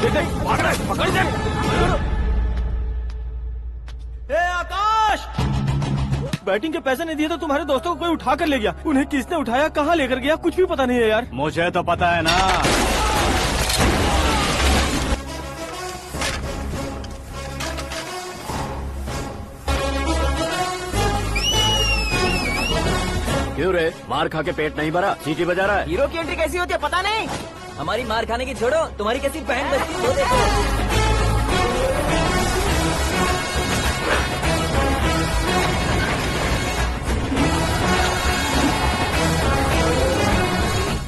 पकड़ दे। ए आकाश, बैटिंग के पैसे नहीं दिए तो तुम्हारे दोस्तों को कोई उठा कर ले गया। उन्हें किसने उठाया, कहाँ लेकर गया, कुछ भी पता नहीं है यार। मुझे तो पता है ना। क्यों रे, मार खा के पेट नहीं भरा, सीटी बजा रहा है? हीरो की एंट्री कैसी होती है पता नहीं। हमारी मार खाने की छोड़ो, तुम्हारी कैसी बहन बचती है वो देखो।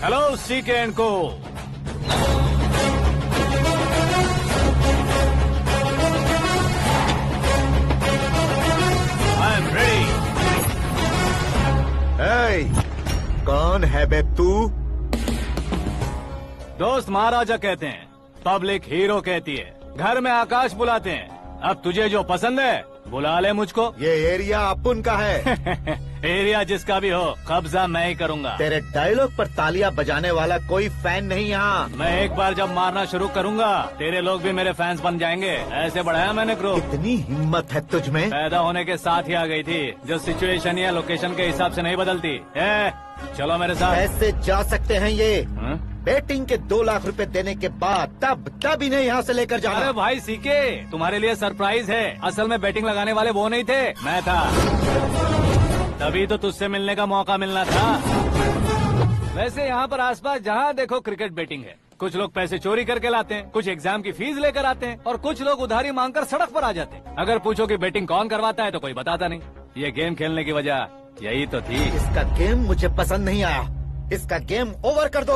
हेलो सीके एंड को। I am ready. कौन है बे तू? दोस्त महाराजा कहते हैं, पब्लिक हीरो कहती है, घर में आकाश बुलाते हैं। अब तुझे जो पसंद है बुला ले मुझको। ये एरिया अपुन का है। एरिया जिसका भी हो, कब्जा मैं ही करूंगा। तेरे डायलॉग पर तालियां बजाने वाला कोई फैन नहीं यहाँ। मैं एक बार जब मारना शुरू करूंगा, तेरे लोग भी मेरे फैंस बन जाएंगे। ऐसे बढ़ाया मैंने ग्रुप। इतनी हिम्मत है तुझ में? पैदा होने के साथ ही आ गई थी, जो सिचुएशन या लोकेशन के हिसाब से नहीं बदलती। चलो मेरे साथ। कैसे जा सकते हैं ये? हाँ? बेटिंग के 2 लाख रुपए देने के बाद तब इन्हें यहाँ से लेकर जाना। अरे भाई सीके, तुम्हारे लिए सरप्राइज है। असल में बैटिंग लगाने वाले वो नहीं थे, मैं था। तभी तो तुझसे मिलने का मौका मिलना था। वैसे यहाँ पर आसपास जहाँ देखो क्रिकेट बैटिंग है। कुछ लोग पैसे चोरी करके लाते हैं, कुछ एग्जाम की फीस लेकर आते हैं, और कुछ लोग उधारी मांगकर सड़क पर आ जाते हैं। अगर पूछो कि बैटिंग कौन करवाता है तो कोई बताता नहीं। ये गेम खेलने की वजह यही तो थी। इसका गेम मुझे पसंद नहीं आया। इसका गेम ओवर कर दो।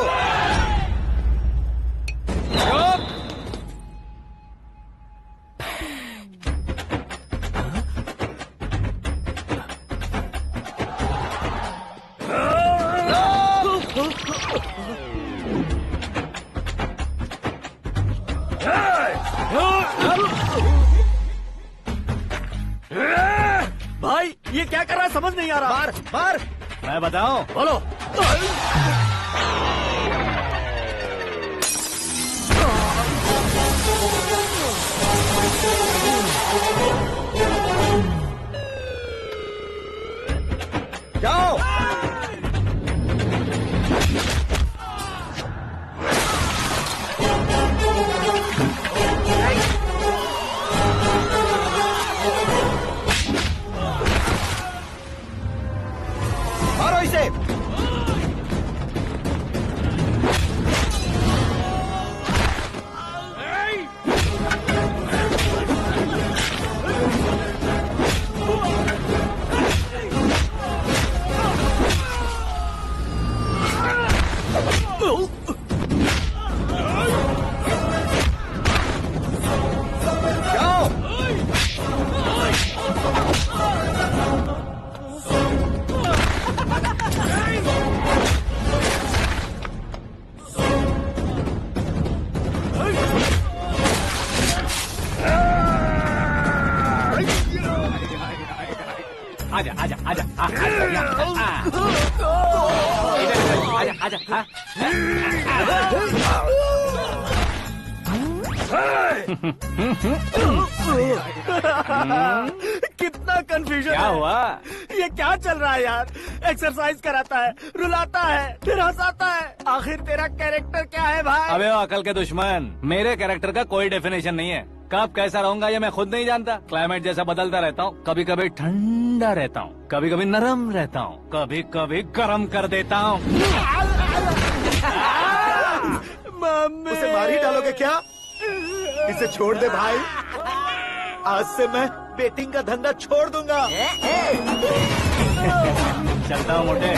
भाई ये क्या कर रहा है, समझ नहीं आ रहा। मार मार। मैं बताऊं? बोलो। जाओ। मारो इसे। आजा आजा आजा आजा आजा आजा। कितना कंफ्यूजन क्या है। हुआ? ये क्या चल रहा है यार? एक्सरसाइज कराता है, रुलाता है, फिर हंसाता है। आखिर तेरा कैरेक्टर क्या है भाई? अबे वो अकल के दुश्मन, मेरे कैरेक्टर का कोई डेफिनेशन नहीं है। कब कैसा रहूंगा ये मैं खुद नहीं जानता। क्लाइमेट जैसा बदलता रहता हूँ। कभी कभी ठंडा रहता हूँ, कभी कभी नरम रहता हूँ, कभी कभी गर्म कर देता हूँ। मम्मी, उसे मार ही डालोगे क्या? इसे छोड़ दे भाई। आज से मैं बेटिंग का धंधा छोड़ दूंगा। चलता हूँ मोटे।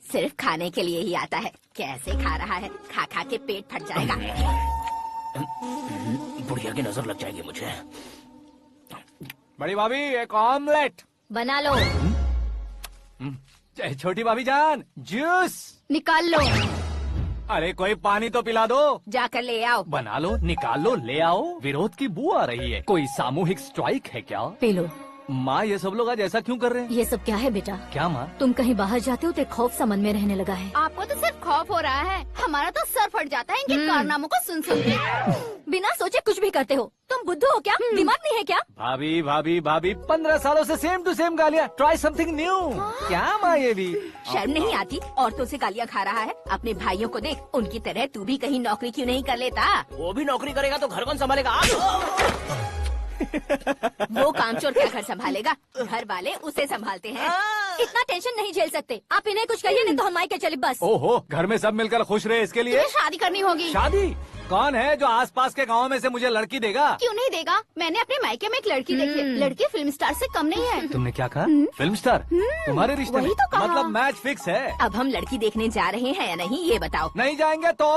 सिर्फ खाने के लिए ही आता है। कैसे खा रहा है, खा खा के पेट फट जाएगा। बुढ़िया की नजर लग जाएगी मुझे। बड़ी भाभी एक ऑमलेट बना लो। छोटी भाभी जान जूस निकाल लो। अरे कोई पानी तो पिला दो। जाकर ले आओ। बना लो, निकाल लो, ले आओ। विरोध की बू आ रही है। कोई सामूहिक स्ट्राइक है क्या? P low. माँ ये सब लोग आज ऐसा क्यों कर रहे हैं? ये सब क्या है बेटा? क्या माँ? तुम कहीं बाहर जाते हो तो एक खौफ सा मन में रहने लगा है। आपको तो सिर्फ खौफ हो रहा है, हमारा तो सर फट जाता है इनके कारनामों को सुन सुन के। बिना सोचे कुछ भी करते हो। तुम बुद्धू हो क्या? दिमाग नहीं है क्या? भाभी भाभी भाभी 15 सालों से सेम टू सेम गालियाँ। Try something new. क्या माँ ये भी? शर्म नहीं आती? औरतों से गालियाँ खा रहा है। अपने भाइयों को देख, उनकी तरह तू भी कहीं नौकरी क्यों नहीं कर लेता? वो भी नौकरी करेगा तो घर कौन संभालेगा? वो कामचोर क्या घर संभालेगा? घर वाले उसे संभालते हैं। इतना टेंशन नहीं झेल सकते। आप इन्हें कुछ कहिए नहीं तो हम मायके चले बस। ओहो, घर में सब मिलकर खुश रहे इसके लिए। तुम्हें शादी करनी होगी। शादी? कौन है जो आसपास के गाँव में से मुझे लड़की देगा? क्यों नहीं देगा? मैंने अपने मायके में एक लड़की देखी है। लड़की फिल्म स्टार से कम नहीं है। तुमने क्या कहा? Film star? तुम्हारे रिश्ते में? वही तो कहा। मतलब मैच फिक्स है? अब हम लड़की देखने जा रहे हैं या नहीं, ये बताओ। नहीं जाएंगे तो?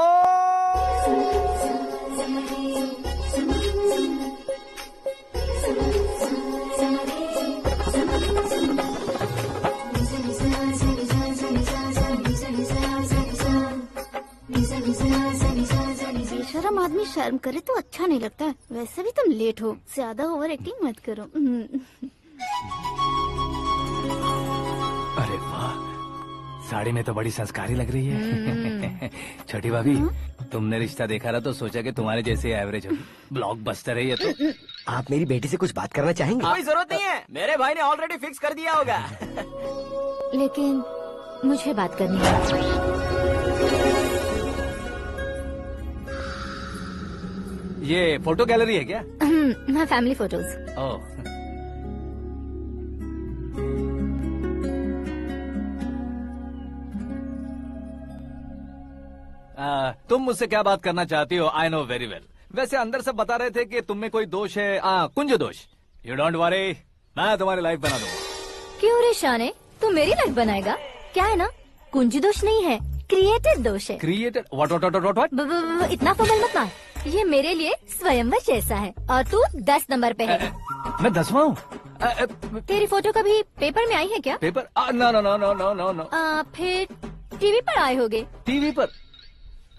बेशरम आदमी शर्म करे तो अच्छा नहीं लगता। वैसे भी तुम लेट हो, ज्यादा ओवर एक्टिंग मत करो। अरे वाह, साड़ी में तो बड़ी संस्कारी लग रही है। छोटी भाभी, तुमने रिश्ता देखा ना तो सोचा कि तुम्हारे जैसे एवरेज होगी। ब्लॉकबस्टर है ये तो। आप मेरी बेटी से कुछ बात करना चाहेंगे? कोई जरूरत नहीं है, मेरे भाई ने ऑलरेडी फिक्स कर दिया होगा। लेकिन मुझे बात करनी है। ये फोटो गैलरी है क्या? हाँ, फैमिली फोटोज। ओह, तुम मुझसे क्या बात करना चाहती हो? I know very well. वैसे अंदर सब बता रहे थे कि तुम में कोई दोष है, कुंज दोष। यू डोंट वरी, मैं तुम्हारी लाइफ बना दूंगा। क्यों रे शाने, तू मेरी लाइफ बनाएगा? क्या है ना, कुंज दोष नहीं है, क्रिएटेड दोष है। क्रिएटेड? व्हाट? इतना फॉर्मल मत मार। ये मेरे लिए स्वयंवर जैसा है और तू 10 नंबर पे है। मैं 10वां हूँ? तेरी फोटो कभी पेपर में आई है क्या? Paper? No no no no no no no. फिर टीवी पर आए होगे। टीवी पर?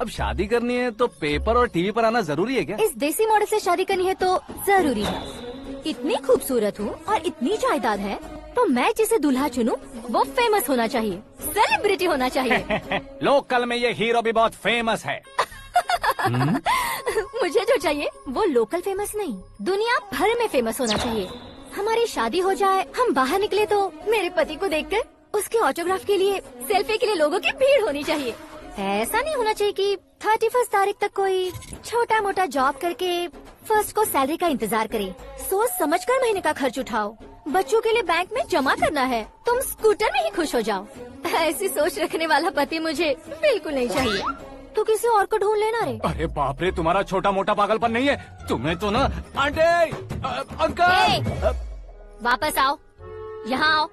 अब शादी करनी है तो पेपर और टीवी पर आना जरूरी है क्या? इस देसी मॉडल से शादी करनी है तो जरूरी है। इतनी खूबसूरत हूँ और इतनी जायदाद है तो मैं जिसे दूल्हा चुनूं वो फेमस होना चाहिए, सेलिब्रिटी होना चाहिए। लोकल में ये हीरो भी बहुत फेमस है। मुझे जो चाहिए वो लोकल फेमस नहीं, दुनिया भर में फेमस होना चाहिए। हमारी शादी हो जाए, हम बाहर निकले तो मेरे पति को देखकर उसके ऑटोग्राफ के लिए, सेल्फी के लिए लोगों की भीड़ होनी चाहिए। ऐसा नहीं होना चाहिए कि 31 तारीख तक कोई छोटा मोटा जॉब करके फर्स्ट को सैलरी का इंतजार करे। सोच समझकर महीने का खर्च उठाओ। बच्चों के लिए बैंक में जमा करना है, तुम स्कूटर में ही खुश हो जाओ। ऐसी सोच रखने वाला पति मुझे बिल्कुल नहीं चाहिए। तू किसी और को ढूंढ लेना रे। अरे बाप रे, तुम्हारा छोटा मोटा पागलपन नहीं है। तुम्हें तो ना आंटी, अंकल। वापस आओ, यहाँ आओ।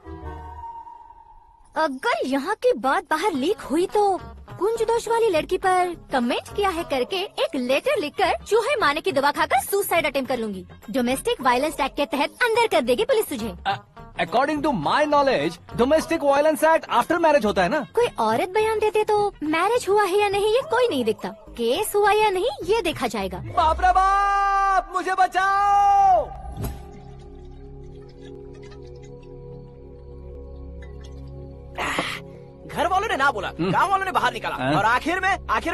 अगर यहाँ की बात बाहर लीक हुई तो कुंज दोष वाली लड़की पर कमेंट किया है करके एक लेटर लिखकर चूहे मारने की दवा खाकर सुसाइड अटेम्प्ट कर लूंगी। डोमेस्टिक वायलेंस एक्ट के तहत अंदर कर देगी पुलिस तुझे। According to my knowledge domestic violence act after marriage होता है ना? कोई औरत बयान देते तो मैरिज हुआ है या नहीं ये कोई नहीं दिखता, केस हुआ या नहीं ये देखा जाएगा। बाप रे बाप, मुझे बचाओ। घर वालों ने ना बोला, गांव वालों ने बाहर निकाला और आखिर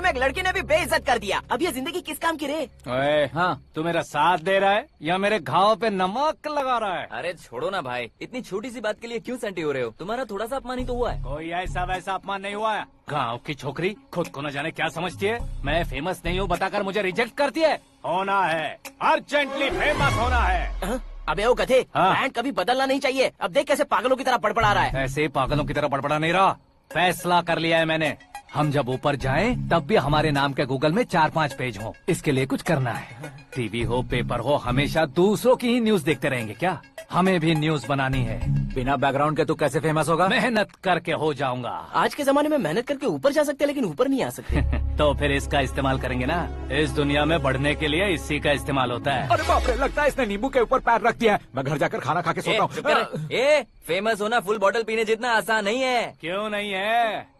में एक लड़की ने भी बेइज्जत कर दिया। अब ये जिंदगी किस काम की रे? ओए, हाँ, तू मेरा साथ दे रहा है या मेरे घाव पे नमक लगा रहा है? अरे छोड़ो ना भाई, इतनी छोटी सी बात के लिए क्यों सैंटी हो रहे हो? तुम्हारा थोड़ा सा अपमान ही तो हुआ है। कोई ऐसा वैसा अपमान नहीं हुआ है। गाँव की छोकरी खुद को न जाने क्या समझती है। मैं फेमस नहीं हूँ बताकर मुझे रिजेक्ट करती है। होना है, अर्जेंटली फेमस होना है। अबे वो गधे, हाँ। ब्रांड कभी बदलना नहीं चाहिए। अब देख कैसे पागलों की तरह बड़बड़ा रहा है। ऐसे पागलों की तरह बड़बड़ा नहीं रहा, फैसला कर लिया है मैंने। हम जब ऊपर जाएं तब भी हमारे नाम के गूगल में 4-5 पेज हो। इसके लिए कुछ करना है। टीवी हो, पेपर हो, हमेशा दूसरों की ही न्यूज देखते रहेंगे क्या? हमें भी न्यूज बनानी है। बिना बैकग्राउंड के तू कैसे फेमस होगा? मेहनत करके हो जाऊंगा। आज के जमाने में मेहनत करके ऊपर जा सकते हैं लेकिन ऊपर नहीं आ सकते। तो फिर इसका इस्तेमाल करेंगे ना। इस दुनिया में बढ़ने के लिए इसी का इस्तेमाल होता है। अरे बाप रे, लगता है इसने नींबू के ऊपर पैर रख दिया है। मैं घर जाकर खाना खा के सोता चुप कर। ए, फेमस होना फुल बॉटल पीने जितना आसान नहीं है। क्यों नहीं है?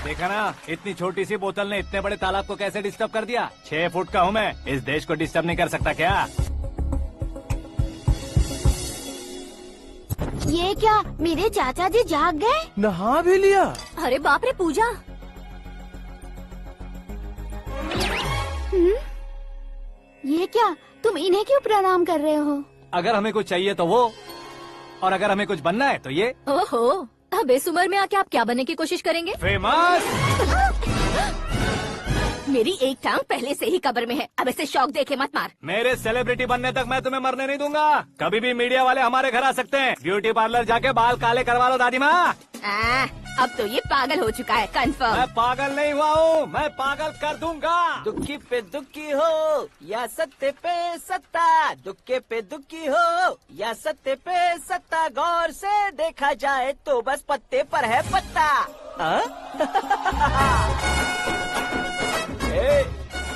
देखा ना, इतनी छोटी सी बोतल ने इतने बड़े तालाब को कैसे डिस्टर्ब कर दिया। 6 फुट का हूँ मैं, इस देश को डिस्टर्ब नहीं कर सकता क्या? ये क्या मेरे चाचा जी जाग गए? नहा भी लिया। अरे बाप रे पूजा। ये क्या तुम इन्हें क्यों प्रणाम कर रहे हो? अगर हमें कुछ चाहिए तो वो, और अगर हमें कुछ बनना है तो ये। ओहो, अब इस उम्र में आके आप क्या बनने की कोशिश करेंगे? फेमस। मेरी एक टांग पहले से ही कब्र में है, अब इसे शौक देके मत मार। मेरे सेलिब्रिटी बनने तक मैं तुम्हें मरने नहीं दूंगा। कभी भी मीडिया वाले हमारे घर आ सकते हैं। ब्यूटी पार्लर जाके बाल काले करवा लो दादी माँ। अब तो ये पागल हो चुका है, कंफर्म। मैं पागल नहीं हुआ हूँ, मैं पागल कर दूंगा। दुखी पे दुखी हो या सत्य पे सत्ता, दुखे पे दुखी हो या सत्य पे सत्ता, गौर से देखा जाए तो बस पत्ते पर है पत्ता।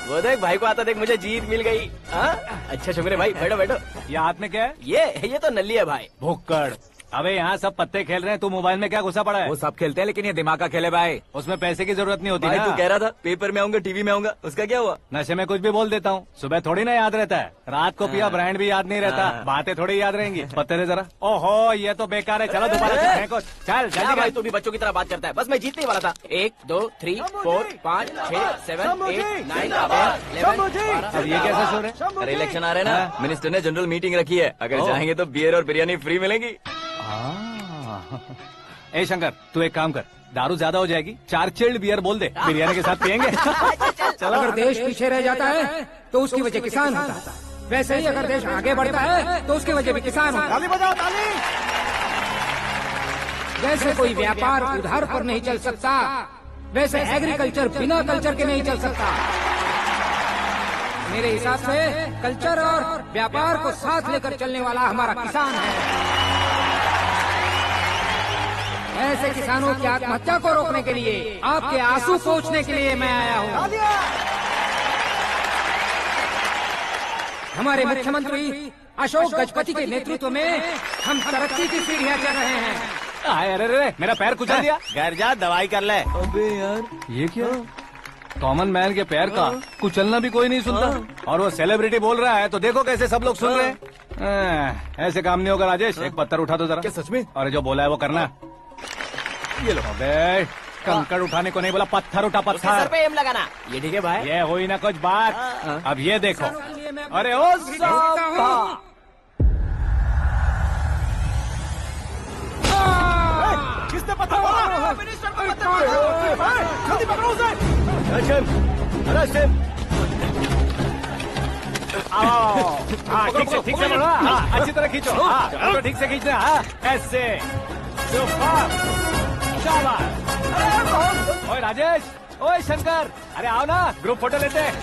वो देख भाई को आता देख, मुझे जीत मिल गई। अच्छा शुक्र है भाई, बैठो बैठो। ये हाथ में क्या है? ये तो नल्ली है भाई। भुक्कड़। अबे यहाँ सब पत्ते खेल रहे हैं, तू मोबाइल में क्या घुसा पड़ा है? वो सब खेलते हैं लेकिन ये दिमाग का खेल है भाई। उसमें पैसे की जरूरत नहीं होती भाई ना। तू कह रहा था पेपर में आऊंगा, टीवी में आऊंगा, उसका क्या हुआ? नशे में कुछ भी बोल देता हूँ, सुबह थोड़ी ना याद रहता है। रात को पिया ब्रांड भी याद नहीं रहता, बातें थोड़ी याद रहेंगी। पत्ते दे जरा। ओहो ये तो बेकार है, चलो दोबारा से फेंको। चल क्या जल्दी भाई कर। तू भी बच्चों की तरह बात करता है। बस मैं जीतने वाला था। 1 2 3 4 5 6 7 8 9 10 अब ये कैसे सो रहे? अरे इलेक्शन आ रहे हैं ना, मिनिस्टर ने जनरल मीटिंग रखी है। अगर चाहेंगे तो बियर और बिरयानी फ्री मिलेगी। ए शंकर, तू एक काम कर, दारू ज्यादा हो जाएगी, 4 चिल्ड बियर बोल दे, बिरयानी के साथ पियेंगे। चलो। अगर देश पीछे रह जाता है तो उसकी वजह किसान होता है, वैसे ही अगर देश आगे बढ़ता है तो उसकी वजह भी किसान होता है। ताली बजाओ, ताली। जैसे कोई व्यापार उधार पर नहीं चल सकता, वैसे एग्रीकल्चर बिना कल्चर के नहीं चल सकता। मेरे हिसाब से कल्चर और व्यापार को साथ लेकर चलने वाला हमारा किसान है। ऐसे किसानों की आत्महत्या को रोकने के लिए, आपके आंसू पोंछने के लिए मैं आया हूँ। हमारे मुख्यमंत्री अशोक गजपति के नेतृत्व में हम तरक्की की सीढ़ियाँ चढ़ रहे हैं। अरे मेरा पैर कुचल दिया। घर जा दवाई कर ले। अबे यार ये क्या? कॉमन मैन के पैर का कुचलना भी कोई नहीं सुनता, और वो सेलिब्रिटी बोल रहा है तो देखो कैसे सब लोग सुन रहे हैं। ऐसे काम नहीं होगा राजेश, एक पत्थर उठा दो जरा। क्या सच में? और जो बोला है वो करना। ये लो। अबे कंकड़ उठाने को नहीं बोला, पत्थर उठा, उसके सर पत्थर। पे एम लगाना। ये ठीक है भाई। ये हुई ना कुछ बात। अब ये देखो। अरे ओ साहब, किसने पत्थर मारा? मिनिस्टर को पत्थर मारा। जल्दी पकड़ो उसे। हाँ ठीक से बोलो। हाँ अच्छी तरह खींचो। हाँ ठीक से खींचना। हाँ ऐसे। शाबाश। ओए राजेश, ओए शंकर, अरे आओ ना, ग्रुप फोटो लेते हैं।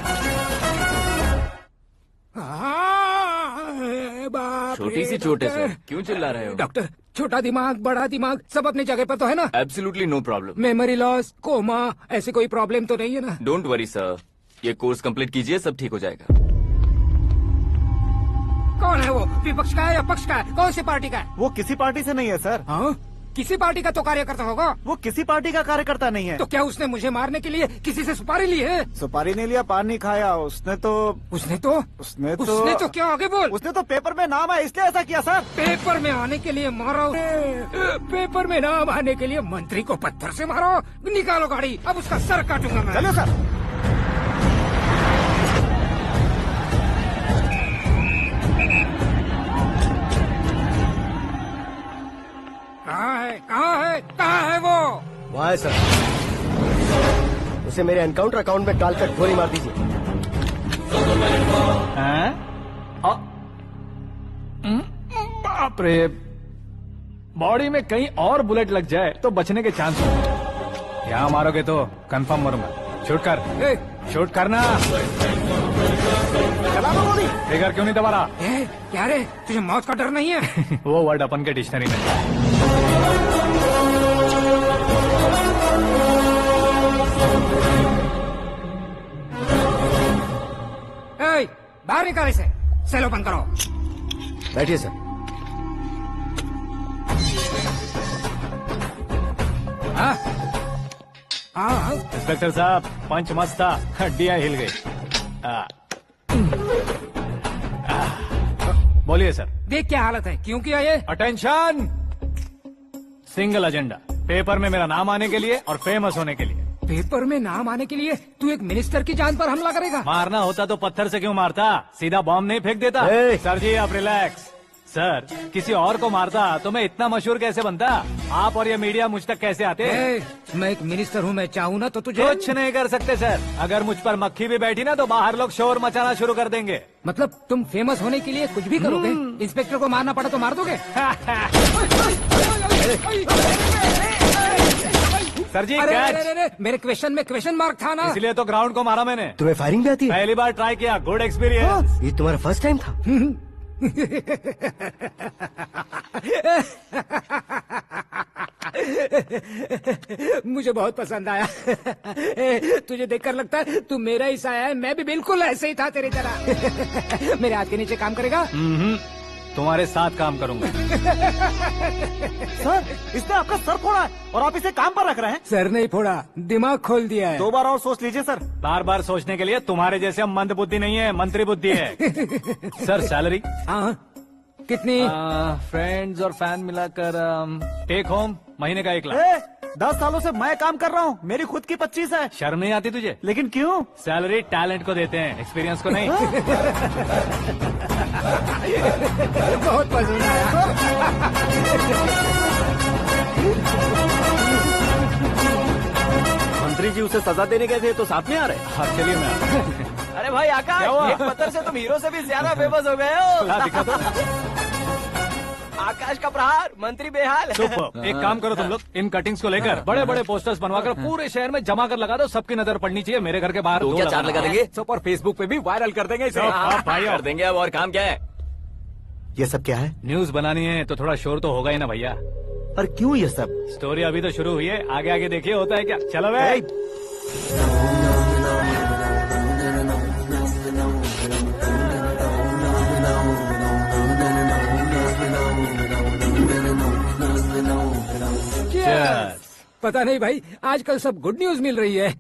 छोटी सी चोट है सर, क्यों चिल्ला रहे हो? डॉक्टर, छोटा दिमाग बड़ा दिमाग सब अपनी जगह पर तो है ना? Absolutely no problem. Memory loss, coma, ऐसी कोई प्रॉब्लम तो नहीं है ना? डोंट वरी सर, ये कोर्स कंप्लीट कीजिए, सब ठीक हो जाएगा। कौन है वो? विपक्ष का है या पक्ष का है? कौन सी पार्टी का है? वो किसी पार्टी से नहीं है सर। हाँ? किसी पार्टी का तो कार्यकर्ता होगा। वो किसी पार्टी का कार्यकर्ता नहीं है। तो क्या उसने मुझे मारने के लिए किसी से सुपारी ली है? सुपारी नहीं लिया, पान नहीं खाया। उसने तो क्या आगे बोल? उसने तो पेपर में नाम है इसलिए ऐसा किया सर। पेपर में आने के लिए मारो? पेपर में नाम आने के लिए मंत्री को पत्थर से मारो? निकालो गाड़ी, अब उसका सर काटूंगा मैं। चलो सर। कहाँ है वो? वहाँ है सर, उसे मेरे एनकाउंटर अकाउंट में डालकर गोली मार दीजिए। बाप रे, बॉडी में कहीं और बुलेट लग जाए तो बचने के चांस हो। यहाँ मारोगे तो कंफर्म मरूंगा। शूट कर, शूट करना। फिगर क्यों नहीं दबा रहा? क्या रे, तुझे मौत का डर नहीं है? वो वर्ड अपन के डिक्शनरी में। बाहर निकाल इसे, सेलो बंद करो। बैठिए सर। हाँ? हाँ इंस्पेक्टर साहब पंच मस्त था, हड्डियां हिल गई। बोलिए सर। देख क्या हालत है, क्यों किया ये? अटेंशन, सिंगल एजेंडा, पेपर में मेरा नाम आने के लिए और फेमस होने के लिए। पेपर में नाम आने के लिए तू एक मिनिस्टर की जान पर हमला करेगा? मारना होता तो पत्थर से क्यों मारता, सीधा बॉम्ब नहीं फेंक देता। सर जी आप रिलैक्स। सर किसी और को मारता तो मैं इतना मशहूर कैसे बनता, आप और ये मीडिया मुझ तक कैसे आते? मैं एक मिनिस्टर हूँ, मैं चाहूँ ना तो तुझे कुछ नहीं कर सकते सर। अगर मुझ पर मक्खी भी बैठी ना तो बाहर लोग शोर मचाना शुरू कर देंगे। मतलब तुम फेमस होने के लिए कुछ भी करोगे? इंस्पेक्टर को मारना पड़ा तो मार दोगे? सर जी अरे, कैच। अरे, अरे, मेरे क्वेश्चन में क्वेश्चन मार्क था ना, इसलिए तो ग्राउंड को मारा मैंने। तुम्हें फायरिंग भी आती है? पहली बार ट्राई किया, गुड एक्सपीरियंस। ये तुम्हारा फर्स्ट टाइम था? मुझे बहुत पसंद आया। तुझे देखकर लगता है तू मेरा ही साया है, मैं भी बिल्कुल ऐसे ही था तेरी तरह। मेरे हाथ के नीचे काम करेगा? तुम्हारे साथ काम करूंगा। सर इसने आपका सर फोड़ा है और आप इसे काम पर रख रहे हैं। सर नहीं फोड़ा, दिमाग खोल दिया है। 2 बार और सोच लीजिए सर। बार बार सोचने के लिए तुम्हारे जैसे मंद बुद्धि नहीं है, मंत्री बुद्धि है। Sir salary? हाँ कितनी? फ्रेंड्स और फैन मिलाकर टेक होम महीने का 1 लाख। 10 सालों से मैं काम कर रहा हूँ, मेरी खुद की 25 है। शर्म नहीं आती तुझे? लेकिन क्यों? सैलरी टैलेंट को देते हैं, एक्सपीरियंस को नहीं। बहुत पसंद आया। मंत्री जी उसे सजा देने गए थे तो साथ में आ रहे। हाँ चलिए मैं अरे भाई आकाश, क्या हुआ? एक पत्थर से तुम हीरो से भी ज्यादा फेमस हो गए हो। ला दिखा दो। आकाश का प्रहार, मंत्री बेहाल। सुपर। एक काम करो तुम लोग, इन कटिंग्स को लेकर बड़े बड़े पोस्टर्स बनवाकर पूरे शहर में जमा कर लगा दो, सबकी नजर पड़नी चाहिए। मेरे घर के बाहर तो क्या 4 लगा देंगे? सब और फेसबुक पे भी वायरल कर देंगे इसे। भाई कर देंगे। अब और काम क्या है? ये सब क्या है? न्यूज बनानी है तो थोड़ा शोर तो होगा ही ना भैया। पर क्यों ये सब? स्टोरी अभी तो शुरू हुई है, आगे आगे देखिए होता है क्या। चलो भाई। Cheers. पता नहीं भाई, आजकल सब गुड न्यूज मिल रही है।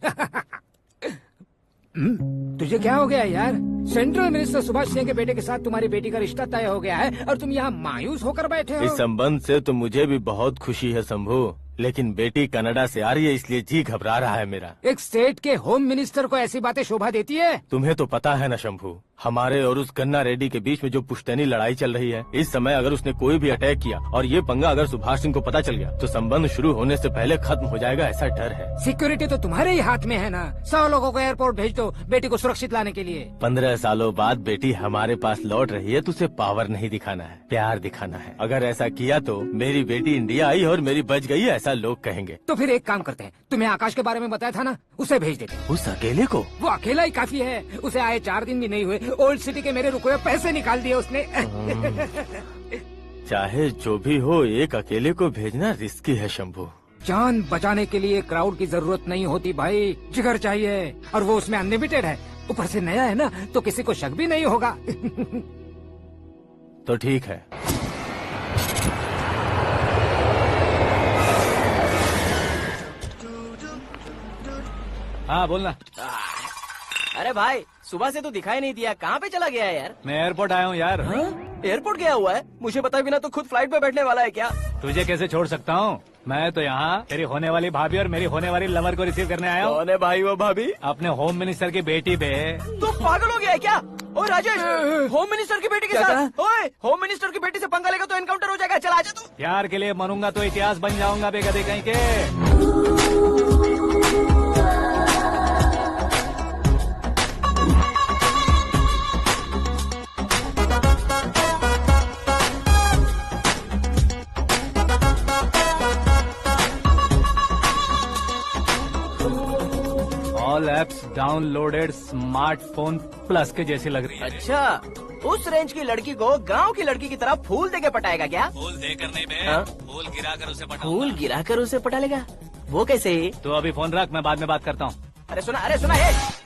तुझे क्या हो गया यार? सेंट्रल मिनिस्टर सुभाष सिंह के बेटे के साथ तुम्हारी बेटी का रिश्ता तय हो गया है और तुम यहाँ मायूस होकर बैठे हो। इस संबंध से तो मुझे भी बहुत खुशी है शंभू, लेकिन बेटी कनाडा से आ रही है इसलिए जी घबरा रहा है मेरा। एक स्टेट के होम मिनिस्टर को ऐसी बातें शोभा देती है? तुम्हें तो पता है ना शंभू, हमारे और उस गन्ना रेड्डी के बीच में जो पुश्तैनी लड़ाई चल रही है, इस समय अगर उसने कोई भी अटैक किया और ये पंगा अगर सुभाष सिंह को पता चल गया तो संबंध शुरू होने से पहले खत्म हो जाएगा, ऐसा डर है। सिक्योरिटी तो तुम्हारे ही हाथ में है ना। 100 लोगों को एयरपोर्ट भेज दो बेटी को सुरक्षित लाने के लिए। 15 सालों बाद बेटी हमारे पास लौट रही है तो उसे पावर नहीं दिखाना है, प्यार दिखाना है। अगर ऐसा किया तो मेरी बेटी इंडिया आई और मेरी बच गई, ऐसा लोग कहेंगे। तो फिर एक काम करते हैं, तुम्हें आकाश के बारे में बताया था ना, उसे भेज देते हैं। उस अकेले को? वो अकेला ही काफी है, उसे आए 4 दिन भी नहीं हुए, ओल्ड सिटी के मेरे रुके हुए पैसे निकाल दिए उसने। चाहे जो भी हो, एक अकेले को भेजना रिस्की है शंभू। जान बचाने के लिए क्राउड की जरूरत नहीं होती भाई, जिगर चाहिए, और वो उसमें अनलिमिटेड है। ऊपर से नया है ना, तो किसी को शक भी नहीं होगा। तो ठीक है। हाँ बोलना। अरे भाई सुबह से तो दिखाई नहीं दिया, कहाँ पे चला गया है यार? मैं एयरपोर्ट आया हूँ यार। एयरपोर्ट गया हुआ है? मुझे बताए बिना तो खुद फ्लाइट पे बैठने वाला है क्या? तुझे कैसे छोड़ सकता हूँ? मैं तो यहाँ तेरी होने वाली भाभी और मेरी होने वाली लवर को रिसीव करने आया हूँ। कौन है भाई वो भाभी? अपने होम मिनिस्टर की बेटी पे। तू पागल हो गया है क्या? ओए राजेश, होम मिनिस्टर की बेटी के साथ? ओए होम मिनिस्टर की बेटी से पंगा लेगा तो एनकाउंटर हो जाएगा। चल आजा तू। प्यार के लिए मरूंगा तो इतिहास बन जाऊंगा बेगदे कहीं के। All apps downloaded smartphone plus के जैसी लग रही है। अच्छा, उस रेंज की लड़की को गांव की लड़की की तरह फूल देके पटाएगा क्या? फूल देकर नहीं बे, हाँ? फूल गिराकर उसे पटा। फूल गिराकर उसे पटा लेगा? वो कैसे? तो अभी फोन रख, मैं बाद में बात करता हूँ। अरे सुना है।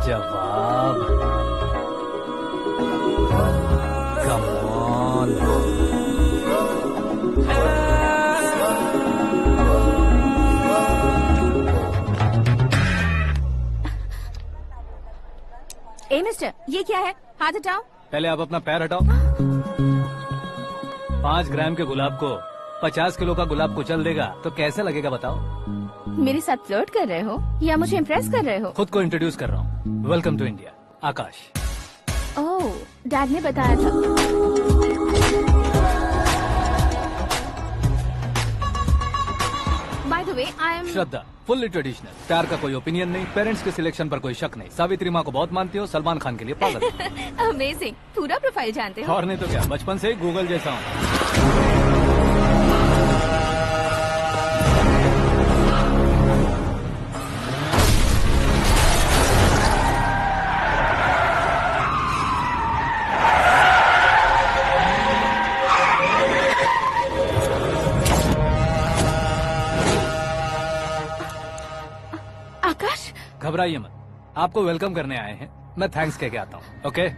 जवाब। Come on. ए मिस्टर, ये क्या है? हाथ हटाओ। पहले आप अपना पैर हटाओ। 5 ग्राम के गुलाब को 50 किलो का गुलाब कुचल देगा तो कैसे लगेगा बताओ? मेरे साथ फ्लर्ट कर रहे हो या मुझे इम्प्रेस कर रहे हो? खुद को इंट्रोड्यूस कर रहा हूँ। Welcome to India, Akash. Oh, dad ने बताया था। By the way, I am Shraddha, fully traditional. प्यार का कोई ओपिनियन नहीं, पेरेंट्स के सिलेक्शन पर कोई शक नहीं। सावित्री माँ को बहुत मानती हो, सलमान खान के लिए पागल। अमेजिंग, पूरा प्रोफाइल जानते हो। और नहीं तो क्या, बचपन से ही गूगल जैसा हूँ। आकाश, घबराइए मत, आपको वेलकम करने आए हैं। मैं थैंक्स कह के आता हूँ। ओके?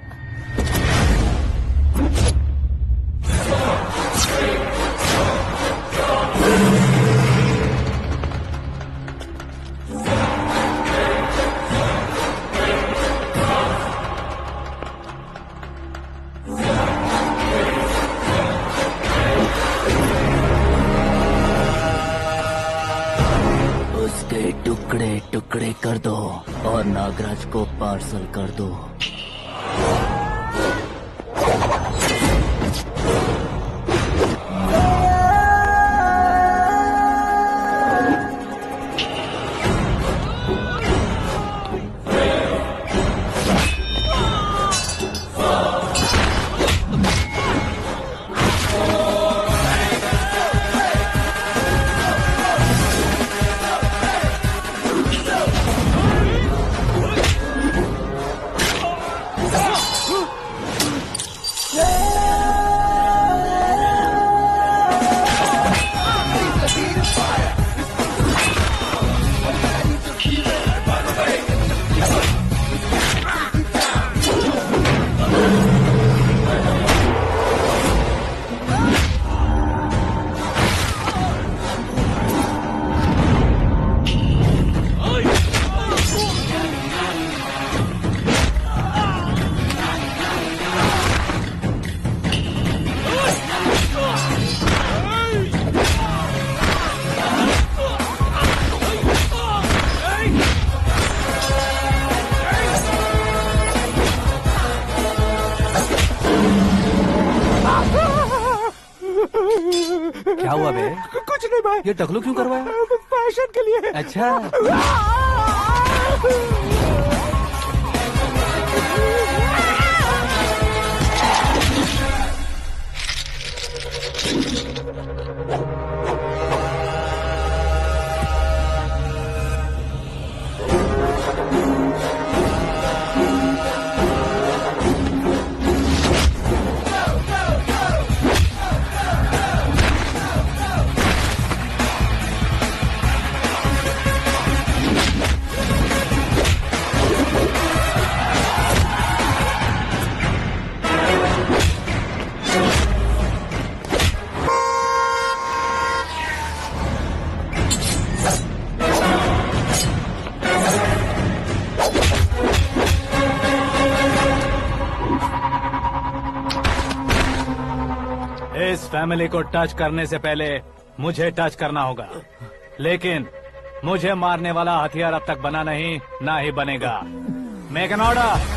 उसके टुकड़े टुकड़े कर दो और नागराज को पार्सल कर दो। क्या हुआ बे? कुछ नहीं भाई। ये टकलू क्यों करवाया? फैशन के लिए। अच्छा। इस फैमिली को टच करने से पहले मुझे टच करना होगा, लेकिन मुझे मारने वाला हथियार अब तक बना नहीं, ना ही बनेगा। Make an order.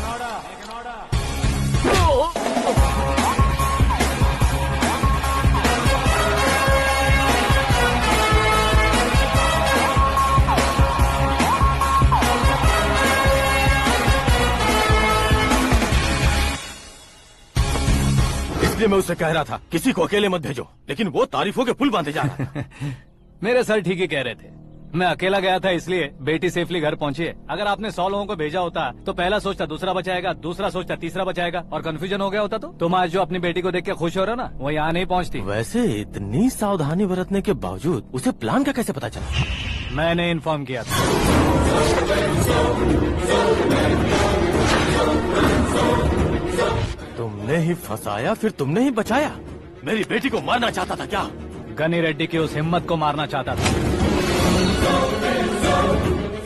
इसलिए मैं उससे कह रहा था किसी को अकेले मत भेजो, लेकिन वो तारीफों के पुल बांधे जा रहा था। मेरे सर ठीक ही कह रहे थे। मैं अकेला गया था इसलिए बेटी सेफली घर पहुंची है। अगर आपने 100 लोगों को भेजा होता तो पहला सोचता दूसरा बचाएगा, दूसरा सोचता तीसरा बचाएगा, और कंफ्यूजन हो गया होता तो तुम आज जो अपनी बेटी को देख के खुश हो रहे हो ना, वो यहाँ नहीं पहुँचती। वैसे इतनी सावधानी बरतने के बावजूद उसे प्लान का कैसे पता चला? मैंने इन्फॉर्म किया था। तुमने ही फंसाया, फिर तुमने ही बचाया। मेरी बेटी को मारना चाहता था क्या? गनी रेड्डी की उस हिम्मत को मारना चाहता था।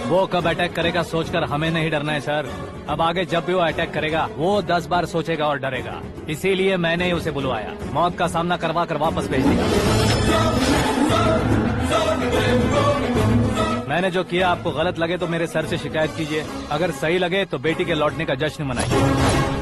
वो कब अटैक करेगा सोचकर हमें नहीं डरना है सर। अब आगे जब भी वो अटैक करेगा वो 10 बार सोचेगा और डरेगा। इसीलिए मैंने ही उसे बुलवाया। मौत का सामना करवा कर वापस भेज दिया। मैंने जो किया आपको गलत लगे तो मेरे सर से शिकायत कीजिए, अगर सही लगे तो बेटी के लौटने का जश्न मनाइए।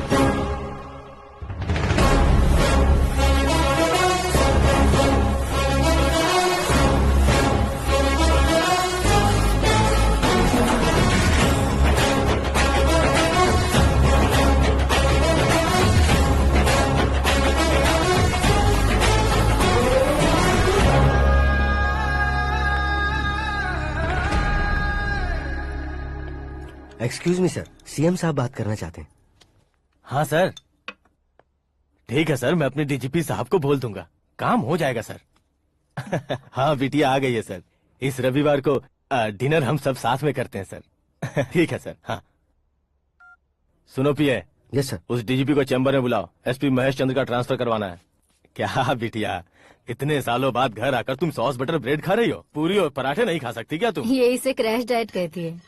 एक्सक्यूज मी सर, सीएम साहब बात करना चाहते हैं। हाँ सर, ठीक है सर, मैं अपने डीजीपी साहब को बोल दूंगा, काम हो जाएगा सर। हाँ बिटिया आ गई है सर। इस रविवार को डिनर हम सब साथ में करते हैं सर। ठीक है सर। हाँ सुनो पिए। Yes sir. उस डीजीपी को चैम्बर में बुलाओ, एसपी महेश चंद्र का ट्रांसफर करवाना है। क्या बिटिया, इतने सालों बाद घर आकर तुम सॉस बटर ब्रेड खा रही हो? पूरी और पराठे नहीं खा सकती क्या तुम? ये इसे क्रैश डाइट कहती है।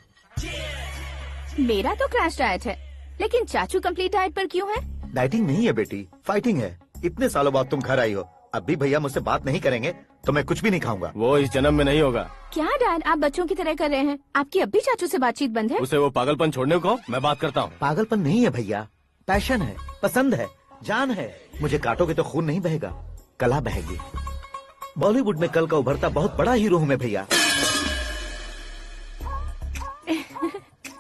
मेरा तो क्रैश डाइट है, लेकिन चाचू कंप्लीट डाइट पर क्यों है? डाइटिंग नहीं है बेटी, फाइटिंग है। इतने सालों बाद तुम घर आई हो, अब भी भैया मुझसे बात नहीं करेंगे तो मैं कुछ भी नहीं खाऊंगा। वो इस जन्म में नहीं होगा। क्या डैड, आप बच्चों की तरह कर रहे हैं? आपकी अब भी चाचू से बातचीत बंद है? उसे वो पागलपन छोड़ने को मैं बात करता हूँ। पागलपन नहीं है भैया, पैशन है, पसंद है, जान है। मुझे काटोगे तो खून नहीं बहेगा, कला बहेगी। बॉलीवुड में कल का उभरता बहुत बड़ा हीरो हूँ मैं भैया।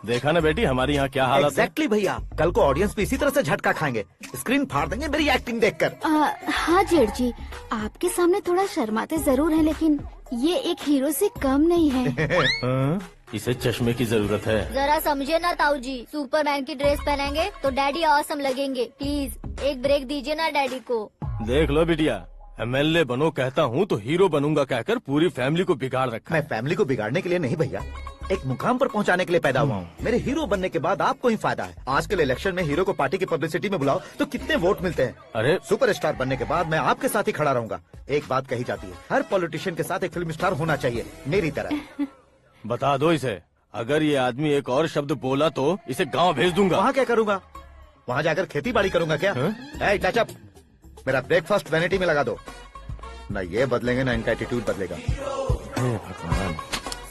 देखा ना बेटी हमारी यहाँ क्या हालत है। एग्जैक्टली भैया, कल को ऑडियंस भी इसी तरह से झटका खाएंगे, स्क्रीन फाड़ देंगे मेरी एक्टिंग देखकर। हाँ जेठ जी, आपके सामने थोड़ा शर्माते जरूर हैं, लेकिन ये एक हीरो से कम नहीं है। हाँ? इसे चश्मे की जरूरत है। जरा समझे ना ताऊ जी, सुपरमैन की ड्रेस पहनेंगे तो डैडी ऑसम लगेंगे। प्लीज एक ब्रेक दीजिए ना डैडी को। देख लो बिटिया, एमएलए बनो कहता हूँ तो हीरो बनूंगा कहकर पूरी फैमिली को बिगाड़ रखा। मैं फैमिली को बिगाड़ने के लिए नहीं भैया, एक मुकाम पर पहुंचाने के लिए पैदा हुआ हूँ। मेरे हीरो बनने के बाद आपको ही फायदा है। आजकल इलेक्शन में हीरो को पार्टी की पब्लिसिटी में बुलाओ तो कितने वोट मिलते हैं। अरे सुपरस्टार बनने के बाद मैं आपके साथ ही खड़ा रहूंगा। एक बात कही जाती है, हर पॉलिटिशियन के साथ एक फिल्म स्टार होना चाहिए, मेरी तरह। बता दो इसे, अगर ये आदमी एक और शब्द बोला तो इसे गांव भेज दूंगा। वहाँ क्या करूँगा? वहाँ जाकर खेती बाड़ी करूँगा क्या? टचअप, मेरा ब्रेकफास्ट वैनिटी में लगा दो। न ये बदलेंगे न इनका एटीट्यूड बदलेगा। भगवान,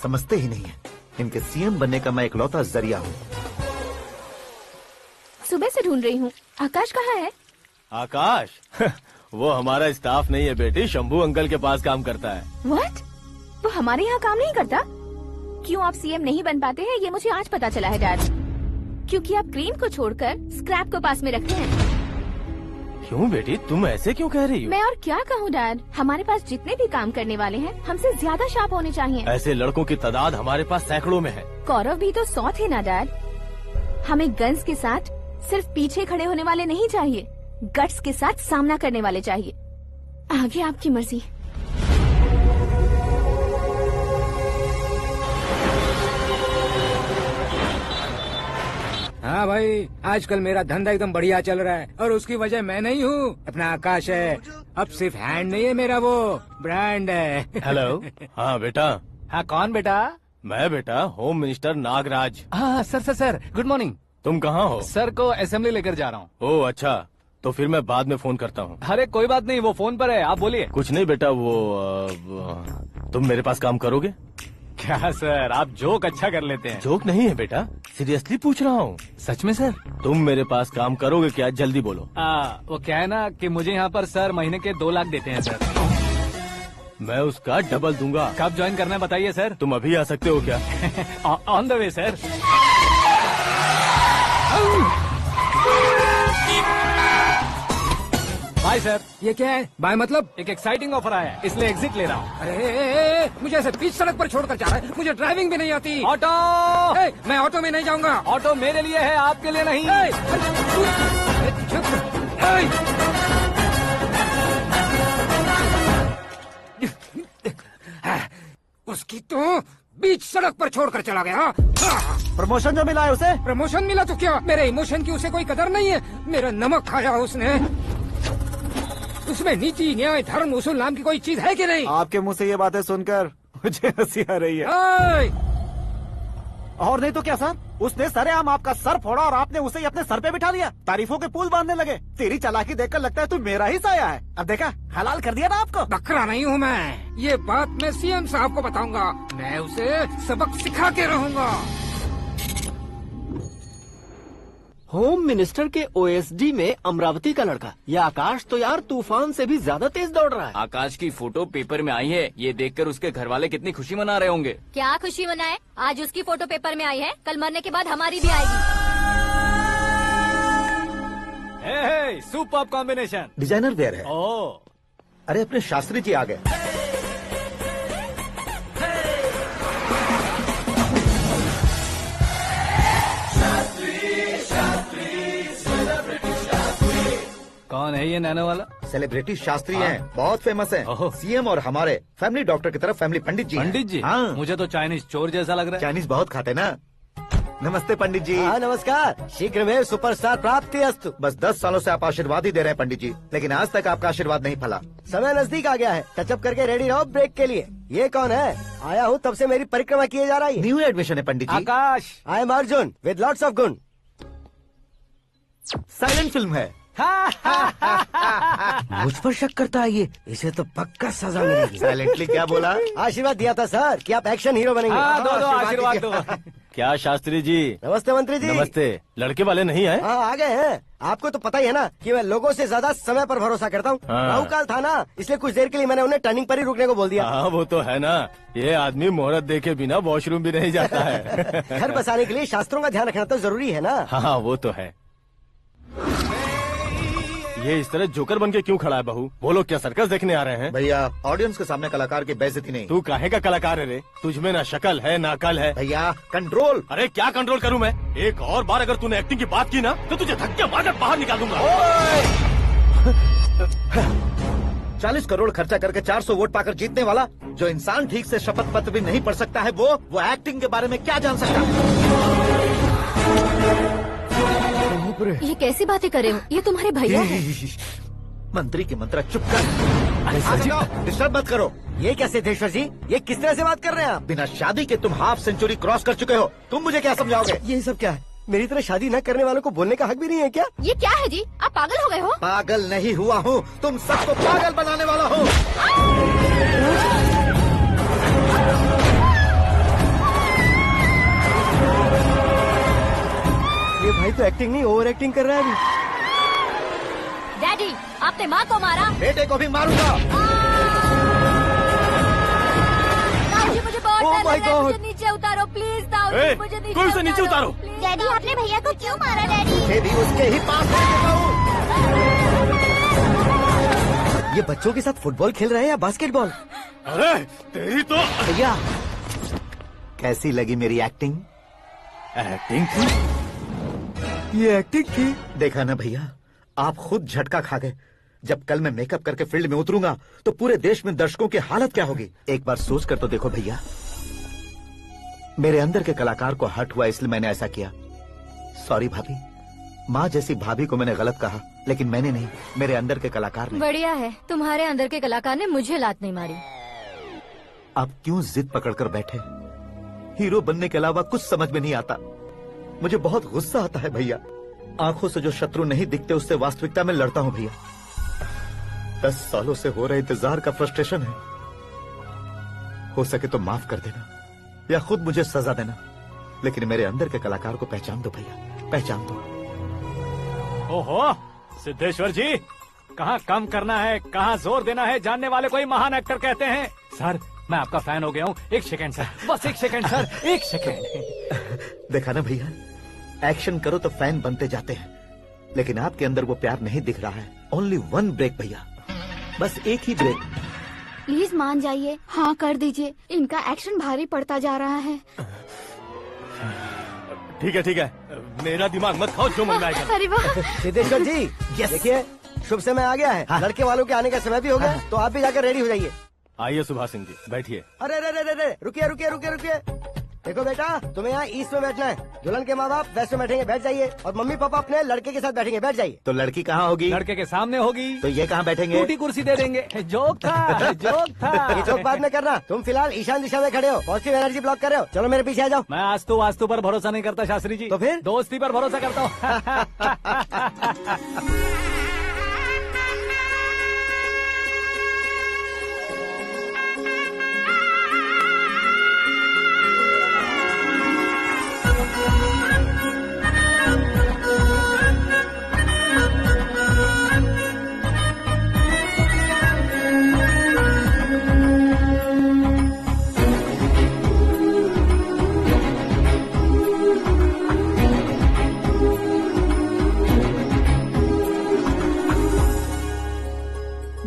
समझते ही नहीं है, इनके सीएम बनने का मैं इकलौता जरिया हूँ। सुबह से ढूंढ रही हूँ, आकाश कहाँ है? आकाश? वो हमारा स्टाफ नहीं है बेटी, शंभू अंकल के पास काम करता है। व्हाट? वो हमारे यहाँ काम नहीं करता? क्यों आप सीएम नहीं बन पाते हैं ये मुझे आज पता चला है डैड। क्योंकि आप क्रीम को छोड़कर स्क्रैप को पास में रखते हैं। क्यों बेटी, तुम ऐसे क्यों कह रही हो? मैं और क्या कहूँ डैड, हमारे पास जितने भी काम करने वाले हैं हमसे ज्यादा शार्प होने चाहिए। ऐसे लड़कों की तादाद हमारे पास सैकड़ों में है। गौरव भी तो 100 थे ना डैड। हमें गन्स के साथ सिर्फ पीछे खड़े होने वाले नहीं चाहिए, गट्स के साथ सामना करने वाले चाहिए। आगे आपकी मर्जी। हाँ भाई, आजकल मेरा धंधा एकदम बढ़िया चल रहा है और उसकी वजह मैं नहीं हूँ, अपना आकाश है। अब सिर्फ हैंड नहीं है मेरा, वो ब्रांड है। हेलो। हाँ बेटा। हाँ कौन बेटा? मैं बेटा होम मिनिस्टर नागराज। हाँ सर गुड मॉर्निंग। तुम कहाँ हो? सर को असेंबली लेकर जा रहा हूँ। ओह अच्छा, तो फिर मैं बाद में फोन करता हूँ। अरे कोई बात नहीं, वो फोन पर है, आप बोलिए। कुछ नहीं बेटा, तुम मेरे पास काम करोगे? क्या सर, आप जोक अच्छा कर लेते हैं। जोक नहीं है बेटा, सीरियसली पूछ रहा हूँ। सच में सर? तुम मेरे पास काम करोगे क्या? जल्दी बोलो। वो क्या है ना कि मुझे यहाँ पर सर महीने के 2 लाख देते हैं सर। मैं उसका डबल दूंगा। कब ज्वाइन करना है बताइए सर। तुम अभी आ सकते हो क्या? On the way sir. Bye sir. ये क्या है? बाय मतलब? एक एक्साइटिंग ऑफर आया है, इसलिए एग्जिट ले रहा हूँ। अरे मुझे ऐसे बीच सड़क पर छोड़कर जा रहा है, मुझे ड्राइविंग भी नहीं आती। ऑटो! मैं ऑटो में नहीं जाऊंगा। ऑटो मेरे लिए है, आपके लिए नहीं। उसकी तो बीच सड़क पर छोड़कर चला गया। प्रमोशन जो मिला है उसे? प्रमोशन मिला तो क्या, मेरे इमोशन की उसे कोई कदर नहीं है। मेरा नमक खाया उसने। उसमें नीति, न्याय, धर्म, उसूल नाम की कोई चीज है कि नहीं? आपके मुंह से ये बातें सुनकर मुझे हंसी आ रही है। ओए! और नहीं तो क्या सर, उसने सरेआम आपका सर फोड़ा और आपने उसे ही अपने सर पे बिठा लिया। तारीफों के पुल बांधने लगे। तेरी चालाकी देखकर लगता है तू मेरा ही साया है। अब देखा, हलाल कर दिया ना आपको। बकरा नहीं हूँ मैं। ये बात मैं सीएम साहब को बताऊंगा। मैं उसे सबक सिखा के रहूंगा। होम मिनिस्टर के ओएसडी में अमरावती का लड़का, ये आकाश तो यार तूफान से भी ज्यादा तेज दौड़ रहा है। आकाश की फोटो पेपर में आई है, ये देखकर उसके घर वाले कितनी खुशी मना रहे होंगे। क्या खुशी मनाए, आज उसकी फोटो पेपर में आई है, कल मरने के बाद हमारी भी आएगी। Super combination. डिजाइनर वेयर है। ओह, अरे अपने शास्त्री जी आ गए। कौन है ये नैनो वाला? सेलिब्रिटी शास्त्री हैं, बहुत फेमस हैं। सीएम और हमारे फैमिली डॉक्टर की तरफ फैमिली पंडित जी हैं। पंडित जी? हाँ। मुझे तो चाइनीज चोर जैसा लग रहा है। चाइनीज बहुत खाते ना। नमस्ते पंडित जी। हाँ नमस्कार, शीघ्र में सुपरस्टार प्राप्ति अस्तु। बस 10 सालों से आप आशीर्वाद ही दे रहे हैं पंडित जी, लेकिन आज तक आपका आशीर्वाद नहीं फला। समय नजदीक आ गया है, टचअप करके रेडी रहो ब्रेक के लिए। ये कौन है? आया हूँ तब से मेरी परिक्रमा किए जा रही है। न्यू एडमिशन है Pandit ji. Akash. I am Arjun with lots of गुण। साइलेंट फिल्म है। मुझ पर शक करता है ये, इसे तो पक्का सजा मिलेगी। साइलेंटली क्या बोला? आशीर्वाद दिया था सर कि आप एक्शन हीरो बनेंगे। हाँ, दो आशीर्वाद दो। क्या शास्त्री जी? नमस्ते मंत्री जी। नमस्ते। लड़के वाले नहीं है? हाँ आ गए हैं। आपको तो पता ही है ना कि मैं लोगों से ज्यादा समय पर भरोसा करता हूँ। हाँ। राहु काल था ना, इसलिए कुछ देर के लिए मैंने उन्हें टर्निंग पर ही रुकने को बोल दिया। हाँ वो तो है ना, ये आदमी मुहूर्त देखे बिना वॉशरूम भी नहीं जाता है। घर बसाने के लिए शास्त्रों का ध्यान रखना तो जरूरी है ना। हाँ वो तो है। ये इस तरह जोकर बन के क्यों खड़ा है बहू? वो लोग क्या सर्कस देखने आ रहे हैं? भैया ऑडियंस के सामने कलाकार की बेइज्जती नहीं। तू काहे का कलाकार है रे? तुझमें ना शक्ल है ना अकल है। भैया कंट्रोल। अरे क्या कंट्रोल करूं मैं? एक और बार अगर तूने एक्टिंग की बात की ना तो तुझे धक्के मारकर बाहर निकाल दूंगा। 40 करोड़ खर्चा करके 400 वोट पाकर जीतने वाला, जो इंसान ठीक से शपथ पत्र भी नहीं पढ़ सकता है, वो एक्टिंग के बारे में क्या जान सकता है? ये कैसी बातें कर रहे हो? ये तुम्हारे भैया हैं। मंत्री की मंत्रा चुप कर। डिस्टर्ब मत करो। ये क्या सिद्धेश्वर जी, ये किस तरह से बात कर रहे हैं आप? बिना शादी के तुम हाफ सेंचुरी क्रॉस कर चुके हो, तुम मुझे क्या समझाओगे? ये सब क्या है? मेरी तरह शादी न करने वालों को बोलने का हक भी नहीं है क्या? ये क्या है जी, आप पागल हो गए हो? पागल नहीं हुआ हूँ, तुम सबको पागल बनाने वाला हूँ। ये भाई तो एक्टिंग नहीं ओवर एक्टिंग कर रहा है अभी। डैडी, आपने माँ को मारा। बेटे को भी मारूंगा। ताऊजी मुझे बहुत Oh डर my लग रहा है, God! मुझे नीचे उतारो प्लीज। ताऊजी ए, मुझे कोई उसे नीचे उतारो। प्लीज। डैडी आपने भैया को क्यों मारा डैडी? ये भी उसके ही पास ले चुका हूँ। ये बच्चों के साथ फुटबॉल खेल रहे हैं या बास्केटबॉल? अरे तेरी तो भैया कैसी लगी मेरी एक्टिंग? एक्टिंग ये एक्टिंग थी। देखा ना भैया, आप खुद झटका खा गए। जब कल मैं मेकअप करके फील्ड में उतरूंगा तो पूरे देश में दर्शकों की हालत क्या होगी? एक बार सोच कर तो देखो भैया। मेरे अंदर के कलाकार को हर्ट हुआ इसलिए मैंने ऐसा किया। सॉरी भाभी। माँ जैसी भाभी को मैंने गलत कहा, लेकिन मैंने नहीं, मेरे अंदर के कलाकार ने। बढ़िया है, तुम्हारे अंदर के कलाकार ने मुझे लात नहीं मारी। आप क्यों जिद पकड़कर बैठे? हीरो बनने के अलावा कुछ समझ में नहीं आता। मुझे बहुत गुस्सा आता है भैया। आंखों से जो शत्रु नहीं दिखते उससे वास्तविकता में लड़ता हूँ भैया। 10 सालों से हो रहे इंतजार का फ्रस्ट्रेशन है। हो सके तो माफ कर देना या खुद मुझे सजा देना, लेकिन मेरे अंदर के कलाकार को पहचान दो भैया, पहचान दो। ओहो सिद्धेश्वर जी, कहाँ कम करना है कहाँ जोर देना है जानने वाले को ही महान एक्टर कहते हैं। सर मैं आपका फैन हो गया हूँ। एक सेकंड सर, बस एक सेकंड सर, एक सेकंड। देखा ना भैया, एक्शन करो तो फैन बनते जाते हैं, लेकिन आपके अंदर वो प्यार नहीं दिख रहा है। ओनली 1 ब्रेक भैया, बस एक ही ब्रेक। प्लीज मान जाइए, हाँ कर दीजिए। इनका एक्शन भारी पड़ता जा रहा है। ठीक है, मेरा दिमाग मत खाओ, जो मन में आएगा। अरे वाह। सिद्धेश्वर जी देखिए, शुभ समय आ गया है। लड़के वालों के आने का समय भी हो गया, तो आप भी जाकर रेडी हो जाइए। आइए सुभाष सिंह जी, बैठिए। अरे अरे अरे अरे, रुकिए रुकिए रुकिए रुकिए। देखो बेटा, तुम्हें यहाँ ईस्ट में बैठना है। दुल्हन के माँ बाप वेस्ट में बैठेंगे, बैठ जाइए। और मम्मी पापा अपने लड़के के साथ बैठेंगे, बैठ जाइए। तो लड़की कहाँ होगी? लड़के के सामने होगी। तो ये कहाँ बैठेंगे? टूटी कुर्सी दे देंगे। जोक था, जोक था। ये जोक बाद में करना। तुम फिलहाल ईशान दिशा में खड़े हो, पॉजिटिव एनर्जी ब्लॉक कर रहे हो। चलो मेरे पीछे आ जाओ। मैं वास्तु पर भरोसा नहीं करता शास्त्री जी। तो फिर? दोस्ती पर भरोसा करता हूँ।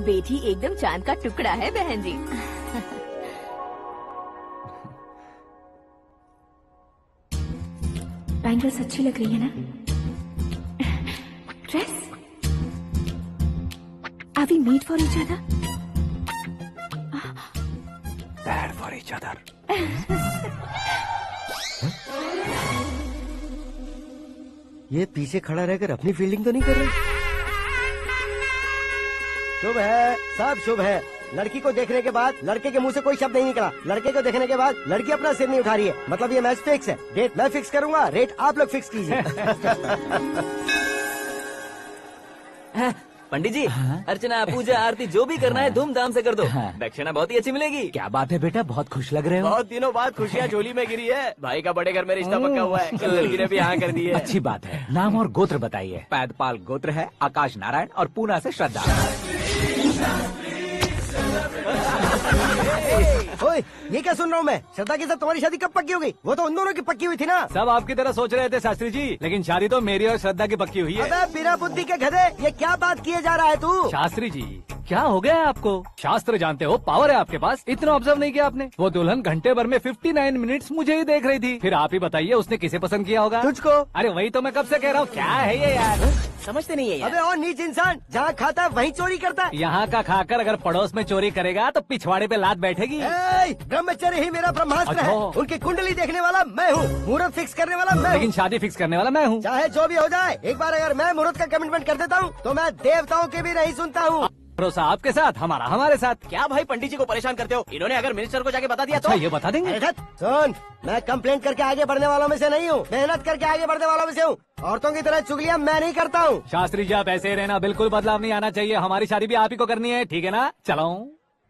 बेटी एकदम चांद का टुकड़ा है बहन जी। बैंगल्स अच्छी लग रही है ना? Dress? Are we made for each other? Bad for each other. ये पीछे खड़ा रहकर अपनी फील्डिंग तो नहीं कर रहा? शुभ है, सब शुभ है। लड़की को देखने के बाद लड़के के मुंह से कोई शब्द नहीं निकला। लड़के को देखने के बाद लड़की अपना सिर नहीं उठा रही है। मतलब ये मैच फिक्स है। डेट मैं फिक्स करूंगा, रेट आप लोग फिक्स कीजिए। पंडित जी, अर्चना पूजा आरती जो भी करना है धूमधाम से कर दो। दक्षिणा बहुत ही अच्छी मिलेगी। क्या बात है बेटा, बहुत खुश लग रहे हो। बहुत दिनों बाद खुशियाँ झोली में गिरी है। भाई का बड़े घर में रिश्ता पक्का हुआ है। कल लड़की ने भी हाँ कर दी है। अच्छी बात है। नाम और गोत्र बताइए। पैदपाल गोत्र है, आकाश नारायण और पूना से श्रद्धा। ओए, ये क्या सुन रहा हूँ मैं? श्रद्धा के साथ तुम्हारी शादी कब पक्की हो गई? वो तो उन दोनों की पक्की हुई थी ना। सब आपकी तरह सोच रहे थे शास्त्री जी, लेकिन शादी तो मेरी और श्रद्धा की पक्की हुई है। अबे बिना बुद्धि के गधे, ये क्या बात किए जा रहा है तू? शास्त्री जी, क्या हो गया है आपको? शास्त्र जानते हो, पावर है आपके पास। इतना ऑब्जर्व नहीं किया आपने? वो दुल्हन घंटे भर में 59 मिनट्स मुझे ही देख रही थी। फिर आप ही बताइए उसने किसे पसंद किया होगा? तुझको। अरे वही तो मैं कब से कह रहा हूँ, क्या है ये यार? समझते नहीं है यार। अबे और नीच इंसान, जहाँ खाता है वहीं चोरी करता है। यहाँ का खाकर अगर पड़ोस में चोरी करेगा तो पिछवाड़े पे लात बैठेगी। ब्रह्मचर्य ही मेरा ब्रह्मास्त्र है। उनकी कुंडली देखने वाला मैं हूँ, मुहूर्त फिक्स करने वाला मैं हूँ। लेकिन शादी फिक्स करने वाला मैं हूँ। चाहे जो भी हो जाए, एक बार अगर मैं मुहूर्त का कमिटमेंट कर देता हूँ तो मैं देवताओं की भी नहीं सुनता हूँ। भरोसा आपके साथ, हमारा हमारे साथ। क्या भाई पंडित जी को परेशान करते हो? इन्होंने अगर मिनिस्टर को जाके बता दिया तो? ये बता देंगे। सुन, मैं कंप्लेंट करके आगे बढ़ने वालों में से नहीं हूँ, मेहनत करके आगे बढ़ने वालों में से हूँ। औरतों की तरह चुगलियाँ मैं नहीं करता हूँ। शास्त्री जी आप ऐसे ही रहना, बिल्कुल बदलाव नहीं आना चाहिए। हमारी शादी भी आप ही को करनी है, ठीक है ना? चलो।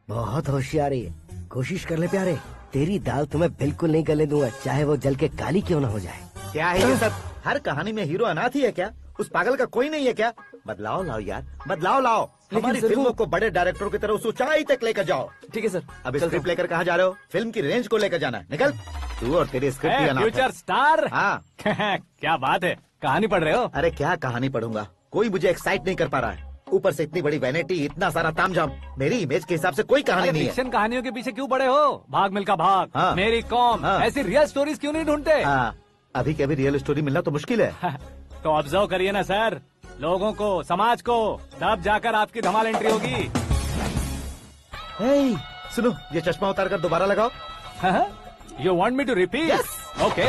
बहुत होशियारी है, कोशिश कर ले प्यारे। तेरी दाल तुम्हें बिल्कुल नहीं गलने दूंगा, चाहे वो जल के काली क्यों न हो जाए। क्या है ये सब? हर कहानी में हीरो अनाथ ही है क्या? उस पागल का कोई नहीं है क्या? बदलाव लाओ यार, बदलाव लाओ। हमारी फिल्मों को बड़े डायरेक्टरों की तरह उस ऊंचाई तक लेकर जाओ। ठीक है सर। अब स्क्रिप्ट लेकर कहाँ जा रहे हो? फिल्म की रेंज को लेकर जाना। निकल तू और तेरी स्क्रिप्ट भी अनाथ है। Future star. हाँ क्या बात है, कहानी पढ़ रहे हो? अरे क्या कहानी पढ़ूंगा, कोई मुझे एक्साइट नहीं कर पा रहा है। ऊपर से इतनी बड़ी वैनिटी, इतना सारा तामझाम। मेरी इमेज के हिसाब से कोई कहानी नहीं है। फिक्शन कहानियों के पीछे क्यों पड़े हो? भाग मिल्खा भाग, हाँ। मेरी कॉम, हाँ। ऐसी रियल स्टोरीज क्यों नहीं ढूंढते? हाँ, अभी के अभी रियल स्टोरी मिलना तो मुश्किल है। तो ऑब्जर्व करिए ना सर, लोगों को, समाज को, तब जाकर आपकी धमाल एंट्री होगी। सुनो, ये चश्मा उतार कर दोबारा लगाओ। You want me to repeat? Okay.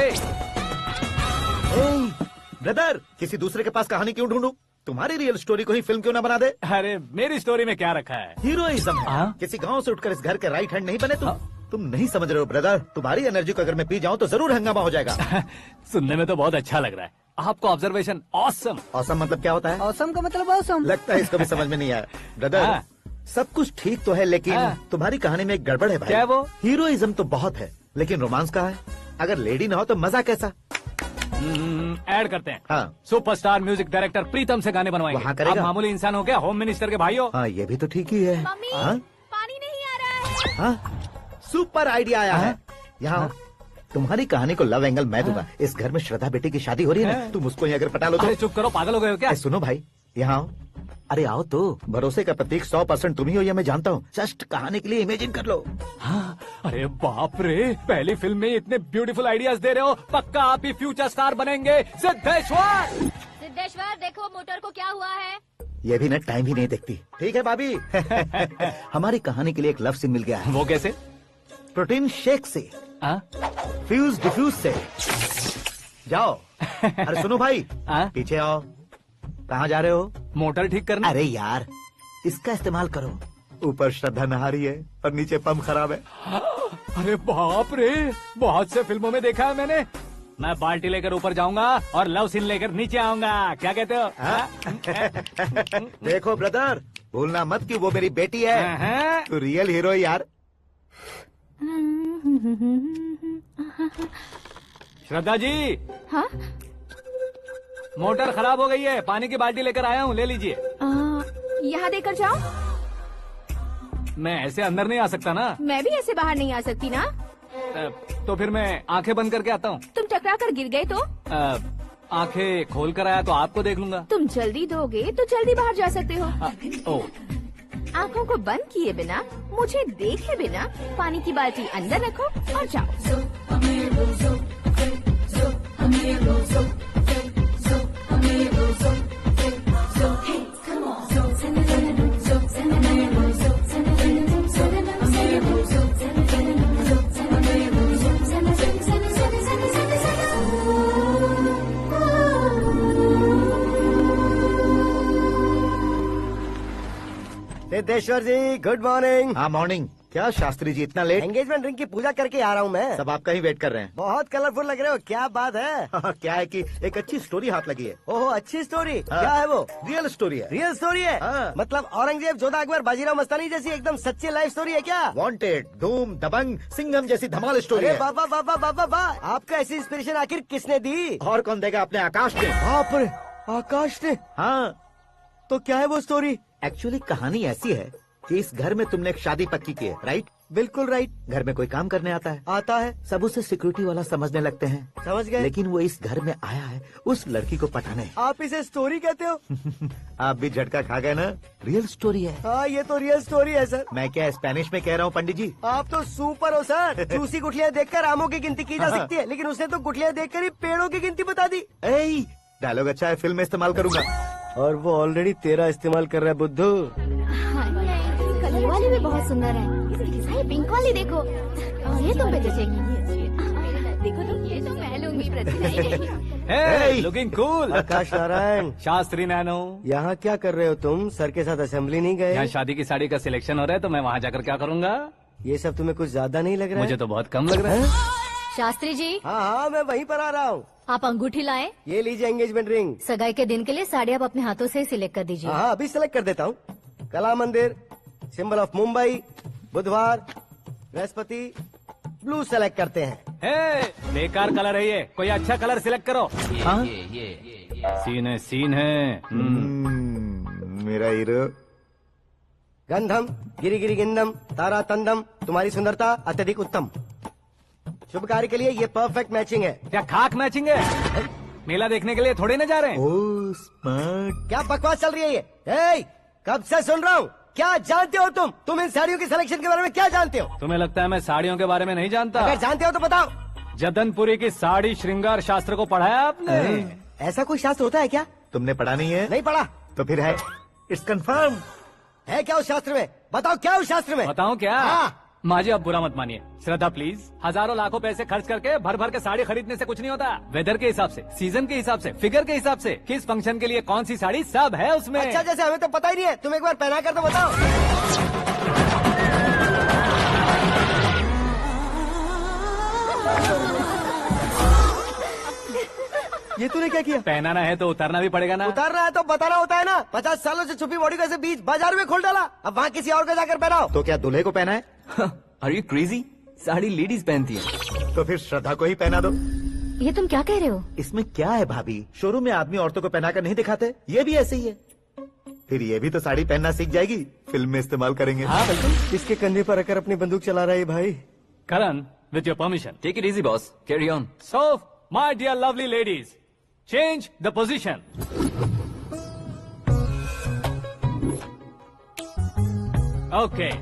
Brother, किसी दूसरे के पास कहानी क्यों ढूंढूं? तुम्हारी रियल स्टोरी को ही फिल्म क्यों ना बना दे? अरे मेरी स्टोरी में क्या रखा है? हीरोइज्म है। किसी गांव से उठकर इस घर के राइट हैंड नहीं बने तुम नहीं समझ रहे हो ब्रदर। तुम्हारी एनर्जी को अगर मैं पी जाऊं तो जरूर हंगामा हो जाएगा। सुनने में तो बहुत अच्छा लग रहा है आपको। Observation awesome. ऑसम मतलब क्या होता है? ऑसम का मतलब ऑसम। लगता है इसको भी समझ में नहीं आया। ब्रदर, सब कुछ ठीक तो है लेकिन तुम्हारी कहानी में एक गड़बड़ है भाई। क्या वो? हीरोइज्म तो बहुत है लेकिन रोमांस कहाँ है? अगर लेडी ना हो तो मजा कैसा? ऐड करते हैं। हाँ। सुपरस्टार म्यूजिक डायरेक्टर प्रीतम से गाने बनवाएंगे। वहाँ करेगा? आप मामूली इंसान हो क्या? होम मिनिस्टर के भाई हो। हाँ, ये भी तो ठीक ही है। मम्मी, हाँ? पानी नहीं आ रहा है। हाँ? सुपर आइडिया आया है। यहाँ तुम्हारी कहानी को लव एंगल मैं दूंगा। इस घर में श्रद्धा बेटी की शादी हो रही है ना, तुम उसको ही अगर पटा लो तो। अरे चुप करो, पागल हो गए हो क्या? सुनो भाई, यहाँ आओ। अरे आओ तो, भरोसे का प्रतीक 100% तुम ही हो, ये मैं जानता हूँ। जस्ट कहानी के लिए इमेजिन कर लो। हाँ, अरे बाप रे, पहली फिल्म में इतने ब्यूटीफुल आइडियाज दे रहे हो, पक्का आप ही फ्यूचर स्टार बनेंगे। सिद्धेश्वर, सिद्धेश्वर देखो मोटर को क्या हुआ है। ये भी ना टाइम ही नहीं देखती। ठीक है भाभी। हमारी कहानी के लिए एक लव सीन मिल गया है। वो कैसे? प्रोटीन शेक से, फ्यूज डिफ्यूज से। जाओ। अरे सुनो भाई, पीछे आओ। कहाँ जा रहे हो? मोटर ठीक करना। अरे यार, इसका इस्तेमाल करो। ऊपर श्रद्धा नहा रही है और नीचे पंप खराब है। अरे बाप रे, बहुत से फिल्मों में देखा है मैंने। मैं बाल्टी लेकर ऊपर जाऊंगा और लव सीन लेकर नीचे आऊंगा। क्या कहते हो? देखो ब्रदर, भूलना मत कि वो मेरी बेटी है। तू रियल हीरो यार। श्रद्धा जी। हाँ? मोटर खराब हो गई है, पानी की बाल्टी लेकर आया हूँ, ले लीजिए। यहाँ देकर जाओ। मैं ऐसे अंदर नहीं आ सकता ना। मैं भी ऐसे बाहर नहीं आ सकती ना। तो फिर मैं आंखें बंद करके आता हूँ। तुम टकरा कर गिर गए तो? आंखें खोल कर आया तो आपको देख लूंगा। तुम जल्दी दोगे तो जल्दी बाहर जा सकते हो। ओ। आँखों को बंद किए बिना, मुझे देखे बिना पानी की बाल्टी अंदर रखो और जाओ। सिद्धेश्वर जी, गुड मॉर्निंग। हाँ मॉर्निंग। क्या शास्त्री जी इतना लेट? एंगेजमेंट रिंग की पूजा करके आ रहा हूँ मैं। सब आपका ही वेट कर रहे हैं। बहुत कलरफुल लग रहे हो, क्या बात है? क्या है कि एक अच्छी स्टोरी हाथ लगी है। ओह, अच्छी स्टोरी। क्या है वो? रियल स्टोरी है। रियल स्टोरी है? मतलब औरंगजेब, जोधा अकबर, बाजीराव मस्तानी जैसी एकदम सच्ची लाइफ स्टोरी है क्या? वांटेड, धूम, दबंग, सिंघम जैसी धमाल स्टोरी है। बाबा बाबा बाबा बाबा, आपको ऐसी इंस्पिरेशन आखिर किसने दी? और कौन देगा? अपने आकाश ने। बाप रे, आकाश ने? हाँ। तो क्या है वो स्टोरी? एक्चुअली कहानी ऐसी है कि इस घर में तुमने एक शादी पक्की की है, राइट? बिल्कुल राइट। घर में कोई काम करने आता है? आता है। सब उसे सिक्योरिटी वाला समझने लगते हैं। समझ गए। लेकिन वो इस घर में आया है उस लड़की को पटाने। आप इसे स्टोरी कहते हो? आप भी झटका खा गए ना? रियल स्टोरी है। हाँ, ये तो रियल स्टोरी है सर। मैं क्या स्पेनिश में कह रहा हूँ पंडित जी? आप तो सुपर हो सर। चूसी गुठलियाँ देखकर आमों की गिनती की जा सकती है, लेकिन उसने तो गुठलियाँ देखकर ही पेड़ों की गिनती बता दी। डायलॉग अच्छा है, फिल्म में इस्तेमाल करूंगा। और वो ऑलरेडी तेरा इस्तेमाल कर रहा है बुद्धू। ये वाली भी बहुत सुंदर है। ये पिंक वाली देखो, और ये तुम पे जचेगी। देखो तो, ये तो मैं लूंगी। Looking cool. Akash Narayan. Shastri nano. यहाँ क्या कर रहे हो तुम? सर के साथ असेंबली नहीं गए? यहाँ शादी की साड़ी का सिलेक्शन हो रहा है, तो मैं वहाँ जाकर क्या करूँगा? ये सब तुम्हें कुछ ज्यादा नहीं लग रहा है? मुझे तो बहुत कम लग रहा है। शास्त्री जी। हाँ हाँ, मैं वहीं पर आ रहा हूँ। आप अंगूठी लाएं। ये लीजिए एंगेजमेंट रिंग। सगाई के दिन के लिए साड़ी आप अपने हाथों से सिलेक्ट कर दीजिए। हाँ, अभी सिलेक्ट कर देता हूँ। कला मंदिर, सिंबल ऑफ मुंबई, बुधवार, बृहस्पति, ब्लू सेलेक्ट करते हैं। बेकार कलर है ये, कोई अच्छा कलर सिलेक्ट करो। हाँ? सीन है। मेरा हीरो। गंधम गिरी गिरी गिंदम तारा तंदम, तुम्हारी सुंदरता अत्यधिक उत्तम। शुभ कार्य के लिए ये परफेक्ट मैचिंग है। क्या खाक मैचिंग है? मेला देखने के लिए थोड़े न जा रहे हैं। Oh smart. क्या बकवास चल रही है ये? कब से सुन रहा हूँ। क्या जानते हो तुम इन साड़ियों की सिलेक्शन के बारे में क्या जानते हो? तुम्हें लगता है मैं साड़ियों के बारे में नहीं जानता? अगर जानते हो तो बताओ। जदनपुरी की साड़ी श्रृंगार शास्त्र को पढ़ा है आपने? ऐसा कोई शास्त्र होता है क्या? तुमने पढ़ा नहीं है? नहीं पढ़ा। तो फिर है, इट्स कंफर्म। है क्या उस शास्त्र में? बताओ क्या उस शास्त्र में? बताऊं क्या? हाँ। माँ जी, अब बुरा मत मानिए। श्रद्धा प्लीज, हजारों लाखों पैसे खर्च करके भर भर के साड़ी खरीदने से कुछ नहीं होता। वेदर के हिसाब से, सीजन के हिसाब से, फिगर के हिसाब से, किस फंक्शन के लिए कौन सी साड़ी, सब है उसमें। अच्छा, जैसे हमें तो पता ही नहीं है, तुम एक बार पहना कर तो बताओ। ये तूने क्या किया? पहनाना है तो उतारना भी पड़ेगा ना। उतारना है तो बताना होता है ना। 50 सालों से छुपी बॉडी को ऐसे बीच बाजार में खोल डाला, अब वहाँ किसी और को जाकर पहनाओ। तो क्या दूल्हे को पहना है? Are you crazy? Sari ladies पहनती है। तो फिर श्रद्धा को ही पहना दो। ये तुम क्या कह रहे हो? इसमें क्या है भाभी? शोरूम में आदमी औरतों को पहनाकर नहीं दिखाते, ये भी ऐसे ही है। फिर ये भी तो साड़ी पहनना सीख जाएगी, फिल्म में इस्तेमाल करेंगे। हाँ बिल्कुल। इसके कंधे पर रखकर अपनी बंदूक चला रहा है भाई। करण, with your permission. Take it easy, boss. Carry on. So, my dear lovely ladies, change the position. Okay.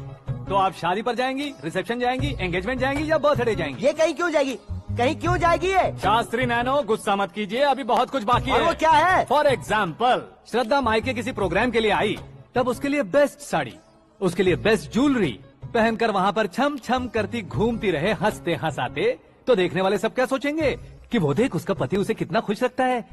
तो आप शादी पर जाएंगी, रिसेप्शन जाएंगी, एंगेजमेंट जाएंगी या बर्थडे जाएंगी? ये कहीं क्यों जाएगी? कहीं क्यों जाएगी ये? शास्त्री नैनो गुस्सा मत कीजिए, अभी बहुत कुछ बाकी और है। वो क्या है? फॉर एग्जाम्पल, श्रद्धा मायके किसी प्रोग्राम के लिए आई, तब उसके लिए बेस्ट साड़ी, उसके लिए बेस्ट ज्वेलरी पहनकर वहाँ पर छम छम करती घूमती रहे हंसते हंसाते, तो देखने वाले सब क्या सोचेंगे कि वो देख उसका पति उसे कितना खुश रखता है।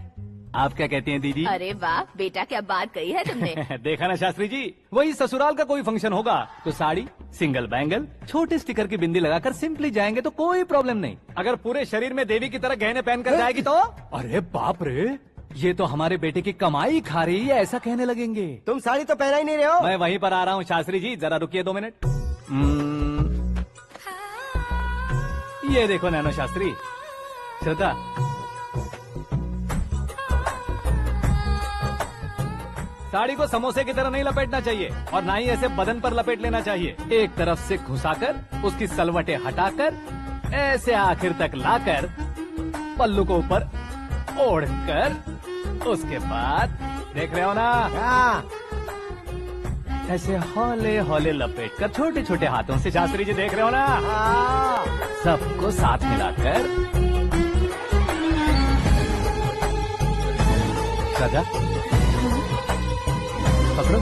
आप क्या कहती हैं दीदी? अरे वाह बेटा, क्या बात कही है तुमने। देखा ना शास्त्री जी, वही ससुराल का कोई फंक्शन होगा तो साड़ी, सिंगल बैंगल, छोटे स्टिकर की बिंदी लगाकर सिंपली जाएंगे तो कोई प्रॉब्लम नहीं। अगर पूरे शरीर में देवी की तरह गहने पहनकर जाएगी तो अरे बाप रे, ये तो हमारे बेटे की कमाई खा रही है, ऐसा कहने लगेंगे। तुम साड़ी तो पहना ही नहीं रहे हो। मैं वहीं पर आ रहा हूँ शास्त्री जी, जरा रुकिए 2 मिनट। ये देखो नैनो शास्त्री, श्रद्धा साड़ी को समोसे की तरह नहीं लपेटना चाहिए और ना ही ऐसे बदन पर लपेट लेना चाहिए। एक तरफ से घुसाकर उसकी सलवटें हटाकर ऐसे आखिर तक लाकर पल्लू को ऊपर ओढ़कर उसके बाद देख रहे हो ना, ऐसे हौले हौले लपेट कर छोटे छोटे हाथों से, शास्त्री जी देख रहे हो ना, सबको साथ मिलाकर सजा पकड़ो।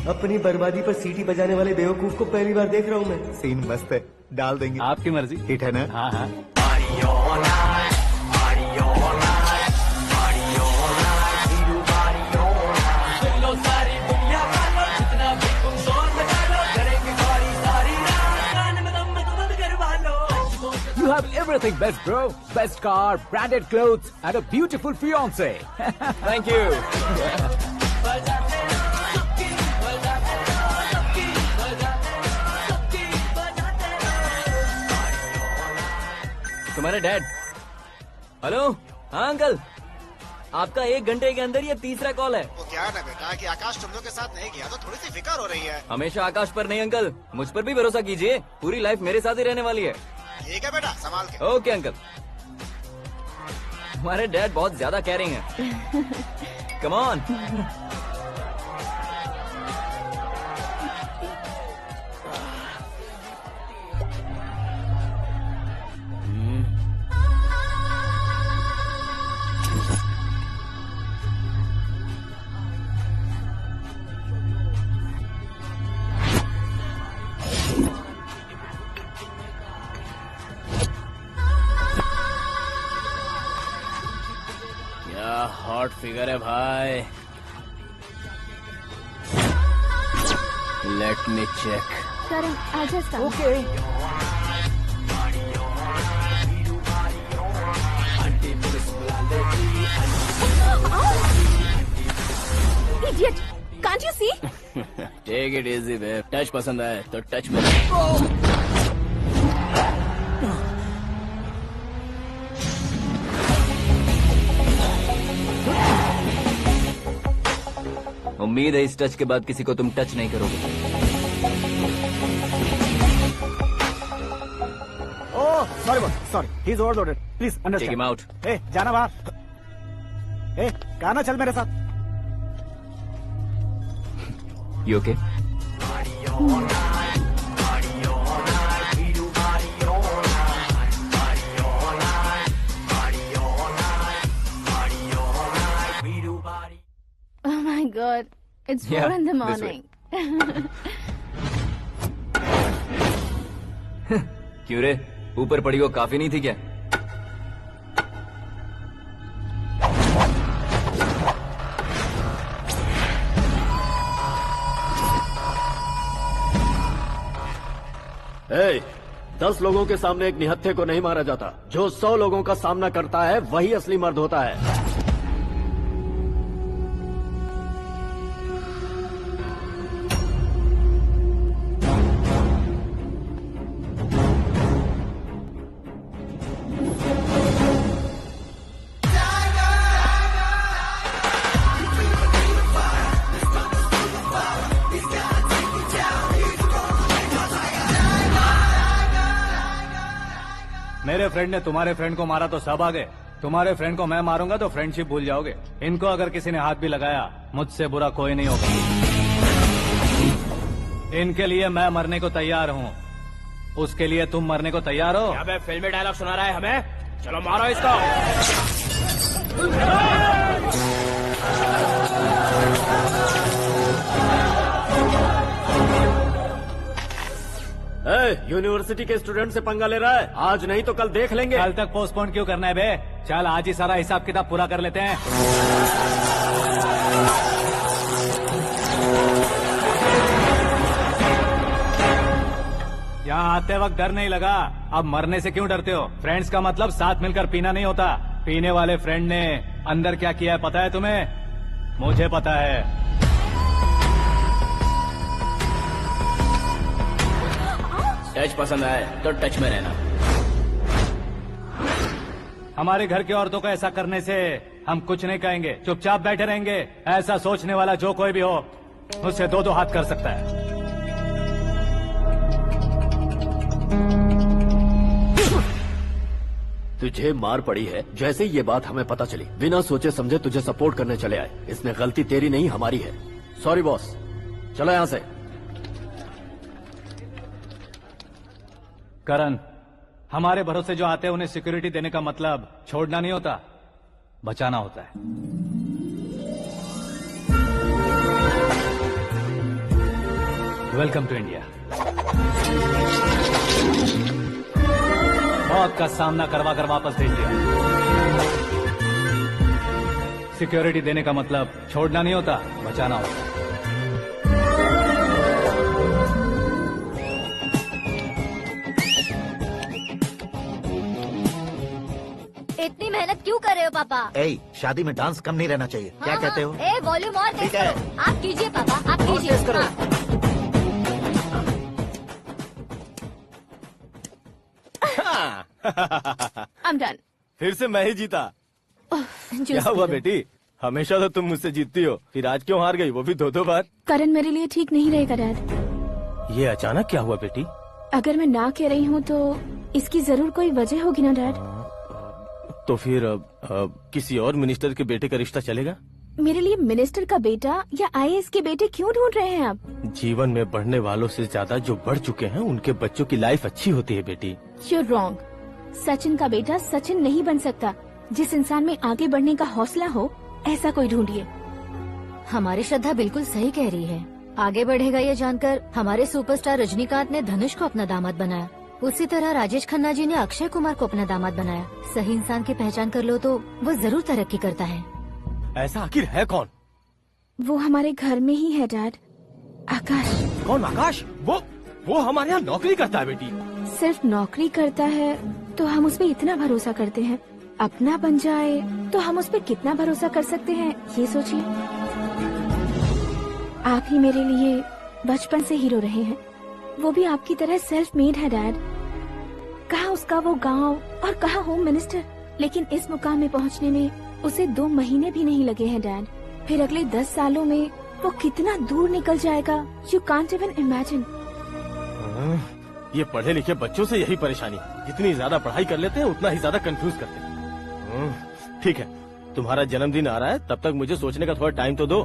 अपनी बर्बादी पर सीटी बजाने वाले बेवकूफ को पहली बार देख रहा हूँ मैं। सीन मस्त है, डाल देंगे। आपकी मर्जी। हिट है ना? हाँ हाँ। You have everything best, bro. Best car, branded clothes, and a beautiful fiance. Thank you. तुम्हारे डैड। हेलो, हाँ अंकल, आपका 1 घंटे के अंदर ये तीसरा कॉल है। वो क्या है ना बेटा कि आकाश तुम लोग के साथ नहीं गया तो थोड़ी सी फिक्र हो रही है। हमेशा आकाश पर नहीं अंकल, मुझ पर भी भरोसा कीजिए, पूरी लाइफ मेरे साथ ही रहने वाली है। ठीक है बेटा, संभाल के। Okay uncle. हमारे डैड बहुत ज्यादा केयरिंग है। Come on. हॉट फिगर है भाई। Let me check. करण आजा सामने। Okay. Idiot! Can't you see? Take it easy babe, touch पसंद आए तो टच में। उम्मीद है इस टच के बाद किसी को तुम टच नहीं करोगे। Oh sorry boss, sorry, he is overloaded, please take understand. Him out. ए जाना बाहर। ए गाना चल मेरे साथ। You okay? Oh my God! It's 4 in the this way. morning. क्यों रे, ऊपर पड़ी वो काफी नहीं थी क्या? ए, 10 लोगों के सामने एक निहत्थे को नहीं मारा जाता। जो 100 लोगों का सामना करता है वही असली मर्द होता है। मेरे फ्रेंड ने तुम्हारे फ्रेंड को मारा तो सब आ गए, तुम्हारे फ्रेंड को मैं मारूंगा तो फ्रेंडशिप भूल जाओगे। इनको अगर किसी ने हाथ भी लगाया, मुझसे बुरा कोई नहीं होगा। इनके लिए मैं मरने को तैयार हूँ, उसके लिए तुम मरने को तैयार हो? अबे फिल्मी डायलॉग सुना रहा है हमें, चलो मारो इसको। यूनिवर्सिटी के स्टूडेंट से पंगा ले रहा है, आज नहीं तो कल देख लेंगे। कल तक पोस्टपोन क्यों करना है बे? चल आज ही सारा हिसाब किताब पूरा कर लेते हैं। यहाँ आते वक्त डर नहीं लगा, अब मरने से क्यों डरते हो? फ्रेंड्स का मतलब साथ मिलकर पीना नहीं होता। पीने वाले फ्रेंड ने अंदर क्या किया है पता है तुम्हें? मुझे पता है। टच पसंद आए तो टच में रहना। हमारे घर की औरतों को ऐसा करने से हम कुछ नहीं कहेंगे, चुपचाप बैठे रहेंगे। ऐसा सोचने वाला जो कोई भी हो, उससे दो हाथ कर सकता है। तुझे मार पड़ी है, जैसे ये बात हमें पता चली, बिना सोचे समझे तुझे सपोर्ट करने चले आए। इसमें गलती तेरी नहीं हमारी है। सॉरी बॉस, चलो यहाँ से। करण, हमारे भरोसे जो आते हैं उन्हें सिक्योरिटी देने का मतलब छोड़ना नहीं होता, बचाना होता है। Welcome to India. मौत का सामना करवा कर वापस भेज दिया। सिक्योरिटी देने का मतलब छोड़ना नहीं होता, बचाना होता है। इतनी मेहनत क्यों कर रहे हो पापा? ए, शादी में डांस कम नहीं रहना चाहिए। क्या कहते हो? ए, वॉल्यूम और तेज ठीक है। करो। आप कीजिए पापा, आप कीजिए। करो। I'm done. फिर से मैं ही जीता। क्या हुआ बेटी? हमेशा तो तुम मुझसे जीतती हो, फिर आज क्यों हार गई, वो भी दो बार? करण मेरे लिए ठीक नहीं रहेगा डैड। ये अचानक क्या हुआ बेटी? अगर मैं ना कह रही हूँ तो इसकी जरूर कोई वजह होगी ना डैड। तो फिर किसी और मिनिस्टर के बेटे का रिश्ता चलेगा? मेरे लिए मिनिस्टर का बेटा या आईएएस के बेटे क्यों ढूंढ रहे हैं आप? जीवन में बढ़ने वालों से ज्यादा जो बढ़ चुके हैं उनके बच्चों की लाइफ अच्छी होती है बेटी। You're wrong. सचिन का बेटा सचिन नहीं बन सकता। जिस इंसान में आगे बढ़ने का हौसला हो, ऐसा कोई ढूंढिए। हमारी श्रद्धा बिल्कुल सही कह रही है। आगे बढ़ेगा ये जानकर हमारे सुपरस्टार रजनीकांत ने धनुष को अपना दामाद बनाया। उसी तरह राजेश खन्ना जी ने अक्षय कुमार को अपना दामाद बनाया। सही इंसान की पहचान कर लो तो वो जरूर तरक्की करता है। ऐसा आखिर है कौन? वो हमारे घर में ही है डैड, आकाश। कौन आकाश? वो हमारे यहाँ नौकरी करता है बेटी। सिर्फ नौकरी करता है तो हम उस पर इतना भरोसा करते हैं, अपना बन जाए तो हम उस पर कितना भरोसा कर सकते हैं, ये सोचिए। आप ही मेरे लिए बचपन से हीरो रहे हैं, वो भी आपकी तरह सेल्फ मेड है डैड। कहाँ उसका वो गांव और कहाँ होम मिनिस्टर, लेकिन इस मुकाम में पहुँचने में उसे 2 महीने भी नहीं लगे हैं डैड। फिर अगले 10 सालों में वो कितना दूर निकल जाएगा, यू कांट इवन इमेजिन। ये पढ़े लिखे बच्चों से यही परेशानी है, जितनी ज्यादा पढ़ाई कर लेते हैं उतना ही ज्यादा कंफ्यूज करते हैं। ठीक है, तुम्हारा जन्मदिन आ रहा है, तब तक मुझे सोचने का थोड़ा टाइम तो दो।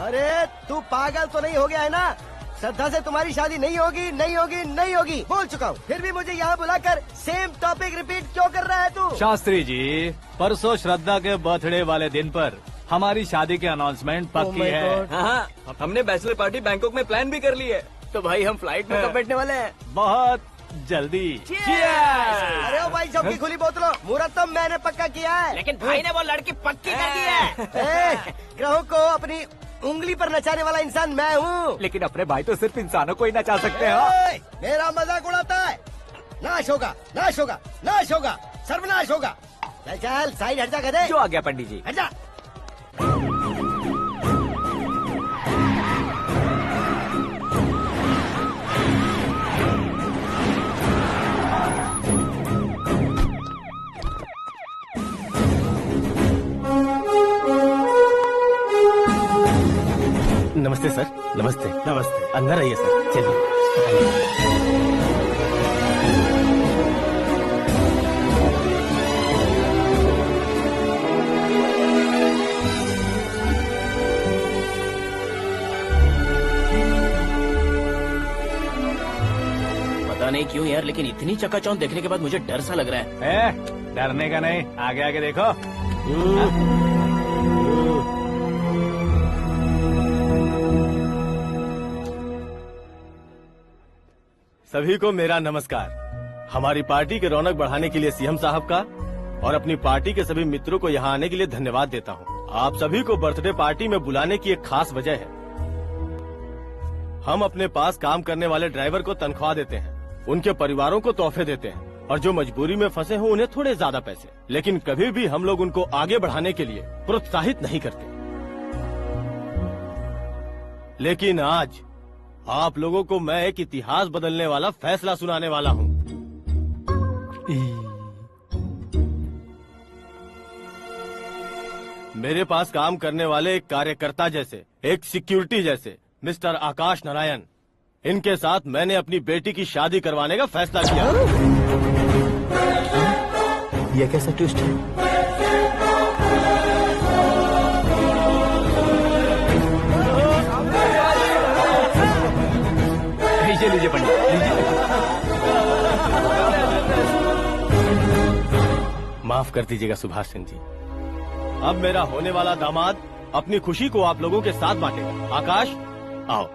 अरे तू पागल तो नहीं हो गया है ना? श्रद्धा से तुम्हारी शादी नहीं होगी, नहीं होगी, नहीं होगी, बोल चुका हूँ। फिर भी मुझे यहाँ बुलाकर सेम टॉपिक रिपीट क्यों कर रहा है तू? शास्त्री जी, परसों श्रद्धा के बर्थडे वाले दिन पर हमारी शादी की अनाउंसमेंट पक्की है। हाँ, हमने बैचलर पार्टी बैंकॉक में प्लान भी कर ली है। तो भाई हम फ्लाइट में कब बैठने वाले हैं? बहुत जल्दी। अरे ओ भाई, सबकी खुली बोतलों, मुहूर्त तो मैंने पक्का किया है। लेकिन भाई ने वो लड़की पक्की कर दी है। ग्रहों को अपनी उंगली पर नचाने वाला इंसान मैं हूँ। लेकिन अपने भाई तो सिर्फ इंसानों को ही नचा सकते हैं। मेरा मजाक उड़ाता है? नाश होगा, नाश होगा, नाश होगा, सर्वनाश होगा। चल चल साइड हट जा गधे। जो आ गया पंडित जी। हट जा। नमस्ते सर। नमस्ते। नमस्ते। अंदर आइए सर, चलिए। पता नहीं क्यों यार, लेकिन इतनी चकाचौंध देखने के बाद मुझे डर सा लग रहा है। डरने का नहीं, आगे आगे देखो। सभी को मेरा नमस्कार। हमारी पार्टी की रौनक बढ़ाने के लिए सीएम साहब का और अपनी पार्टी के सभी मित्रों को यहाँ आने के लिए धन्यवाद देता हूँ। आप सभी को बर्थडे पार्टी में बुलाने की एक खास वजह है। हम अपने पास काम करने वाले ड्राइवर को तनख्वाह देते हैं, उनके परिवारों को तोहफे देते हैं और जो मजबूरी में फंसे हो उन्हें थोड़े ज्यादा पैसे। लेकिन कभी भी हम लोग उनको आगे बढ़ाने के लिए प्रोत्साहित नहीं करते। लेकिन आज आप लोगों को मैं एक इतिहास बदलने वाला फैसला सुनाने वाला हूँ। मेरे पास काम करने वाले एक कार्यकर्ता जैसे, एक सिक्योरिटी जैसे मिस्टर आकाश नारायण, इनके साथ मैंने अपनी बेटी की शादी करवाने का फैसला किया। यह कैसा ट्विस्ट है? लीजिए पंडित, लीजिए। माफ कर दीजिएगा सुभाष सिंह जी। अब मेरा होने वाला दामाद अपनी खुशी को आप लोगों के साथ बांटेगा। आकाश, आओ।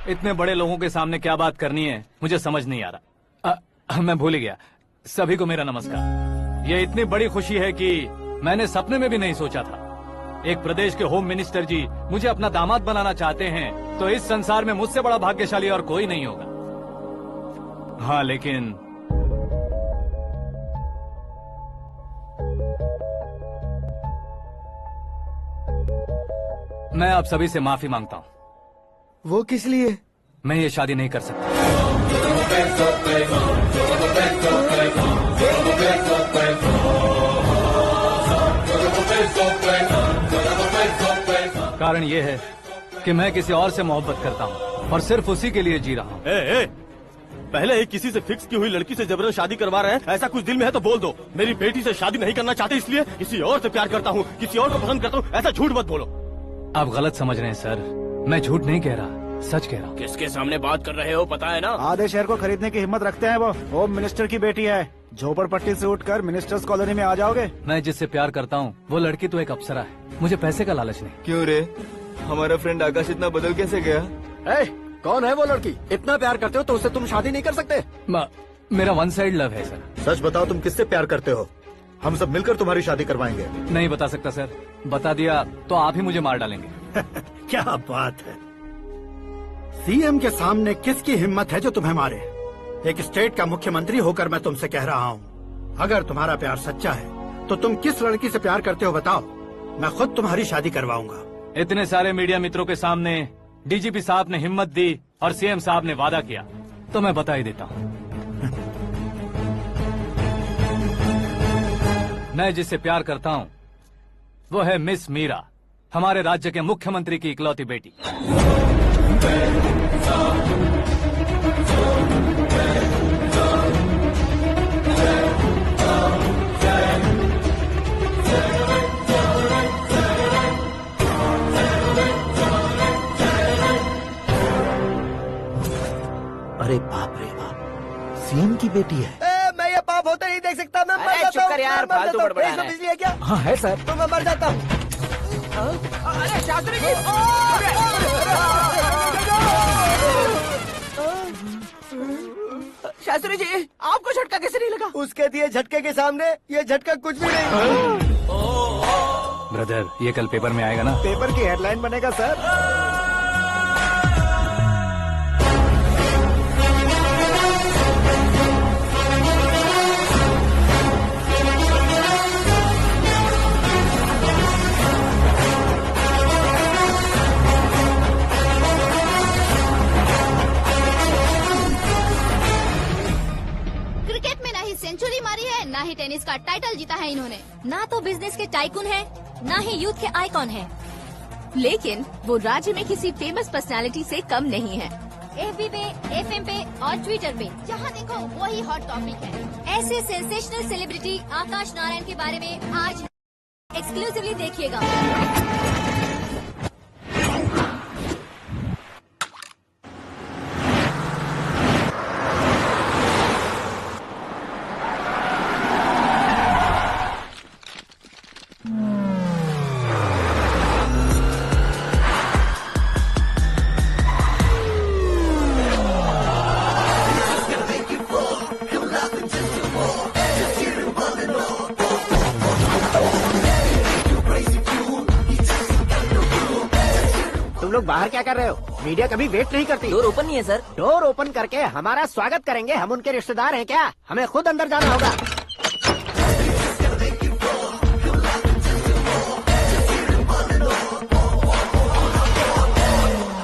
इतने बड़े लोगों के सामने क्या बात करनी है मुझे समझ नहीं आ रहा। मैं भूल ही गया। सभी को मेरा नमस्कार। ये इतनी बड़ी खुशी है कि मैंने सपने में भी नहीं सोचा था। एक प्रदेश के होम मिनिस्टर जी मुझे अपना दामाद बनाना चाहते हैं तो इस संसार में मुझसे बड़ा भाग्यशाली और कोई नहीं होगा। हाँ, लेकिन मैं आप सभी से माफी मांगता हूँ। वो किस लिए? मैं ये शादी नहीं कर सकता। कारण ये है कि मैं किसी और से मोहब्बत करता हूँ और सिर्फ उसी के लिए जी रहा हूँ। पहले एक किसी से फिक्स की हुई लड़की से जबरन शादी करवा रहे हैं, ऐसा कुछ दिल में है तो बोल दो। मेरी बेटी से शादी नहीं करना चाहते इसलिए किसी और से प्यार करता हूँ, किसी और को पसंद करता हूँ, ऐसा झूठ मत बोलो। आप गलत समझ रहे हैं सर। मैं झूठ नहीं कह रहा, सच कह रहा हूँ। किसके सामने बात कर रहे हो पता है ना? आधे शहर को खरीदने की हिम्मत रखते हैं वो। होम मिनिस्टर की बेटी है। झोपड़पट्टी से उठकर मिनिस्टर्स कॉलोनी में आ जाओगे। मैं जिससे प्यार करता हूँ वो लड़की तो एक अप्सरा है। मुझे पैसे का लालच नहीं। क्यों रे, हमारा फ्रेंड आकाश इतना बदल कैसे गया? कौन है वो लड़की? इतना प्यार करते हो तो उससे तुम शादी नहीं कर सकते? मेरा वन साइड लव है सर। सच बताओ, तुम किससे प्यार करते हो? हम सब मिलकर तुम्हारी शादी करवाएंगे। नहीं बता सकता सर। बता दिया तो आप ही मुझे मार डालेंगे। क्या बात है, सीएम के सामने किसकी हिम्मत है जो तुम्हें मारे? एक स्टेट का मुख्यमंत्री होकर मैं तुमसे कह रहा हूँ, अगर तुम्हारा प्यार सच्चा है तो तुम किस लड़की से प्यार करते हो बताओ, मैं खुद तुम्हारी शादी करवाऊंगा। इतने सारे मीडिया मित्रों के सामने डीजीपी साहब ने हिम्मत दी और सीएम साहब ने वादा किया तो मैं बता ही देता हूँ। मैं जिससे प्यार करता हूँ वो है मिस मीरा, हमारे राज्य के मुख्यमंत्री की इकलौती बेटी। अरे बाप रे बाप, सीएम की बेटी है। मैं ये पाप होते नहीं देख सकता। मैं मर जाता चुप कर यार, फालतू बड़बड़ा रहा है। बिजली है क्या? हाँ है सर। तो मैं मर जाता हूँ। अरे शास्त्री जी, शास्त्री जी आपको झटका कैसे नहीं लगा? उसके दिए झटके के सामने ये झटका कुछ भी नहीं। ब्रदर, ये कल पेपर में आएगा ना? पेपर की हेडलाइन बनेगा सर। ही सेंचुरी मारी है, ना ही टेनिस का टाइटल जीता है इन्होंने। ना तो बिजनेस के टाइकून है, ना ही यूथ के आइकॉन है। लेकिन वो राज्य में किसी फेमस पर्सनालिटी से कम नहीं है। FB पे, FM पे और ट्विटर पे जहाँ देखो वही हॉट टॉपिक है। ऐसे सेंसेशनल सेलिब्रिटी आकाश नारायण के बारे में आज एक्सक्लूसिवली देखिएगा। तुम लोग बाहर क्या कर रहे हो? मीडिया कभी वेट नहीं करती। डोर ओपन नहीं है सर। डोर ओपन करके हमारा स्वागत करेंगे? हम उनके रिश्तेदार हैं क्या? हमें खुद अंदर जाना होगा।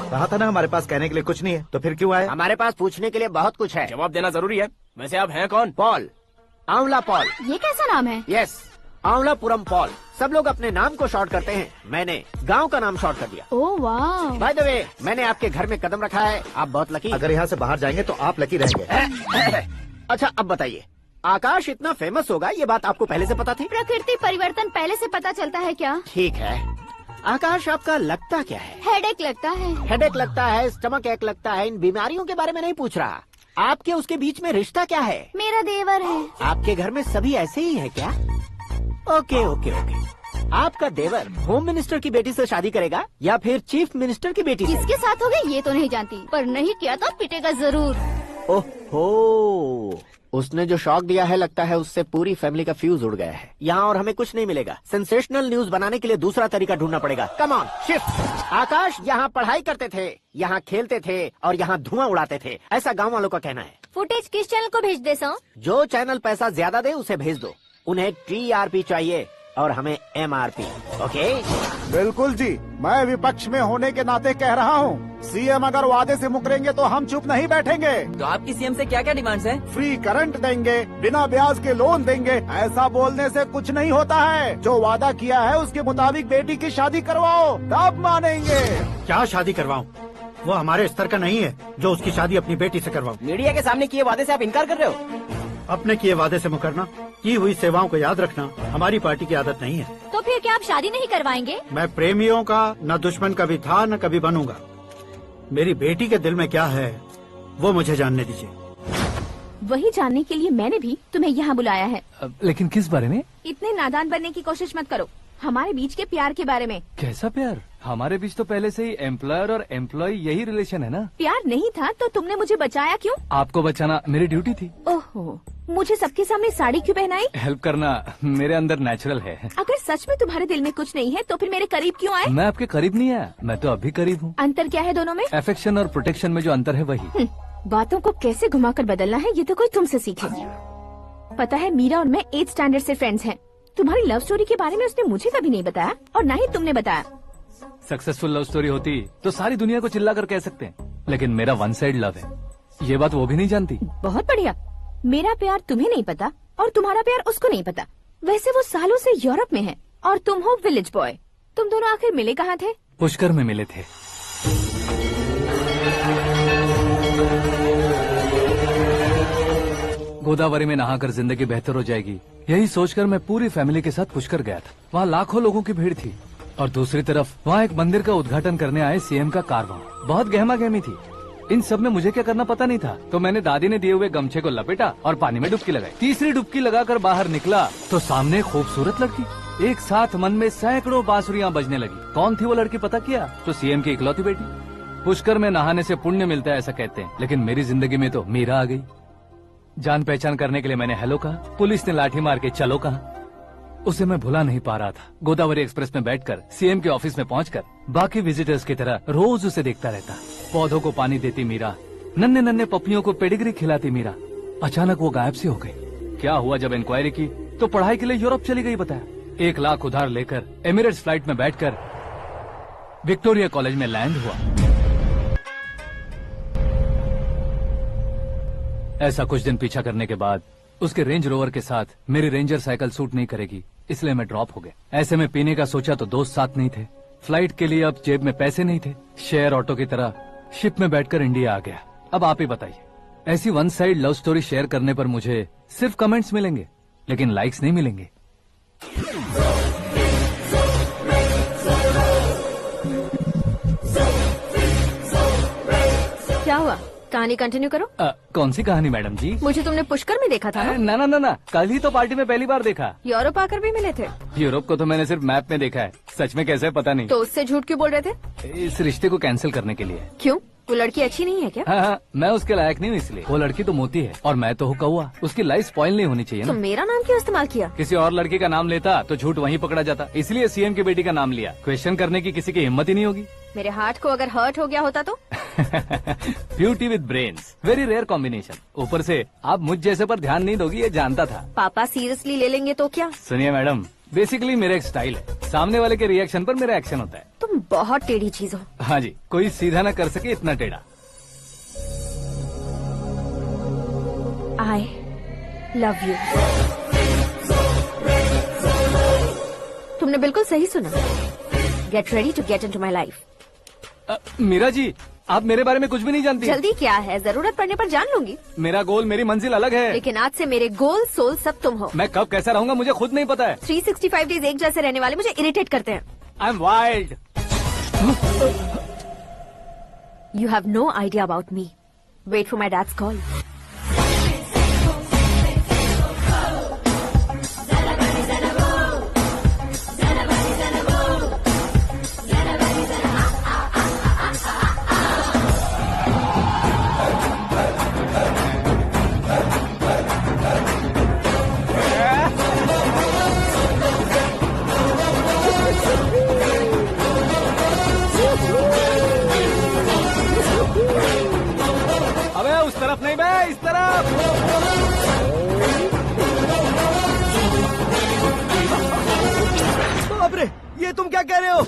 कहा था ना हमारे पास कहने के लिए कुछ नहीं है, तो फिर क्यों आए? हमारे पास पूछने के लिए बहुत कुछ है। जवाब देना जरूरी है। वैसे आप हैं कौन? पॉल, आंवला पॉल। ये कैसा नाम है? Yes, Aavalapuram Paul. सब लोग अपने नाम को शॉर्ट करते हैं, मैंने गांव का नाम शॉर्ट कर दिया। ओह वाह। बाय द वे, मैंने आपके घर में कदम रखा है, आप बहुत लकी। अगर यहाँ से बाहर जाएंगे तो आप लकी रहेंगे। अच्छा अब बताइए, आकाश इतना फेमस होगा ये बात आपको पहले से पता थी? प्रकृति परिवर्तन पहले से पता चलता है क्या? ठीक है, आकाश आपका लगता क्या है? हेडेक लगता है। हेडेक लगता है, स्टमक एक लगता है, इन बीमारियों के बारे में नहीं पूछ रहा। आपके उसके बीच में रिश्ता क्या है? मेरा देवर है। आपके घर में सभी ऐसे ही है क्या? Okay okay okay. आपका देवर होम मिनिस्टर की बेटी से शादी करेगा या फिर चीफ मिनिस्टर की बेटी से? किसके साथ होगी ये तो नहीं जानती, पर नहीं किया तो पिटेगा जरूर। ओहो, उसने जो शॉक दिया है लगता है उससे पूरी फैमिली का फ्यूज उड़ गया है। यहाँ और हमें कुछ नहीं मिलेगा। सेंसेशनल न्यूज बनाने के लिए दूसरा तरीका ढूंढना पड़ेगा। Come on shift. आकाश यहाँ पढ़ाई करते थे, यहाँ खेलते थे और यहाँ धुआं उड़ाते थे, ऐसा गाँव वालों का कहना है। फुटेज किस चैनल को भेज दे सो? जो चैनल पैसा ज्यादा दे उसे भेज दो। उन्हें TRP चाहिए और हमें MRP। ओके बिल्कुल जी, मैं विपक्ष में होने के नाते कह रहा हूँ, सीएम अगर वादे से मुकरेंगे तो हम चुप नहीं बैठेंगे। तो आपकी सीएम से क्या क्या डिमांड्स हैं? फ्री करंट देंगे, बिना ब्याज के लोन देंगे। ऐसा बोलने से कुछ नहीं होता है। जो वादा किया है उसके मुताबिक बेटी की शादी करवाओ, तब मानेंगे। क्या शादी करवाऊं? वो हमारे स्तर का नहीं है जो उसकी शादी अपनी बेटी से करवाऊं। मीडिया के सामने किए वादे से आप इनकार कर रहे हो? अपने किए वादे से मुकरना, की हुई सेवाओं को याद रखना हमारी पार्टी की आदत नहीं है। तो फिर क्या आप शादी नहीं करवाएंगे? मैं प्रेमियों का न दुश्मन कभी था न कभी बनूंगा। मेरी बेटी के दिल में क्या है वो मुझे जानने दीजिए। वही जानने के लिए मैंने भी तुम्हें यहाँ बुलाया है। लेकिन किस बारे में? इतने नादान बनने की कोशिश मत करो। हमारे बीच के प्यार के बारे में। कैसा प्यार? हमारे बीच तो पहले से ही एम्प्लॉयर और एम्प्लॉय यही रिलेशन है ना। प्यार नहीं था तो तुमने मुझे बचाया क्यों? आपको बचाना मेरी ड्यूटी थी। ओहो, मुझे सबके सामने साड़ी क्यों पहनाई? हेल्प करना मेरे अंदर नेचुरल है। अगर सच में तुम्हारे दिल में कुछ नहीं है तो फिर मेरे करीब क्यों आए? मैं आपके करीब नहीं आया, मैं तो अभी करीब हूँ। अंतर क्या है दोनों में? अफेक्शन और प्रोटेक्शन में जो अंतर है वही। बातों को कैसे घुमाकर बदलना है ये तो कोई तुमसे सीखे। पता है मीरा और मैं 8th स्टैंडर्ड से फ्रेंड्स हैं। तुम्हारी लव स्टोरी के बारे में उसने मुझे कभी नहीं बताया और न ही तुमने बताया। सक्सेसफुल लव स्टोरी होती तो सारी दुनिया को चिल्ला कर कह सकते हैं, लेकिन मेरा वन साइड लव है, ये बात वो भी नहीं जानती। बहुत बढ़िया। मेरा प्यार तुम्हें नहीं पता और तुम्हारा प्यार उसको नहीं पता। वैसे वो सालों से यूरोप में है और तुम हो विलेज बॉय। तुम दोनों आखिर मिले कहाँ थे? पुष्कर में मिले थे। गोदावरी में नहाकर जिंदगी बेहतर हो जाएगी, यही सोचकर मैं पूरी फैमिली के साथ पुष्कर गया था। वहाँ लाखों लोगों की भीड़ थी और दूसरी तरफ वहाँ एक मंदिर का उद्घाटन करने आए सीएम का कारवां। बहुत गहमा गहमी थी। इन सब में मुझे क्या करना पता नहीं था, तो मैंने दादी ने दिए हुए गमछे को लपेटा और पानी में डुबकी लगाई। तीसरी डुबकी लगाकर बाहर निकला तो सामने खूबसूरत लड़की। एक साथ मन में सैकड़ों बांसुरियां बजने लगी। कौन थी वो लड़की पता किया? तो सीएम की इकलौती बेटी। पुष्कर में नहाने से पुण्य मिलता है ऐसा कहते हैं, लेकिन मेरी जिंदगी में तो मीरा आ गई। जान पहचान करने के लिए मैंने हेलो कहा, पुलिस ने लाठी मार के चलो कहा। उसे मैं भुला नहीं पा रहा था। गोदावरी एक्सप्रेस में बैठकर सीएम के ऑफिस में पहुंचकर बाकी विजिटर्स की तरह रोज उसे देखता रहता। पौधों को पानी देती मीरा, नन्हे नन्हे पपियों को पेडिग्री खिलाती मीरा। अचानक वो गायब सी हो गई। क्या हुआ? जब इंक्वायरी की तो पढ़ाई के लिए यूरोप चली गई बताया। 1 लाख उधार लेकर एमिरेट्स फ्लाइट में बैठकर विक्टोरिया कॉलेज में लैंड हुआ। ऐसा कुछ दिन पीछा करने के बाद उसके रेंज रोवर के साथ मेरी रेंजर साइकिल सूट नहीं करेगी, इसलिए मैं ड्रॉप हो गया। ऐसे में पीने का सोचा तो दोस्त साथ नहीं थे, फ्लाइट के लिए अब जेब में पैसे नहीं थे, शेयर ऑटो की तरह शिप में बैठकर इंडिया आ गया। अब आप ही बताइए, ऐसी one side love story share करने पर मुझे सिर्फ कमेंट्स मिलेंगे, लेकिन लाइक्स नहीं मिलेंगे। क्या हुआ, कहानी कंटिन्यू करो। कौन सी कहानी मैडम जी? मुझे तुमने पुष्कर में देखा था ना? ना, कल ही तो पार्टी में पहली बार देखा। यूरोप आकर भी मिले थे? यूरोप को तो मैंने सिर्फ मैप में देखा है, सच में कैसे पता नहीं। तो उससे झूठ क्यों बोल रहे थे? इस रिश्ते को कैंसिल करने के लिए। क्यों, वो लड़की अच्छी नहीं है क्या? हाँ, मैं उसके लायक नहीं हूँ इसलिए। वो लड़की तो मोती है और मैं तो हूँ कौवा, उसकी लाइफ स्पॉइल नहीं होनी चाहिए तो ना। मेरा नाम क्यों इस्तेमाल किया? किसी और लड़की का नाम लेता तो झूठ वहीं पकड़ा जाता, इसलिए सीएम की बेटी का नाम लिया। क्वेश्चन करने की किसी की हिम्मत ही नहीं होगी। मेरे हार्ट को अगर हर्ट हो गया होता तो? Beauty with brains, very rare combination. ऊपर से आप मुझ जैसे पर ध्यान नहीं दोगी ये जानता था। पापा सीरियसली ले लेंगे तो क्या? सुनिए मैडम, बेसिकली मेरा एक स्टाइल है, सामने वाले के रिएक्शन पर मेरा एक्शन होता है। तुम बहुत टेढ़ी चीज हो। हाँ जी, कोई सीधा न कर सके इतना टेढ़ा। I love you। तुमने बिल्कुल सही सुना। Get ready to get into my life। Meera ji, आप मेरे बारे में कुछ भी नहीं जानती। जल्दी क्या है, जरूरत पड़ने पर जान लूंगी। मेरा गोल, मेरी मंजिल अलग है। लेकिन आज से मेरे गोल सोल सब तुम हो। मैं कब कैसा रहूंगा मुझे खुद नहीं पता है। 365 डेज एक जैसे रहने वाले मुझे इरिटेट करते हैं। I am wild. You have no idea about me। Wait for my dad's call। अबे उस तरफ नहीं बे, इस तरफ। बाप रे, ये तुम क्या कह रहे हो?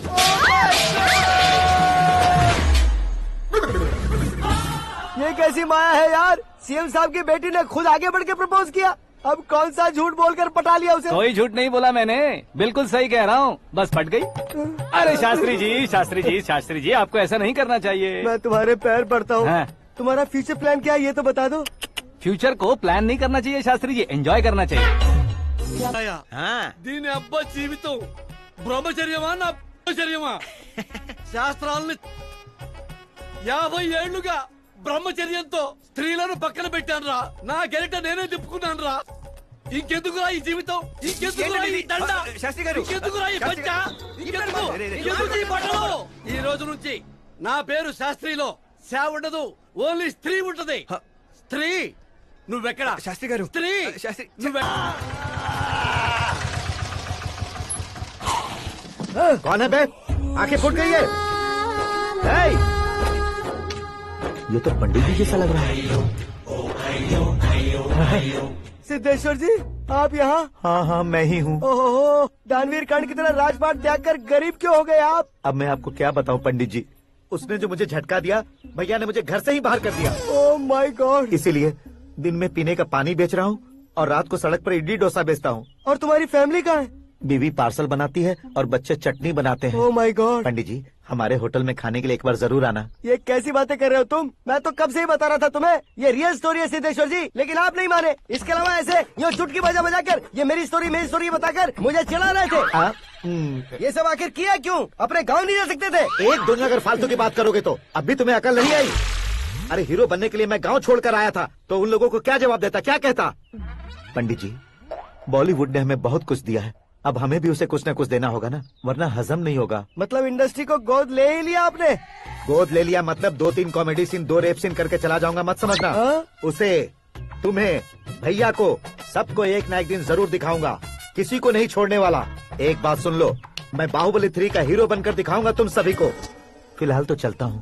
ये कैसी माया है यार? सीएम साहब की बेटी ने खुद आगे बढ़ के प्रपोज किया, अब कौन सा झूठ बोलकर पटा लिया उसे? कोई झूठ नहीं बोला मैंने, बिल्कुल सही कह रहा हूँ, बस फट गई। अरे शास्त्री जी आपको ऐसा नहीं करना चाहिए। मैं तुम्हारे पैर पड़ता हूँ। हाँ। तुम्हारा फ्यूचर प्लान क्या है ये तो बता दो। फ्यूचर को प्लान नहीं करना चाहिए शास्त्री जी, एंजॉय करना चाहिए। దీని అబ్బా జీవితం బ్రహ్మచర్యమా నా బ్రహ్మచర్యమా? శాస్త్రాలని 50 ఏళ్లుగా బ్రహ్మచర్యంతో స్త్రీలను పక్కన పెట్టాను రా, నా గెరిట నేనే తిప్పుకున్నాను రా. ఇంకెందుకురా ఈ జీవితం, ఇంకెందుకురా ఈ దండ, ఇంకెందుకురా ఈ పంచ, ఇంకెందుకు ఈ బట్టలు? ఈ రోజు నుంచి నా పేరు శాస్త్రిలో శా ఉండదు, ఓన్లీ స్త్రీ ఉంటది. స్త్రీ నువ్వెక్కడ? శాస్త్రి గారు స్త్రీ कौन है बे? आंखें फूट गई है। हे! ये तो पंडित जी जैसा लग रहा है। सिद्धेश्वर जी, आप यहाँ? हाँ, मैं ही हूँ। ओहो, दानवीर कर्ण की तरह राजपाट त्याग कर गरीब क्यों हो गए आप? अब मैं आपको क्या बताऊँ पंडित जी, उसने जो मुझे झटका दिया, भैया ने मुझे घर से ही बाहर कर दिया। Oh my God. इसीलिए दिन में पीने का पानी बेच रहा हूँ और रात को सड़क पर इडली डोसा बेचता हूँ। और तुम्हारी फैमिली कहाँ है? बीवी पार्सल बनाती है और बच्चे चटनी बनाते हैं। Oh my God. पंडित जी, हमारे होटल में खाने के लिए एक बार जरूर आना। ये कैसी बातें कर रहे हो तुम? मैं तो कब से ही बता रहा था तुम्हें, ये रियल स्टोरी है सिद्धेश्वर जी, लेकिन आप नहीं माने। इसके अलावा ऐसे यूँ चुटकी बजा कर ये मेरी स्टोरी बताकर मुझे चिढ़ा रहे थे। ये सब आखिर किया क्यों? अपने गाँव नहीं जा सकते थे? एक दिन अगर फालतू की बात करोगे तो अब भी तुम्हें अकल नहीं आई। अरे हीरो बनने के लिए मैं गाँव छोड़कर आया था, तो उन लोगों को क्या जवाब देता, क्या कहता? पंडित जी, बॉलीवुड ने हमें बहुत कुछ दिया है, अब हमें भी उसे कुछ न कुछ देना होगा ना, वरना हजम नहीं होगा। मतलब इंडस्ट्री को गोद ले ही लिया आपने? गोद ले लिया मतलब 2-3 कॉमेडी सीन, 2 रेप सीन करके चला जाऊंगा मत समझना। उसे, तुम्हें, भैया को, सबको एक ना एक दिन जरूर दिखाऊंगा, किसी को नहीं छोड़ने वाला। एक बात सुन लो, मैं बाहुबली 3 का हीरो बनकर दिखाऊंगा तुम सभी को। फिलहाल तो चलता हूँ,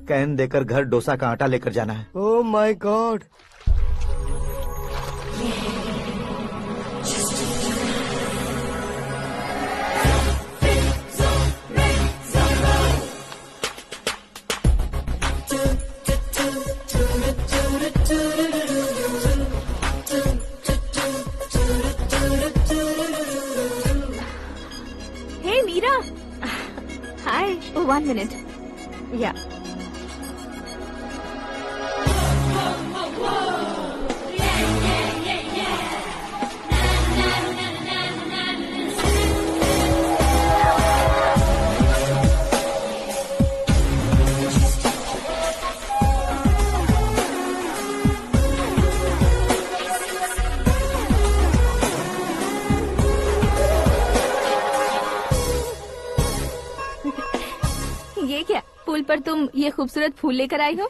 कैन देकर घर डोसा का आटा लेकर जाना है। Oh my God. 1 minute. Yeah. ये क्या, पुल पर तुम ये खूबसूरत फूल लेकर आई हो?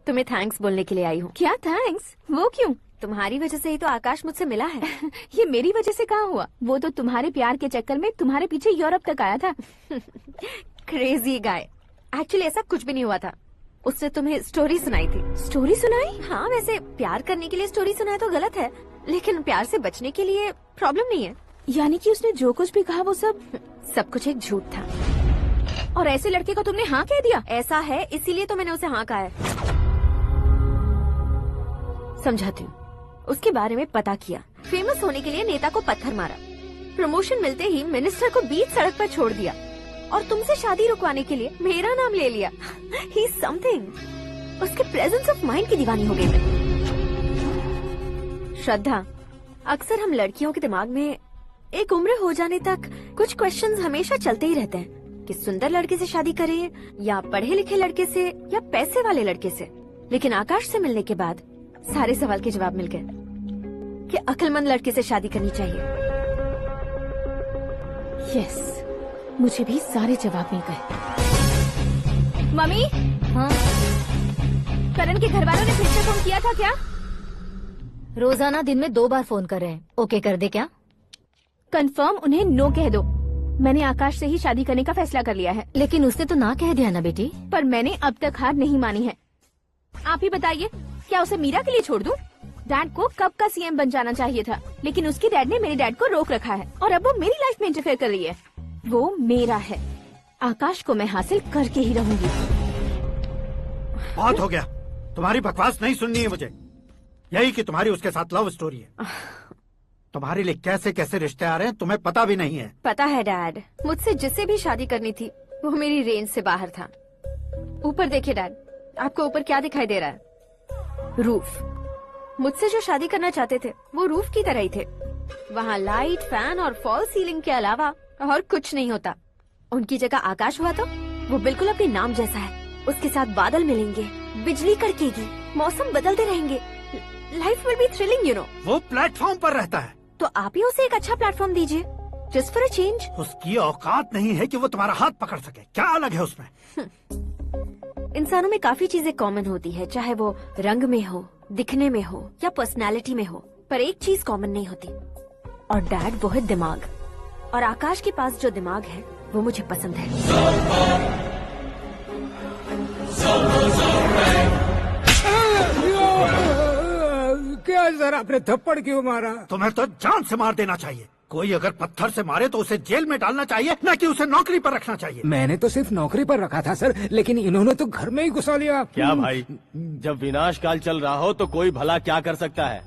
तुम्हें थैंक्स बोलने के लिए आई हूँ। क्या थैंक्स? वो क्यों? तुम्हारी वजह से ही तो आकाश मुझसे मिला है। ये मेरी वजह से कहाँ हुआ? वो तो तुम्हारे प्यार के चक्कर में तुम्हारे पीछे यूरोप तक आया था। Crazy guy. एक्चुअली ऐसा कुछ भी नहीं हुआ था। उसने तुम्हें स्टोरी सुनाई थी। स्टोरी सुनाई? हाँ, वैसे प्यार करने के लिए स्टोरी सुनाए तो गलत है, लेकिन प्यार से बचने के लिए प्रॉब्लम नहीं है। यानी कि उसने जो कुछ भी कहा वो सब कुछ एक झूठ था। और ऐसे लड़के को तुमने हाँ कह दिया? ऐसा है, इसीलिए तो मैंने उसे हाँ कहा है। समझाती हूँ। उसके बारे में पता किया, फेमस होने के लिए नेता को पत्थर मारा, प्रमोशन मिलते ही मिनिस्टर को बीच सड़क पर छोड़ दिया, और तुमसे शादी रुकवाने के लिए मेरा नाम ले लिया। He is something. उसके प्रेजेंस ऑफ माइंड की दीवानी हो गई मैं। श्रद्धा, अक्सर हम लड़कियों के दिमाग में एक उम्र हो जाने तक कुछ क्वेश्चंस हमेशा चलते ही रहते हैं कि सुंदर लड़के से शादी करें या पढ़े लिखे लड़के से या पैसे वाले लड़के से। लेकिन आकाश से मिलने के बाद सारे सवाल के जवाब मिल गए कि अक्लमंद लड़के से शादी करनी चाहिए। यस, मुझे भी सारे जवाब मिल गए। मम्मी, हाँ? करण के घर वालों ने फिर से फोन किया था क्या? रोजाना दिन में 2 बार फोन कर रहे हैं। ओके कर दे क्या? कंफर्म उन्हें नो कह दो। मैंने आकाश से ही शादी करने का फैसला कर लिया है। लेकिन उसने तो ना कह दिया ना बेटी। पर मैंने अब तक हार नहीं मानी है। आप ही बताइए, क्या उसे मीरा के लिए छोड़ दूं? डैड को कब का सीएम बन जाना चाहिए था, लेकिन उसके डैड ने मेरे डैड को रोक रखा है और अब वो मेरी लाइफ में इंटरफेयर कर रही है। वो मेरा है, आकाश को मैं हासिल करके ही रहूंगी। बहुत हो गया, तुम्हारी बकवास नहीं सुननी है मुझे। यही कि तुम्हारी उसके साथ लव स्टोरी है। तुम्हारे लिए कैसे कैसे रिश्ते आ रहे हैं तुम्हें पता भी नहीं है। पता है डैड, मुझसे जिससे भी शादी करनी थी वो मेरी रेंज से बाहर था। ऊपर देखिए डैड, आपको ऊपर क्या दिखाई दे रहा है? रूफ। मुझसे जो शादी करना चाहते थे वो रूफ की तरह ही थे। वहाँ लाइट, फैन और फॉल सीलिंग के अलावा और कुछ नहीं होता। उनकी जगह आकाश हुआ तो वो बिल्कुल अपने नाम जैसा है। उसके साथ बादल मिलेंगे, बिजली कड़केगी, मौसम बदलते रहेंगे, life will be thrilling you know. वो प्लेटफॉर्म पर रहता है तो आप ही उसे एक अच्छा प्लेटफॉर्म दीजिए, जस्ट फॉर अ चेंज। उसकी औकात नहीं है कि वो तुम्हारा हाथ पकड़ सके। क्या अलग है उसमें? इंसानों में काफी चीजें कॉमन होती है, चाहे वो रंग में हो, दिखने में हो या पर्सनालिटी में हो, पर एक चीज कॉमन नहीं होती, और डैड वो है दिमाग। और आकाश के पास जो दिमाग है वो मुझे पसंद है। क्या सर, आपने थप्पड़ क्यों मारा? तुम्हें तो जान से मार देना चाहिए। कोई अगर पत्थर से मारे तो उसे जेल में डालना चाहिए, न कि उसे नौकरी पर रखना चाहिए। मैंने तो सिर्फ नौकरी पर रखा था सर, लेकिन इन्होंने तो घर में ही घुसा लिया। क्या भाई, जब विनाश काल चल रहा हो तो कोई भला क्या कर सकता है?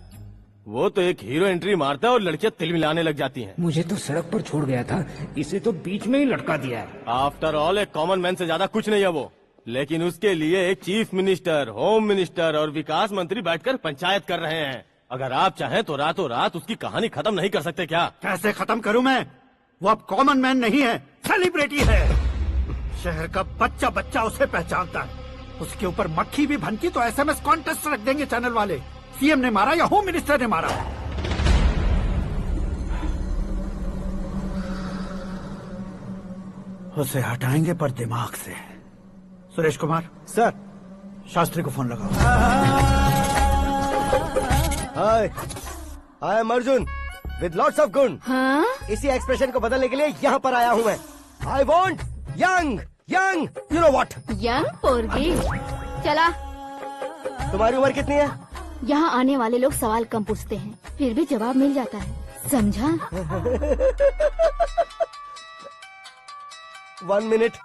वो तो एक हीरो एंट्री मारता है और लड़कियां तिल मिलाने लग जाती हैं। मुझे तो सड़क पर छोड़ गया था, इसे तो बीच में ही लटका दिया है। आफ्टर ऑल एक कॉमन मैन से ज्यादा कुछ नहीं है वो, लेकिन उसके लिए एक चीफ मिनिस्टर, होम मिनिस्टर और विकास मंत्री बैठकर पंचायत कर रहे हैं। अगर आप चाहें तो रातों रात उसकी कहानी खत्म नहीं कर सकते क्या? कैसे खत्म करूं मैं? वो अब कॉमन मैन नहीं है, सेलिब्रिटी है। शहर का बच्चा बच्चा उसे पहचानता है। उसके ऊपर मक्खी भी भनकी तो एसएमएस कॉन्टेस्ट रख देंगे चैनल वाले। सीएम ने मारा या होम मिनिस्टर ने मारा। उसे हटाएंगे पर दिमाग से। सुरेश कुमार सर, शास्त्री को फोन लगाओ। Hi, I am Arjun with lots of गुण। हाँ? इसी एक्सप्रेशन को बदलने के लिए यहाँ पर आया हूँ मैं। I want young young you know what. Young पोरगी। चला। तुम्हारी उम्र कितनी है? यहाँ आने वाले लोग सवाल कम पूछते हैं, फिर भी जवाब मिल जाता है, समझा? 1 मिनट।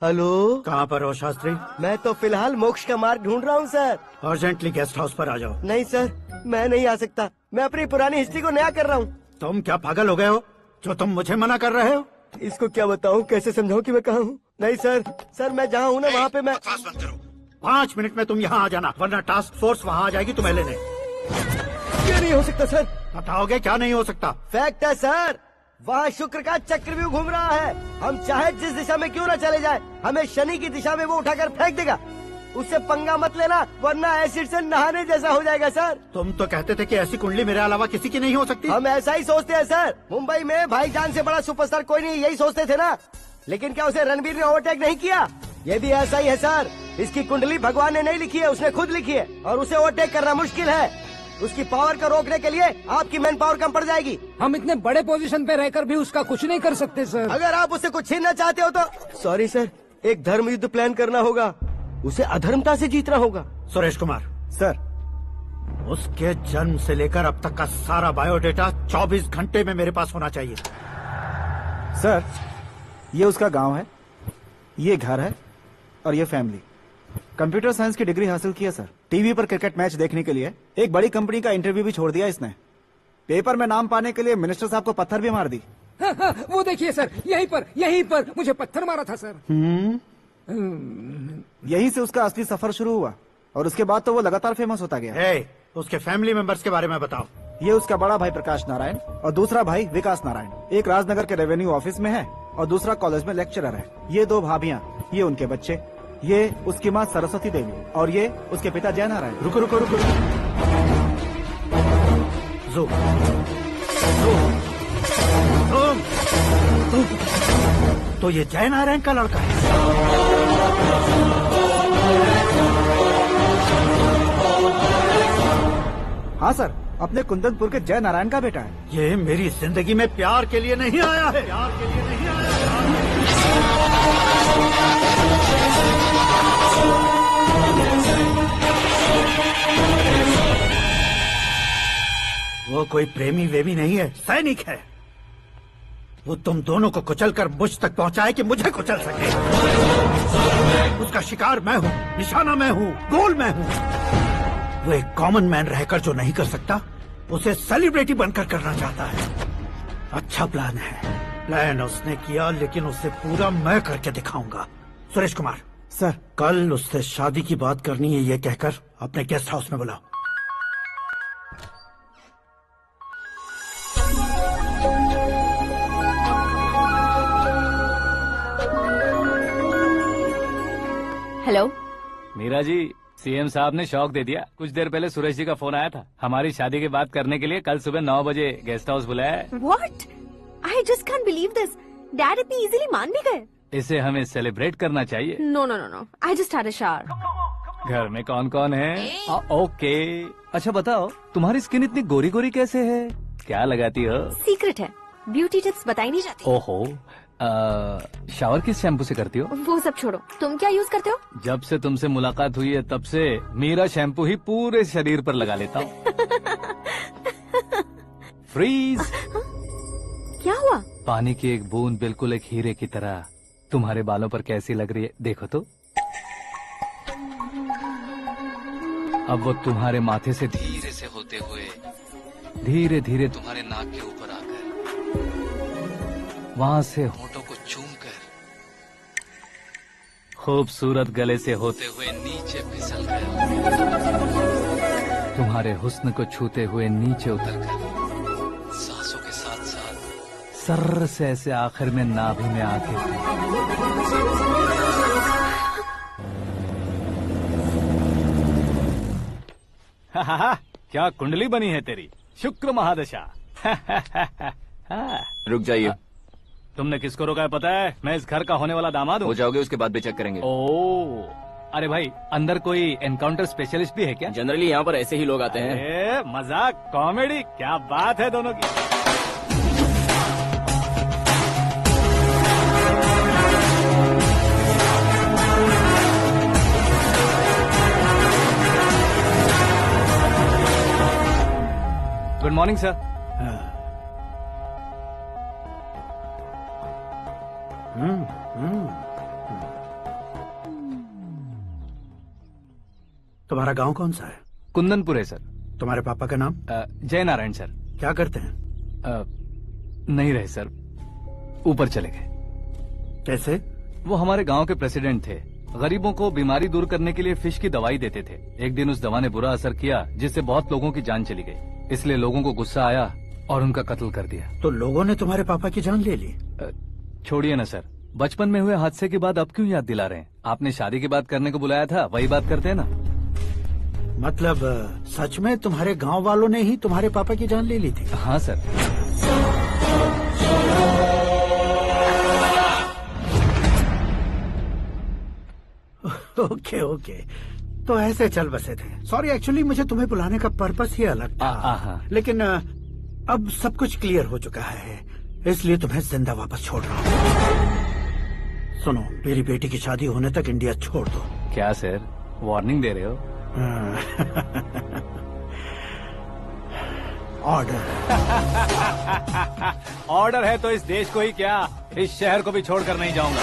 हेलो, कहाँ पर हो शास्त्री? मैं तो फिलहाल मोक्ष का मार्ग ढूंढ रहा हूँ सर। अर्जेंटली गेस्ट हाउस पर आ जाओ। नहीं सर, मैं नहीं आ सकता। मैं अपनी पुरानी हिस्ट्री को नया कर रहा हूँ। तुम क्या पागल हो गए हो जो तुम मुझे मना कर रहे हो? इसको क्या बताऊं, कैसे समझाऊं कि मैं कहाँ हूँ? नहीं सर मैं जहाँ हूँ ना वहाँ पे मैं। 5 मिनट में तुम यहाँ आ जाना, वरना टास्क फोर्स वहाँ आ जाएगी तुम्हें लेने। ये नहीं हो सकता सर। बताओगे क्या नहीं हो सकता? फैक्ट है सर, वहाँ शुक्र का चक्रव्यूह घूम रहा है। हम चाहे जिस दिशा में क्यों न चले जाए, हमें शनि की दिशा में वो उठाकर फेंक देगा। उससे पंगा मत लेना, वरना एसिड से नहाने जैसा हो जाएगा सर। तुम तो कहते थे कि ऐसी कुंडली मेरे अलावा किसी की नहीं हो सकती। हम ऐसा ही सोचते हैं सर। मुंबई में भाईजान से बड़ा सुपरस्टार कोई नहीं, यही सोचते थे ना। लेकिन क्या उसे रणवीर ने ओवरटेक नहीं किया? ये भी ऐसा ही है सर। इसकी कुंडली भगवान ने नहीं लिखी है, उसने खुद लिखी है, और उसे ओवरटेक करना मुश्किल है। उसकी पावर को रोकने के लिए आपकी मैन पावर कम पड़ जाएगी। हम इतने बड़े पोजीशन पे रहकर भी उसका कुछ नहीं कर सकते सर। अगर आप उससे कुछ छीनना चाहते हो तो सॉरी सर, एक धर्म युद्ध प्लान करना होगा। उसे अधर्मता से जीतना होगा। सुरेश कुमार सर, उसके जन्म से लेकर अब तक का सारा बायोडेटा 24 घंटे में मेरे पास होना चाहिए। सर ये उसका गांव है, ये घर है और ये फैमिली। कंप्यूटर साइंस की डिग्री हासिल की है सर। टीवी पर क्रिकेट मैच देखने के लिए एक बड़ी कंपनी का इंटरव्यू भी छोड़ दिया इसने। पेपर में नाम पाने के लिए मिनिस्टर साहब को पत्थर भी मार दी। वो देखिए सर, यहीं पर मुझे पत्थर मारा था सर। यहीं से उसका असली सफर शुरू हुआ और उसके बाद तो वो लगातार फेमस होता गया। उसके फैमिली मेंबर्स के बारे में बताओ। ये उसका बड़ा भाई प्रकाश नारायण और दूसरा भाई विकास नारायण। एक राजनगर के रेवेन्यू ऑफिस में है और दूसरा कॉलेज में लेक्चरर है। ये 2 भाभियां, ये उनके बच्चे, ये उसकी माँ सरस्वती देवी और ये उसके पिता जय नारायण। रुको रुको रुको, तो ये जय नारायण का लड़का है। हाँ सर, अपने कुंदनपुर के जय नारायण का बेटा है। ये मेरी जिंदगी में प्यार के लिए नहीं आया है। प्यार के लिए नहीं आया वो कोई प्रेमी वेमी नहीं है, सैनिक है। वो तुम दोनों को कुचलकर मुझ तक पहुंचाए कि मुझे कुचल सके। उसका शिकार मैं हूँ, निशाना मैं हूँ, गोल मैं हूँ। वो एक कॉमन मैन रहकर जो नहीं कर सकता, उसे सेलिब्रिटी बनकर करना चाहता है। अच्छा प्लान है। प्लान उसने किया, लेकिन उसे पूरा मैं करके दिखाऊंगा। सुरेश कुमार सर, कल उससे शादी की बात करनी है, ये कहकर अपने गेस्ट हाउस में बुलाओ। हेलो मीरा जी, सीएम साहब ने शौक दे दिया। कुछ देर पहले सुरेश जी का फोन आया था, हमारी शादी की बात करने के लिए कल सुबह 9 बजे गेस्ट हाउस बुलाया है। What? I just can't believe this. Dad इतनी इजीली मान भी गए। इसे हमें सेलिब्रेट करना चाहिए। No, no, no, no. I just had a shower. घर में कौन कौन है? ओके। अच्छा बताओ, तुम्हारी स्किन इतनी गोरी गोरी कैसे है? क्या लगाती हो? सीक्रेट है, ब्यूटी टिप्स बताई नहीं जाती। ओहो, शावर किस शैम्पू से करती हो? वो सब छोड़ो, तुम क्या यूज करते हो? जब से तुमसे मुलाकात हुई है तब से मीरा शैम्पू ही पूरे शरीर पर लगा लेता हूँ। फ्रीज। क्या हुआ? पानी की एक बूंद बिल्कुल एक हीरे की तरह तुम्हारे बालों पर कैसी लग रही है, देखो तो। अब वो तुम्हारे माथे से धीरे से होते हुए धीरे धीरे तुम्हारे नाक के ऊपर आकर वहां से होठों को चूमकर खूबसूरत गले से होते हुए नीचे फिसल गया, तुम्हारे हुस्न को छूते हुए नीचे उतरकर सांसों के साथ साथ सर्र से ऐसे आखिर में नाभि में आके क्या कुंडली बनी है तेरी, शुक्र महादशा। रुक जाइए। तुमने किसको रोका है पता है? मैं इस घर का होने वाला दामाद हूँ। हो जाओगे उसके बाद भी चेक करेंगे। अरे भाई, अंदर कोई एनकाउंटर स्पेशलिस्ट भी है क्या? जनरली यहाँ पर ऐसे ही लोग आते हैं। मजाक, कॉमेडी, क्या बात है दोनों की। Good morning sir. तुम्हारा गांव कौन सा है? कुंदनपुर है सर। तुम्हारे पापा का नाम? जय नारायण सर। क्या करते हैं? नहीं रहे सर। ऊपर चले गए। कैसे? वो हमारे गांव के प्रेसिडेंट थे। गरीबों को बीमारी दूर करने के लिए फिश की दवाई देते थे। एक दिन उस दवा ने बुरा असर किया, जिससे बहुत लोगों की जान चली गई। इसलिए लोगों को गुस्सा आया और उनका कत्ल कर दिया। तो लोगों ने तुम्हारे पापा की जान ले ली? छोड़िए ना सर, बचपन में हुए हादसे की बात अब क्यों याद दिला रहे हैं? आपने शादी की बात करने को बुलाया था, वही बात करते हैं ना। मतलब सच में तुम्हारे गांव वालों ने ही तुम्हारे पापा की जान ले ली थी? हाँ सर। ओके ओके, तो ऐसे चल बसे थे। सॉरी, एक्चुअली मुझे तुम्हें बुलाने का पर्पस ही अलग था। लेकिन अब सब कुछ क्लियर हो चुका है, इसलिए तुम्हें जिंदा वापस छोड़ रहा हूँ। सुनो, मेरी बेटी की शादी होने तक इंडिया छोड़ दो। क्या सर, वार्निंग दे रहे हो? ऑर्डर। ऑर्डर है तो इस देश को ही क्या, इस शहर को भी छोड़कर नहीं जाऊंगा।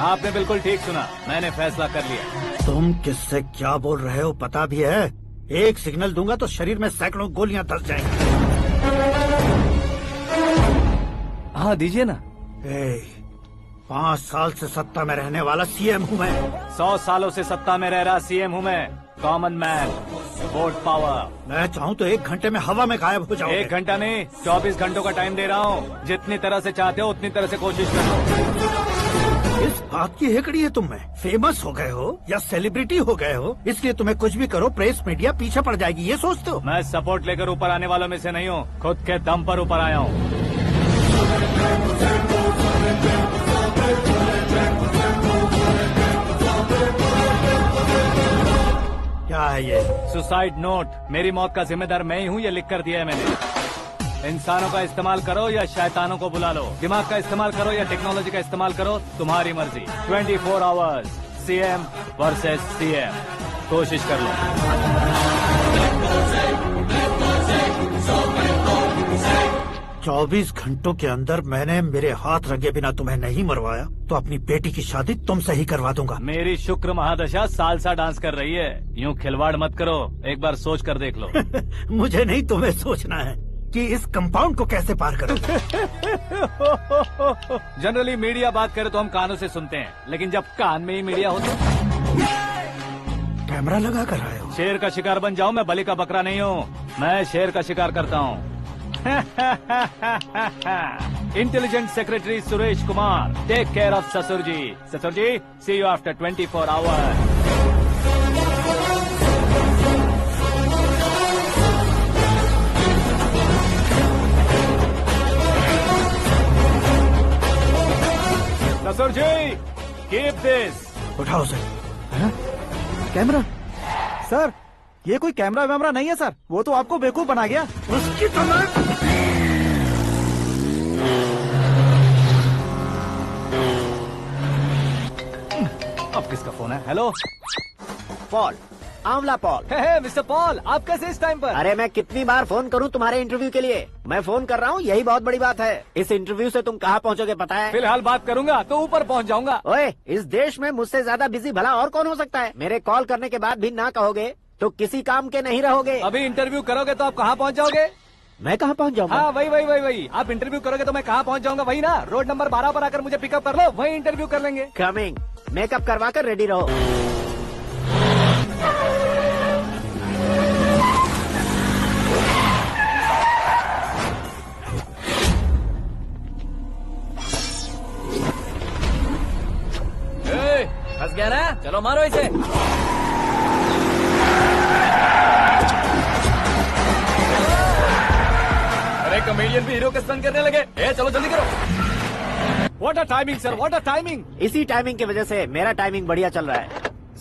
आपने बिल्कुल ठीक सुना, मैंने फैसला कर लिया। तुम किससे क्या बोल रहे हो पता भी है? एक सिग्नल दूंगा तो शरीर में सैकड़ों गोलियां धस जाएंगी। हाँ दीजिए ना। 5 साल से सत्ता में रहने वाला सीएम हूँ मैं। 100 सालों से सत्ता में रह रहा सीएम हूँ मैं। Common man, vote power. मैं चाहूँ तो 1 घंटे में हवा में गायब हो जाऊँ। 1 घंटा नहीं, 24 घंटों का टाइम दे रहा हूँ। जितनी तरह से चाहते हो उतनी तरह से कोशिश करो। इस बात की हेकड़ी है तुम में? फेमस हो गए हो या सेलिब्रिटी हो गए हो, इसलिए तुम्हें कुछ भी करो प्रेस मीडिया पीछे पड़ जाएगी, ये सोचते हो? मैं सपोर्ट लेकर ऊपर आने वालों में से नहीं हूँ, खुद के दम पर ऊपर आया हूँ। क्या है ये? Suicide note. मेरी मौत का जिम्मेदार मैं ही हूँ, ये लिख कर दिया है मैंने। इंसानों का इस्तेमाल करो या शैतानों को बुला लो, दिमाग का इस्तेमाल करो या टेक्नोलॉजी का इस्तेमाल करो, तुम्हारी मर्जी। 24 आवर्स, सीएम वर्सेस सीएम, कोशिश कर लो। चौबीस घंटों के अंदर मैंने मेरे हाथ रंगे बिना तुम्हें नहीं मरवाया तो अपनी बेटी की शादी तुमसे ही करवा दूंगा। मेरी शुक्र महादशा सालसा डांस कर रही है, यूँ खिलवाड़ मत करो, एक बार सोच कर देख लो। मुझे नहीं, तुम्हें सोचना है कि इस कंपाउंड को कैसे पार करूं। जनरली मीडिया बात करे तो हम कानों से सुनते हैं, लेकिन जब कान में ही मीडिया हो तो कैमरा लगा कर आए हो। शेर का शिकार बन जाऊं, मैं बलि का बकरा नहीं हूँ, मैं शेर का शिकार करता हूँ। Intelligent secretary Suresh Kumar, take care of ससुर जी। ससुर जी, सी यू आफ्टर 24 आवर्स। ससुर जी, कीप दिस। उठाओ सर। कैमरा? सर, ये कोई कैमरा वैमरा नहीं है सर, वो तो आपको बेवकूफ बना गया। उसकी तो अब किसका फोन है? हेलो पॉल, आंवला पॉल। मिस्टर पॉल, आप कैसे इस टाइम पर? अरे मैं कितनी बार फोन करूं तुम्हारे इंटरव्यू के लिए? मैं फोन कर रहा हूं, यही बहुत बड़ी बात है। इस इंटरव्यू से तुम कहां पहुंचोगे पता है? फिलहाल बात करूंगा तो ऊपर पहुंच जाऊंगा। ओए, इस देश में मुझसे ज्यादा बिजी भला और कौन हो सकता है? मेरे कॉल करने के बाद भी ना कहोगे तो किसी काम के नहीं रहोगे। अभी इंटरव्यू करोगे तो आप कहाँ पहुँच जाओगे? मैं कहाँ पहुँच जाऊंगा? हाँ वही। आप इंटरव्यू करोगे तो मैं कहाँ पहुँच जाऊंगा? वही ना, रोड नंबर 12 पर आकर मुझे पिकअप कर लो, वही इंटरव्यू कर लेंगे। कमिंग। मेकअप करवा कर रेडी रहो। फंस गया ना, चलो मारो इसे। अरे कॉमेडियन भी हीरो के स्टंट करने लगे। चलो जल्दी करो। What a timing sir, what a timing. इसी टाइमिंग की वजह से मेरा टाइमिंग बढ़िया चल रहा है।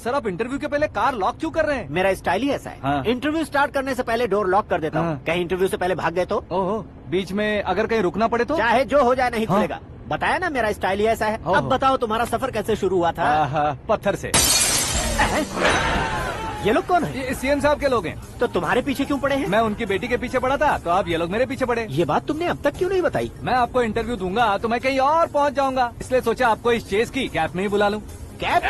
सर आप इंटरव्यू के पहले कार लॉक क्यों कर रहे हैं? मेरा स्टाइल ही ऐसा है। हाँ। इंटरव्यू स्टार्ट करने से पहले डोर लॉक कर देता हूँ। कहीं इंटरव्यू से पहले भाग गए तो? ओहो, बीच में अगर कहीं रुकना पड़े तो? चाहे जो हो जाए नहीं खुलेगा। बताया ना मेरा स्टाइल ही ऐसा है। अब बताओ तुम्हारा सफर कैसे शुरू हुआ था? पत्थर से। ये लोग कौन है? ये सीएम साहब के लोग हैं। तो तुम्हारे पीछे क्यों पड़े हैं? मैं उनकी बेटी के पीछे पड़ा था, तो अब ये लोग मेरे पीछे पड़े। ये बात तुमने अब तक क्यों नहीं बताई? मैं आपको इंटरव्यू दूंगा तो मैं कहीं और पहुंच जाऊंगा, इसलिए सोचा आपको इस चेस की कैब में ही बुला लूं। कैब में?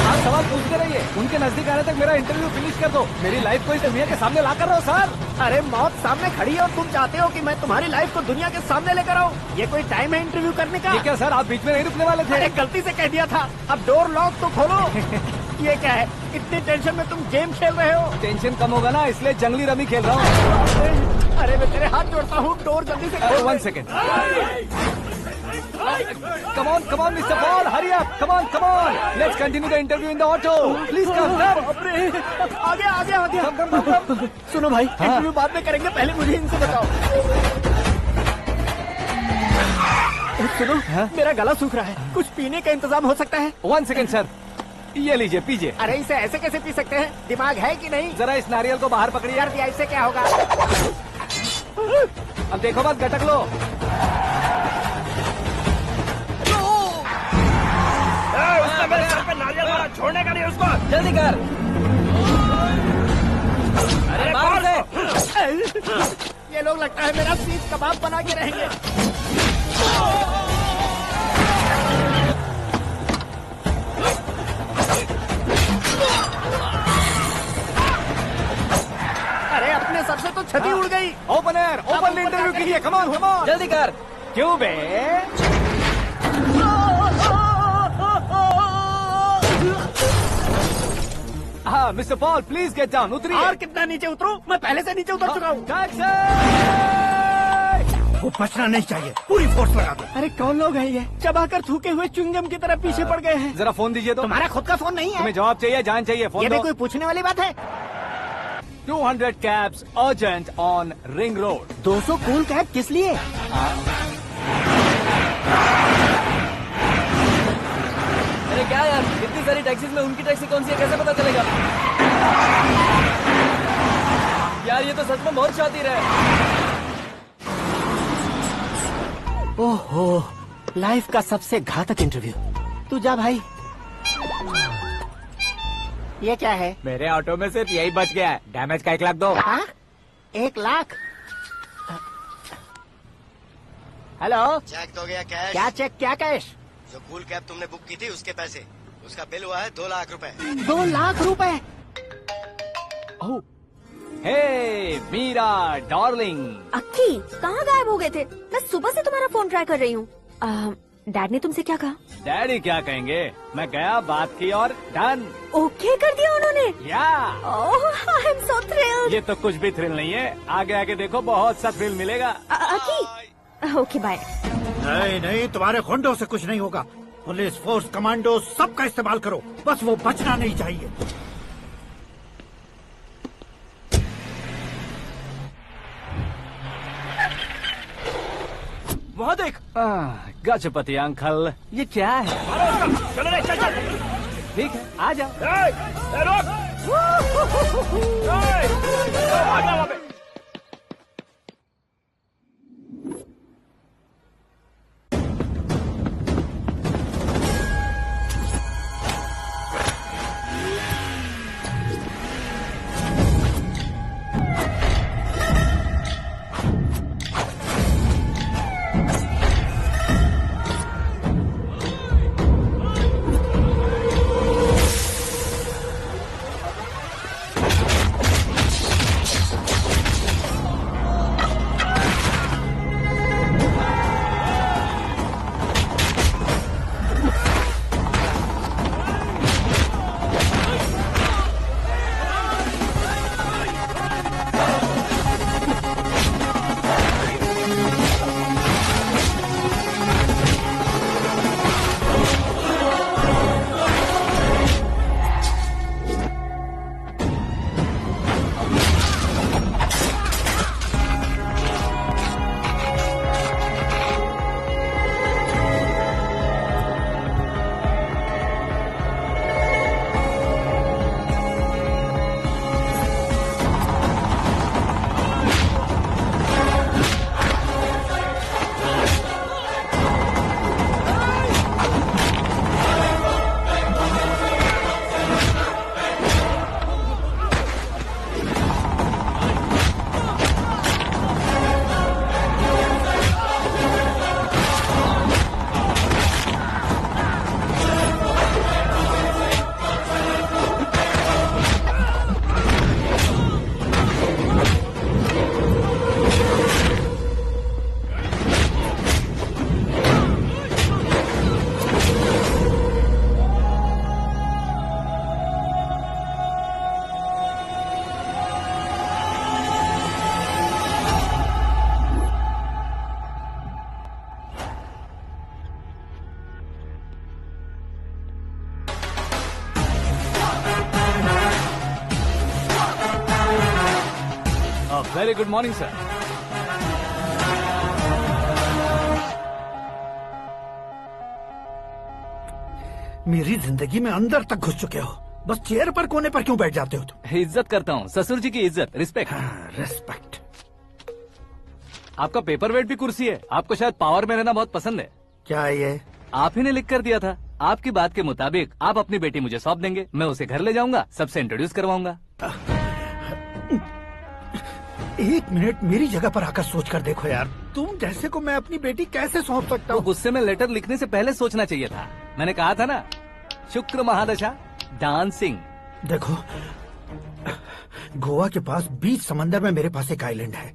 आप सवाल पूछते रहिए, उनके नजदीक आने तक मेरा इंटरव्यू फिनिश कर दो। मेरी लाइफ को इस दुनिया के सामने ला कर रहा हूँ सर। अरे मौत सामने खड़ी है और तुम चाहते हो कि मैं तुम्हारी लाइफ को दुनिया के सामने लेकर आऊं? ये कोई टाइम है इंटरव्यू करने का? ये क्या सर, आप बीच में नहीं रुकने वाले थे? अरे गलती से कह दिया था, अब डोर लॉक तो खोलो। ये क्या है, इतनी टेंशन में तुम गेम खेल रहे हो? टेंशन कम होगा ना, इसलिए जंगली रमी खेल रहा हूँ। अरे मैं तेरे हाथ जोड़ता हूँ, डोर जल्दी से खोलो। 1 second. Come on, Mr. Paul, hurry up! Come on! Let's continue the interview in the auto. Please come, come. आगे। सुनो भाई, इंटरव्यू बाद में करेंगे, पहले मुझे इनसे बताओ। सुनो, मेरा गला सूख रहा है, कुछ पीने का इंतजाम हो सकता है? 1 सेकेंड सर, ये लीजिए पीजिए। अरे इसे ऐसे कैसे पी सकते हैं, दिमाग है कि नहीं? जरा इस नारियल को बाहर पकड़िए। यार दिया, इससे क्या होगा? अब देखो मत, गटक लो। उसने मेरे सर पे नारियल मारा, छोड़ने का नहीं उसको। जल्दी कर। अरे मार दे। ये लोग लगता है मेरा सीख कबाब बना के रहेंगे। अरे अपने सर से तो छती उड़ गई। ओपन एयर, ओपन इंटरव्यू के लिए। कम ऑन जल्दी कर। क्यों बे? हाँ mister Paul, please get down. उतरिए। और कितना नीचे उतरूं? मैं पहले से नीचे उतर चुका हूँ। वो बचना नहीं चाहिए, पूरी फोर्स लगा दो। अरे कौन लोग हैं ये? चबाकर थूके हुए च्युइंगम की तरह पीछे पड़ गए हैं। जरा फोन दीजिए तो। तुम्हारा खुद का फोन नहीं है? तुम्हें जवाब चाहिए, जान चाहिए, फोन ये भी दो। कोई पूछने वाली बात है? 200 cabs urgent on Ring Road. 200 cool cab किस लिए? अरे क्या यार, इतनी सारी टैक्सीज में उनकी टैक्सी कौन सी है, कैसे पता चलेगा? यार ये तो सच में बहुत शातिर है। ओहो, लाइफ का सबसे घातक इंटरव्यू। तू जा भाई। ये क्या है? मेरे ऑटो में सिर्फ यही बच गया है, डैमेज का 1 लाख दो। 1 लाख? हेलो, चेक तो गया कैश? क्या चेक, क्या कैश? जो कूल कैब तुमने बुक की थी उसके पैसे, उसका बिल हुआ है 2 लाख रुपए। 2 लाख रुपए? हे मीरा डार्लिंग। अक्की, कहाँ गायब हो गए थे? मैं सुबह से तुम्हारा फोन ट्राई कर रही हूँ। डैड ने तुमसे क्या कहा? डैडी क्या कहेंगे, मैं गया, बात की और डन। ओके कर दिया उन्होंने? या। ओह, आई एम सो थ्रिल्ड। ये तो कुछ भी थ्रिल नहीं है, आगे आगे देखो बहुत सा थ्रिल मिलेगा। अक्की, ओके बाय। नहीं, तुम्हारे गुंडों से कुछ नहीं होगा। पुलिस फोर्स, कमांडो, सबका इस्तेमाल करो, बस वो बचना नहीं चाहिए। वहाँ देख। गजपति अंकल, ये क्या है? चलो रे, चल। ठीक है, आ जाओ। Very good morning sir. मेरी जिंदगी में अंदर तक घुस चुके हो, बस चेयर पर कोने पर क्यों बैठ जाते हो तुम? इज्जत करता हूँ, ससुर जी की इज्जत, रिस्पेक्ट। रिस्पेक्ट। आपका पेपर वेट भी कुर्सी है। आपको शायद पावर में रहना बहुत पसंद है। क्या ये? आप ही ने लिख कर दिया था। आपकी बात के मुताबिक आप अपनी बेटी मुझे सौंप देंगे, मैं उसे घर ले जाऊंगा, सबसे इंट्रोड्यूस करवाऊंगा। एक मिनट मेरी जगह पर आकर सोच कर देखो यार, तुम जैसे को मैं अपनी बेटी कैसे सौंप सकता हूँ? गुस्से में लेटर लिखने से पहले सोचना चाहिए था। मैंने कहा था ना, शुक्र महादशा डांसिंग। देखो, गोवा के पास बीच समंदर में मेरे पास एक आइलैंड है,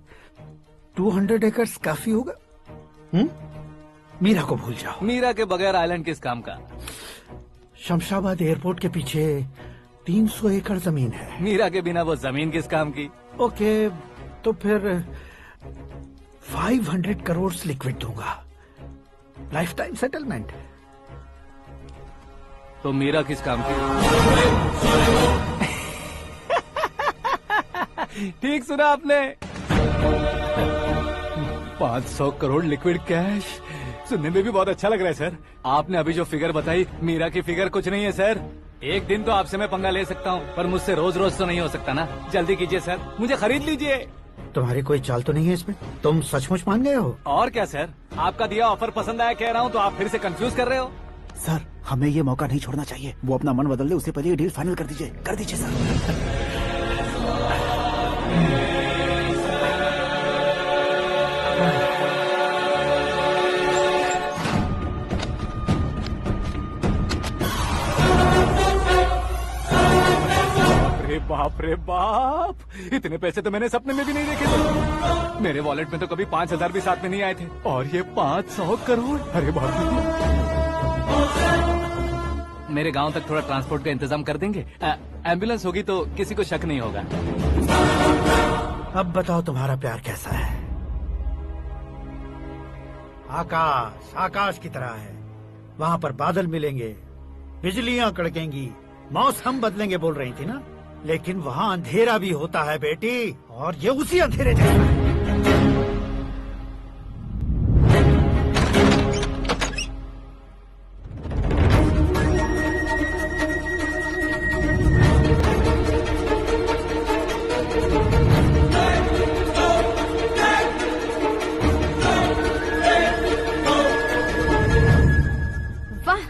200 एकर्स काफी होगा। मीरा को भूल जाओ। मीरा के बगैर आइलैंड किस काम का? शमशाबाद एयरपोर्ट के पीछे 300 एकड़ जमीन है। मीरा के बिना वो जमीन किस काम की? ओके, तो फिर 500 करोड़ लिक्विड दूंगा, लाइफ टाइम सेटलमेंट। तो मीरा किस काम की? ठीक सुना आपने, 500 करोड़ लिक्विड कैश। सुनने में भी बहुत अच्छा लग रहा है सर। आपने अभी जो फिगर बताई, मीरा की फिगर कुछ नहीं है सर। एक दिन तो आपसे मैं पंगा ले सकता हूँ, पर मुझसे रोज रोज तो नहीं हो सकता ना। जल्दी कीजिए सर, मुझे खरीद लीजिए। तुम्हारी कोई चाल तो नहीं है इसमें? तुम सचमुच मान गए हो? और क्या सर, आपका दिया ऑफर पसंद आया कह रहा हूँ, तो आप फिर से कंफ्यूज कर रहे हो। सर, हमें ये मौका नहीं छोड़ना चाहिए। वो अपना मन बदल दे, उससे पहले ये डील फाइनल कर दीजिए। कर दीजिए सर। बाप रे बाप, इतने पैसे तो मैंने सपने में भी नहीं देखे थे। मेरे वॉलेट में तो कभी 5,000 भी साथ में नहीं आए थे, और ये 500 करोड़। अरे बाप रे। मेरे गांव तक थोड़ा ट्रांसपोर्ट का इंतजाम कर देंगे? एम्बुलेंस होगी तो किसी को शक नहीं होगा। अब बताओ तुम्हारा प्यार कैसा है? आकाश आकाश की तरह है, वहाँ पर बादल मिलेंगे, बिजलियाँ कड़केंगी, मौसम बदलेंगे बोल रही थी ना, लेकिन वहाँ अंधेरा भी होता है बेटी, और ये उसी अंधेरे जैसा है। वाह,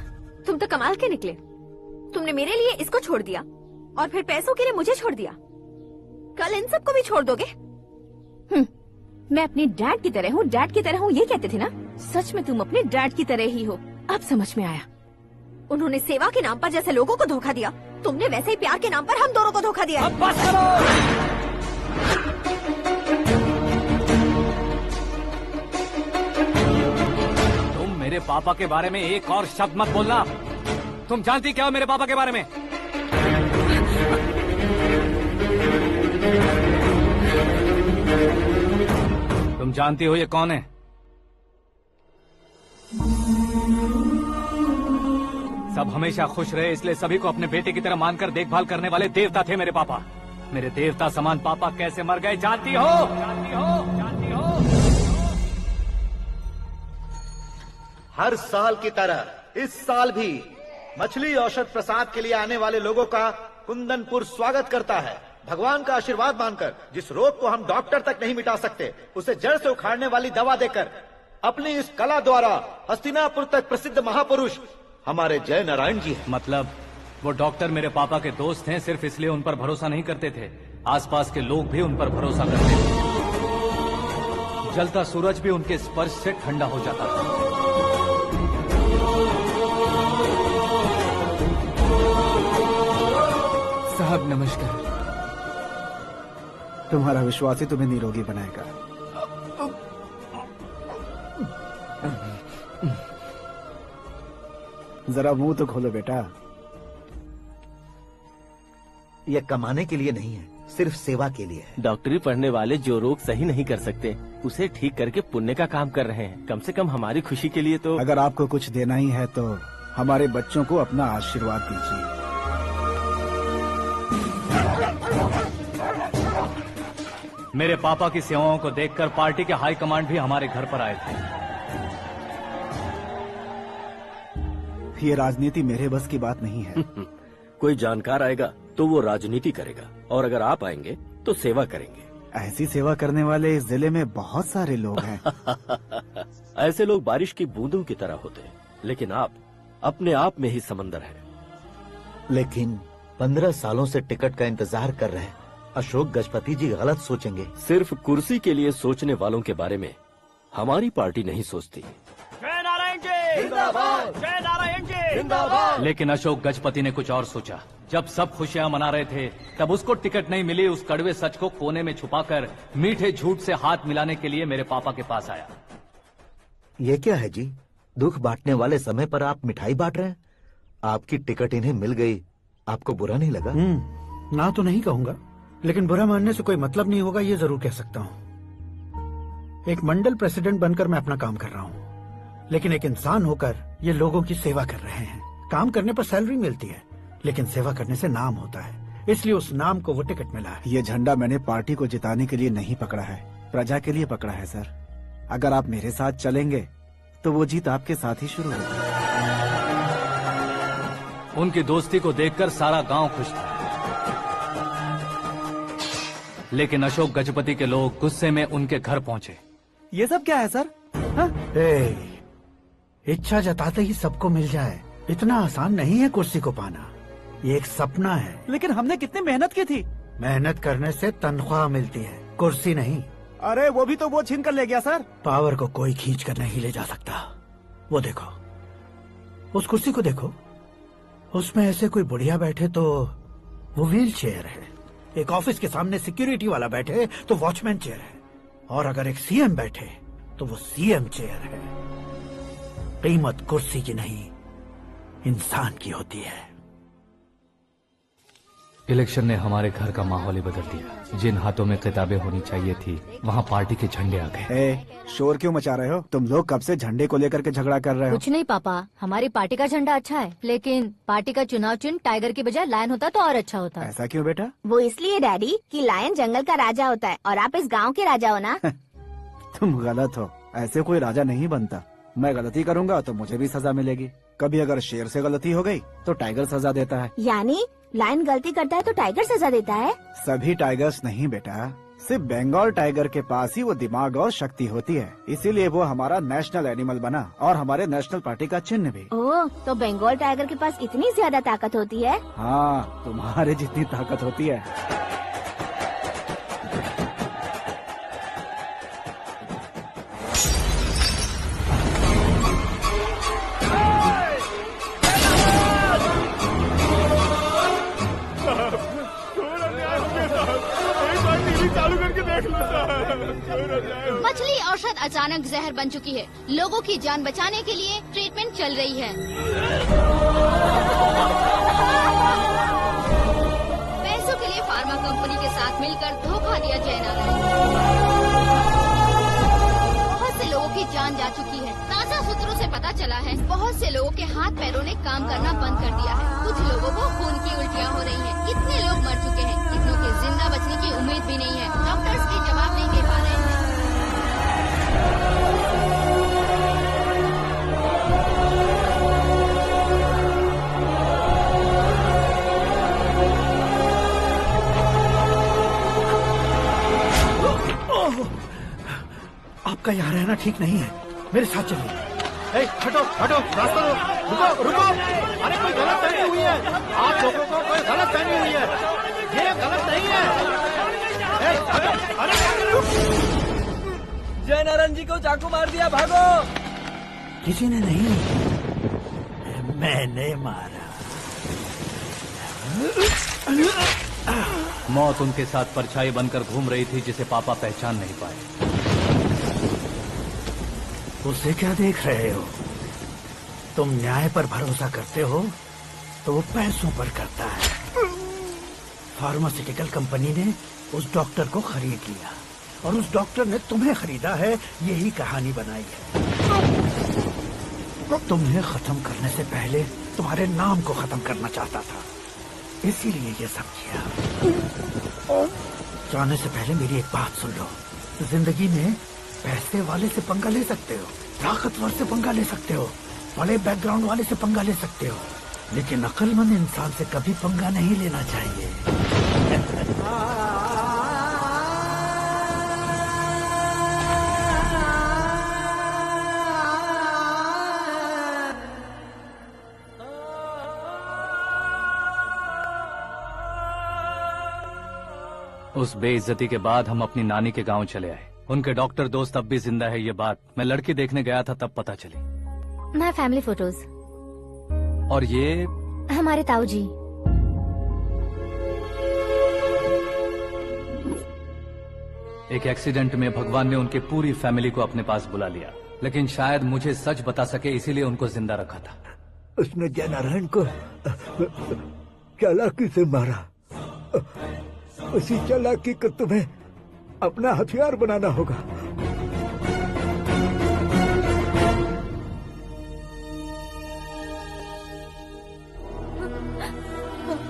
तुम तो कमाल के निकले। तुमने मेरे लिए इसको छोड़ दिया और फिर पैसों के लिए मुझे छोड़ दिया। कल इन सबको भी छोड़ दोगे? मैं अपने डैड की तरह हूँ, डैड की तरह हूँ, ये कहते थे ना। सच में तुम अपने डैड की तरह ही हो। अब समझ में आया। उन्होंने सेवा के नाम पर जैसे लोगों को धोखा दिया, तुमने वैसे ही प्यार के नाम पर हम दोनों को धोखा दिया। अब बस करो। तुम मेरे पापा के बारे में एक और शब्द मत बोलना। तुम जानती क्या हो मेरे पापा के बारे में? तुम जानती हो ये कौन है? सब हमेशा खुश रहे, इसलिए सभी को अपने बेटे की तरह मानकर देखभाल करने वाले देवता थे मेरे पापा। मेरे देवता समान पापा कैसे मर गए जानती हो? जानती हो? जानती हो? हर साल की तरह इस साल भी मछली औषध प्रसाद के लिए आने वाले लोगों का कुंदनपुर स्वागत करता है। भगवान का आशीर्वाद मानकर जिस रोग को हम डॉक्टर तक नहीं मिटा सकते, उसे जड़ से उखाड़ने वाली दवा देकर अपनी इस कला द्वारा हस्तिनापुर तक प्रसिद्ध महापुरुष हमारे जय नारायण जी हैं। मतलब वो डॉक्टर मेरे पापा के दोस्त हैं, सिर्फ इसलिए उन पर भरोसा नहीं करते थे, आसपास के लोग भी उन पर भरोसा करते थे। जलता सूरज भी उनके स्पर्श से ठंडा हो जाता था। साहब नमस्कार। तुम्हारा विश्वास ही तुम्हें निरोगी बनाएगा। जरा मुंह तो खोलो बेटा। यह कमाने के लिए नहीं है, सिर्फ सेवा के लिए है। डॉक्टरी पढ़ने वाले जो रोग सही नहीं कर सकते, उसे ठीक करके पुण्य का काम कर रहे हैं। कम से कम हमारी खुशी के लिए तो। अगर आपको कुछ देना ही है तो हमारे बच्चों को अपना आशीर्वाद दीजिए। मेरे पापा की सेवाओं को देखकर पार्टी के हाई कमांड भी हमारे घर पर आए थे। ये राजनीति मेरे बस की बात नहीं है। कोई जानकार आएगा तो वो राजनीति करेगा, और अगर आप आएंगे तो सेवा करेंगे। ऐसी सेवा करने वाले इस जिले में बहुत सारे लोग हैं। ऐसे लोग बारिश की बूंदों की तरह होते हैं, लेकिन आप अपने आप में ही समंदर हैं। लेकिन 15 सालों से टिकट का इंतजार कर रहे हैं। अशोक गजपति जी गलत सोचेंगे। सिर्फ कुर्सी के लिए सोचने वालों के बारे में हमारी पार्टी नहीं सोचती। जय नारायण जी जिंदाबाद, जय नारायण जी जिंदाबाद। लेकिन अशोक गजपति ने कुछ और सोचा। जब सब खुशियां मना रहे थे तब उसको टिकट नहीं मिली। उस कड़वे सच को कोने में छुपाकर मीठे झूठ से हाथ मिलाने के लिए मेरे पापा के पास आया। ये क्या है जी? दुख बांटने वाले समय पर आप मिठाई बांट रहे हैं। आपकी टिकट इन्हें मिल गई, आपको बुरा नहीं लगा? ना तो नहीं कहूंगा, लेकिन बुरा मानने से कोई मतलब नहीं होगा, ये जरूर कह सकता हूँ। एक मंडल प्रेसिडेंट बनकर मैं अपना काम कर रहा हूँ, लेकिन एक इंसान होकर ये लोगों की सेवा कर रहे हैं। काम करने पर सैलरी मिलती है, लेकिन सेवा करने से नाम होता है, इसलिए उस नाम को वो टिकट मिला है। ये झंडा मैंने पार्टी को जिताने के लिए नहीं पकड़ा है, प्रजा के लिए पकड़ा है सर। अगर आप मेरे साथ चलेंगे तो वो जीत आपके साथ ही शुरू होगी। उनकी दोस्ती को देखकर सारा गांव खुश था, लेकिन अशोक गजपति के लोग गुस्से में उनके घर पहुंचे। ये सब क्या है सर? इच्छा जताते ही सबको मिल जाए, इतना आसान नहीं है कुर्सी को पाना। ये एक सपना है। लेकिन हमने कितनी मेहनत की थी। मेहनत करने से तनख्वाह मिलती है, कुर्सी नहीं। अरे वो भी तो वो छीन कर ले गया सर। पावर को कोई खींच कर नहीं ले जा सकता। वो देखो, उस कुर्सी को देखो, उसमें ऐसे कोई बुढ़िया बैठे तो वो व्हील चेयर है। एक ऑफिस के सामने सिक्योरिटी वाला बैठे तो वॉचमैन चेयर है, और अगर एक सीएम बैठे तो वो सीएम चेयर है। कीमत कुर्सी की नहीं, इंसान की होती है। इलेक्शन ने हमारे घर का माहौल ही बदल दिया। जिन हाथों में किताबें होनी चाहिए थी, वहाँ पार्टी के झंडे आ गए। शोर क्यों मचा रहे हो? तुम लोग कब से झंडे को लेकर के झगड़ा कर रहे हो? कुछ नहीं पापा, हमारी पार्टी का झंडा अच्छा है, लेकिन पार्टी का चुनाव चिन्ह टाइगर की बजाय लायन होता तो और अच्छा होता। ऐसा क्यों बेटा? वो इसलिए डैडी कि लायन जंगल का राजा होता है और आप इस गांव के राजा हो ना। तुम गलत हो, ऐसे कोई राजा नहीं बनता। मैं गलती करूंगा तो मुझे भी सजा मिलेगी। कभी अगर शेर से गलती हो गई तो टाइगर सजा देता है। यानी लायन गलती करता है तो टाइगर सजा देता है? सभी टाइगर्स नहीं बेटा, सिर्फ बंगाल टाइगर के पास ही वो दिमाग और शक्ति होती है, इसीलिए वो हमारा नेशनल एनिमल बना और हमारे नेशनल पार्टी का चिन्ह भी। ओह, तो बंगाल टाइगर के पास इतनी ज्यादा ताकत होती है? हाँ, तुम्हारे जितनी ताकत होती है। मछली औषध अचानक जहर बन चुकी है। लोगों की जान बचाने के लिए ट्रीटमेंट चल रही है। पैसों के लिए फार्मा कंपनी के साथ मिलकर धोखा दिया जय नारायण। बहुत से लोगों की जान जा चुकी है। ताजा सूत्रों से पता चला है बहुत से लोगों के हाथ पैरों ने काम करना बंद कर दिया है। कुछ लोगों को खून की उल्टियाँ हो रही हैं। कितने लोग मर चुके हैं, कितनों के जिंदा बचने की उम्मीद भी नहीं है। डॉक्टर्स के जवाब नहीं दे पा रहे हैं। आपका यहाँ रहना ठीक नहीं है, मेरे साथ चलिए। हटो हटो, रास्ता रुको रुको। अरे कोई गलत फहमी हुई है, आप लोगों को कोई गलत फहमी हुई है, ये गलत नहीं है। जय नारायण जी को चाकू मार दिया, भागो। किसी ने नहीं, मैंने मारा। मौत उनके साथ परछाई बनकर घूम रही थी, जिसे पापा पहचान नहीं पाए। उसे क्या देख रहे हो? तुम न्याय पर भरोसा करते हो तो वो पैसों पर करता है। फार्मास्यूटिकल कंपनी ने उस डॉक्टर को खरीद लिया और उस डॉक्टर ने तुम्हें खरीदा है, यही कहानी बनाई है। तुम्हें खत्म करने से पहले तुम्हारे नाम को खत्म करना चाहता था, इसीलिए ये सब किया। जाने से पहले मेरी एक बात सुन लो। जिंदगी में पैसे वाले से पंगा ले सकते हो, ताकतवर से पंगा ले सकते हो, बड़े बैकग्राउंड वाले से पंगा ले सकते हो, लेकिन अक्लमंद इंसान से कभी पंगा नहीं लेना चाहिए। उस बेइज्जती के बाद हम अपनी नानी के गांव चले आए। उनके डॉक्टर दोस्त अब भी जिंदा है, ये बात मैं लड़की देखने गया था तब पता चली। My family photos. और ये हमारे ताऊ जी। एक एक्सीडेंट में भगवान ने उनकी पूरी फैमिली को अपने पास बुला लिया, लेकिन शायद मुझे सच बता सके इसीलिए उनको जिंदा रखा था। उसने जयनारायण को चालाकी से मारा। उसी चालाकी को तुम्हें अपना हथियार बनाना होगा।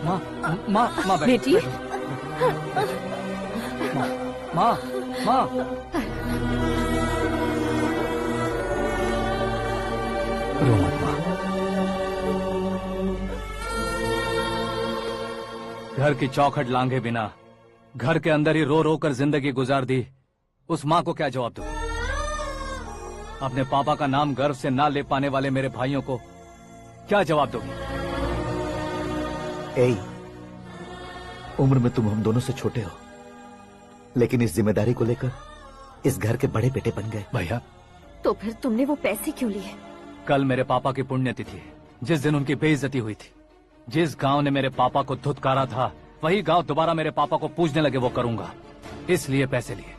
माँ, माँ, माँ बेटी। माँ, माँ, रो मत माँ। घर की चौखट लांघे बिना घर के अंदर ही रो रो कर जिंदगी गुजार दी उस माँ को क्या जवाब दूं? अपने पापा का नाम गर्व से ना ले पाने वाले मेरे भाइयों को क्या जवाब दोगी? उम्र में तुम हम दोनों से छोटे हो, लेकिन इस जिम्मेदारी को लेकर इस घर के बड़े बेटे बन गए। भैया, तो फिर तुमने वो पैसे क्यों लिए? कल मेरे पापा की पुण्यतिथि है, जिस दिन उनकी बेइज्जती हुई थी। जिस गांव ने मेरे पापा को धुतकारा था, वही गांव दोबारा मेरे पापा को पूजने लगे वो करूंगा, इसलिए पैसे लिए।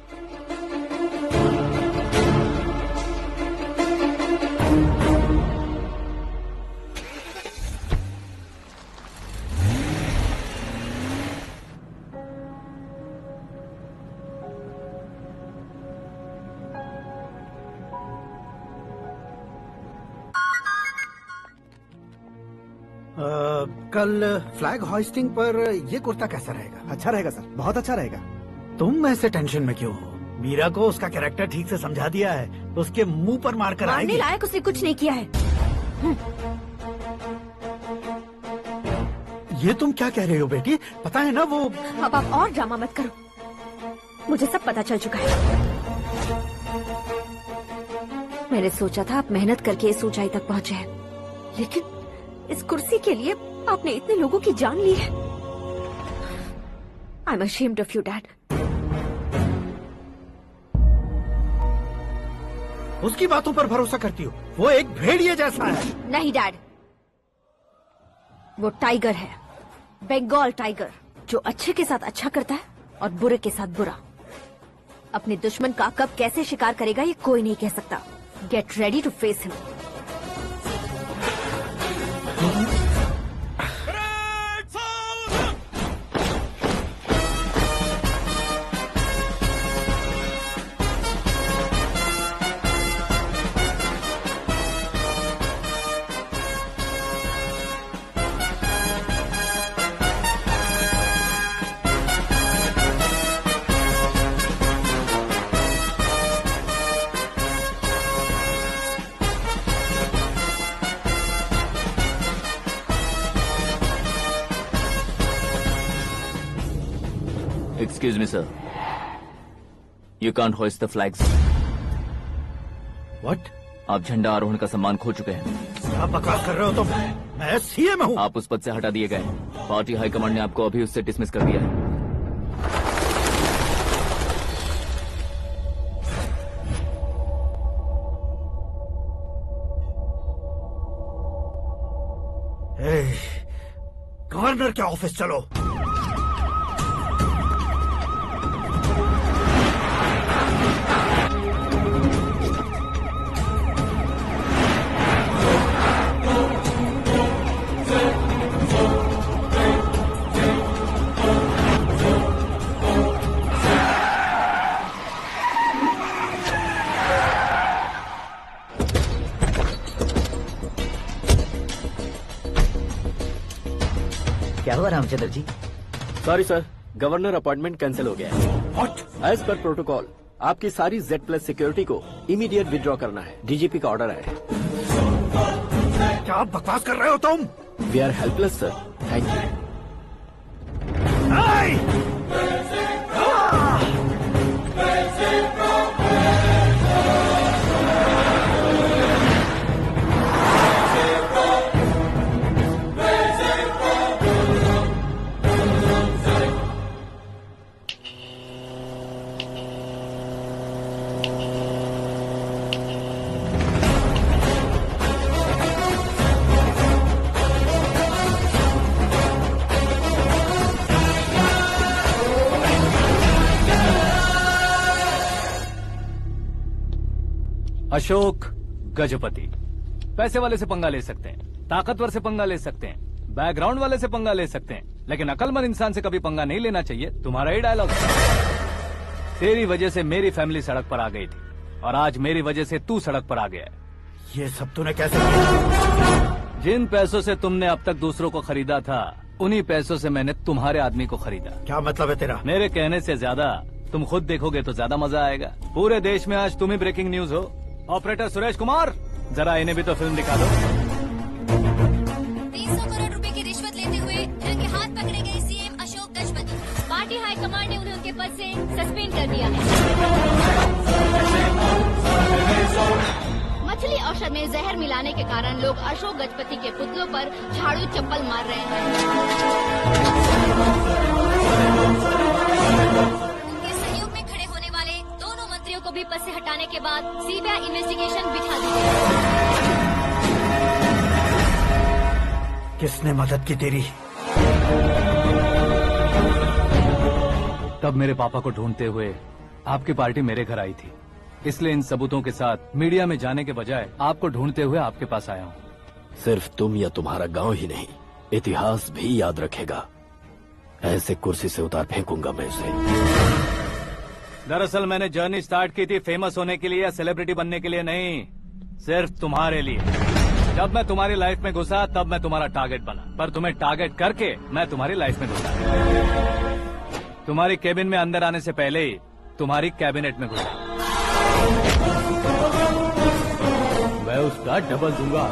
कल फ्लैग होइस्टिंग पर ये कुर्ता कैसा रहेगा? अच्छा रहेगा सर, बहुत अच्छा रहेगा। तुम ऐसे टेंशन में क्यों हो? मीरा को उसका कैरेक्टर ठीक से समझा दिया है, उसके मुंह पर मारकर आएगी। मारने लायक उसने कुछ नहीं किया है। ये तुम क्या कह रहे हो बेटी? पता है ना वो। अब आप और ड्रामा मत करो, मुझे सब पता चल चुका है। मैंने सोचा था आप मेहनत करके इस ऊंचाई तक पहुंचे हैं, लेकिन इस कुर्सी के लिए आपने इतने लोगों की जान ली है। I am ashamed of you dad. उसकी बातों पर भरोसा करती हो? वो एक भेड़िए जैसा है। नहीं डैड, वो टाइगर है, बंगाल टाइगर, जो अच्छे के साथ अच्छा करता है और बुरे के साथ बुरा। अपने दुश्मन का कब कैसे शिकार करेगा ये कोई नहीं कह सकता। Get ready to face him. Excuse me, sir. You can't hoist the flags. What? आप झंडा आरोहण का सम्मान खो चुके हैं। क्या बकवास कर रहे हो तुम? मैं सीएम हूँ। आप उस पद से हटा दिए गए। पार्टी हाईकमांड ने आपको अभी उससे डिसमिस कर दिया है। गवर्नर के ऑफिस चलो। क्या हुआ Ramchandra ji? Sorry sir, governor appointment cancel हो गया है। एज पर प्रोटोकॉल आपकी सारी Z+ सिक्योरिटी को इमीडिएट विड्रॉ करना है। डीजीपी का ऑर्डर है। क्या बकवास कर रहे हो तुम? We are helpless sir. Thank you. Ashok Gajapati पैसे वाले से पंगा ले सकते हैं, ताकतवर से पंगा ले सकते हैं, बैकग्राउंड वाले से पंगा ले सकते हैं, लेकिन अकलमंद इंसान से कभी पंगा नहीं लेना चाहिए। तुम्हारा ही डायलॉग। तेरी वजह से मेरी फैमिली सड़क पर आ गई थी और आज मेरी वजह से तू सड़क पर आ गया है। ये सब तूने कैसे किया? जिन पैसों से तुमने अब तक दूसरों को खरीदा था, उन्हीं पैसों से मैंने तुम्हारे आदमी को खरीदा। क्या मतलब है तेरा? मेरे कहने से ज्यादा तुम खुद देखोगे तो ज्यादा मजा आएगा। पूरे देश में आज तुम ही ब्रेकिंग न्यूज हो। ऑपरेटर सुरेश कुमार, जरा इन्हें भी तो फिल्म दिखा दो। 300 करोड़ रुपए की रिश्वत लेते हुए रंगे हाथ पकड़े गए CM Ashok Gajapati. Party high command ने उन्हें उनके पद से सस्पेंड कर दिया है। मछली औषध में जहर मिलाने के कारण लोग अशोक गजपति के पुतलों पर झाड़ू चप्पल मार रहे हैं। उनके सहयोग में खड़े होने वाले दोनों मंत्रियों को भी पद से हटाने के बाद सीबीआई इन्वेस्टिगेशन बिठा दी गई। किसने मदद की तेरी? तब मेरे पापा को ढूंढते हुए आपकी पार्टी मेरे घर आई थी, इसलिए इन सबूतों के साथ मीडिया में जाने के बजाय आपको ढूंढते हुए आपके पास आया हूँ। सिर्फ तुम या तुम्हारा गांव ही नहीं, इतिहास भी याद रखेगा। ऐसे कुर्सी से उतार फेंकूंगा मैं उसे। दरअसल मैंने जर्नी स्टार्ट की थी फेमस होने के लिए या सेलिब्रिटी बनने के लिए नहीं, सिर्फ तुम्हारे लिए। जब मैं तुम्हारी लाइफ में घुसा तब मैं तुम्हारा टारगेट बना, पर तुम्हें टारगेट करके मैं तुम्हारी लाइफ में घुसा। तुम्हारी केबिन में अंदर आने से पहले ही तुम्हारी कैबिनेट में घुसा। मैं उसका डबल दूंगा।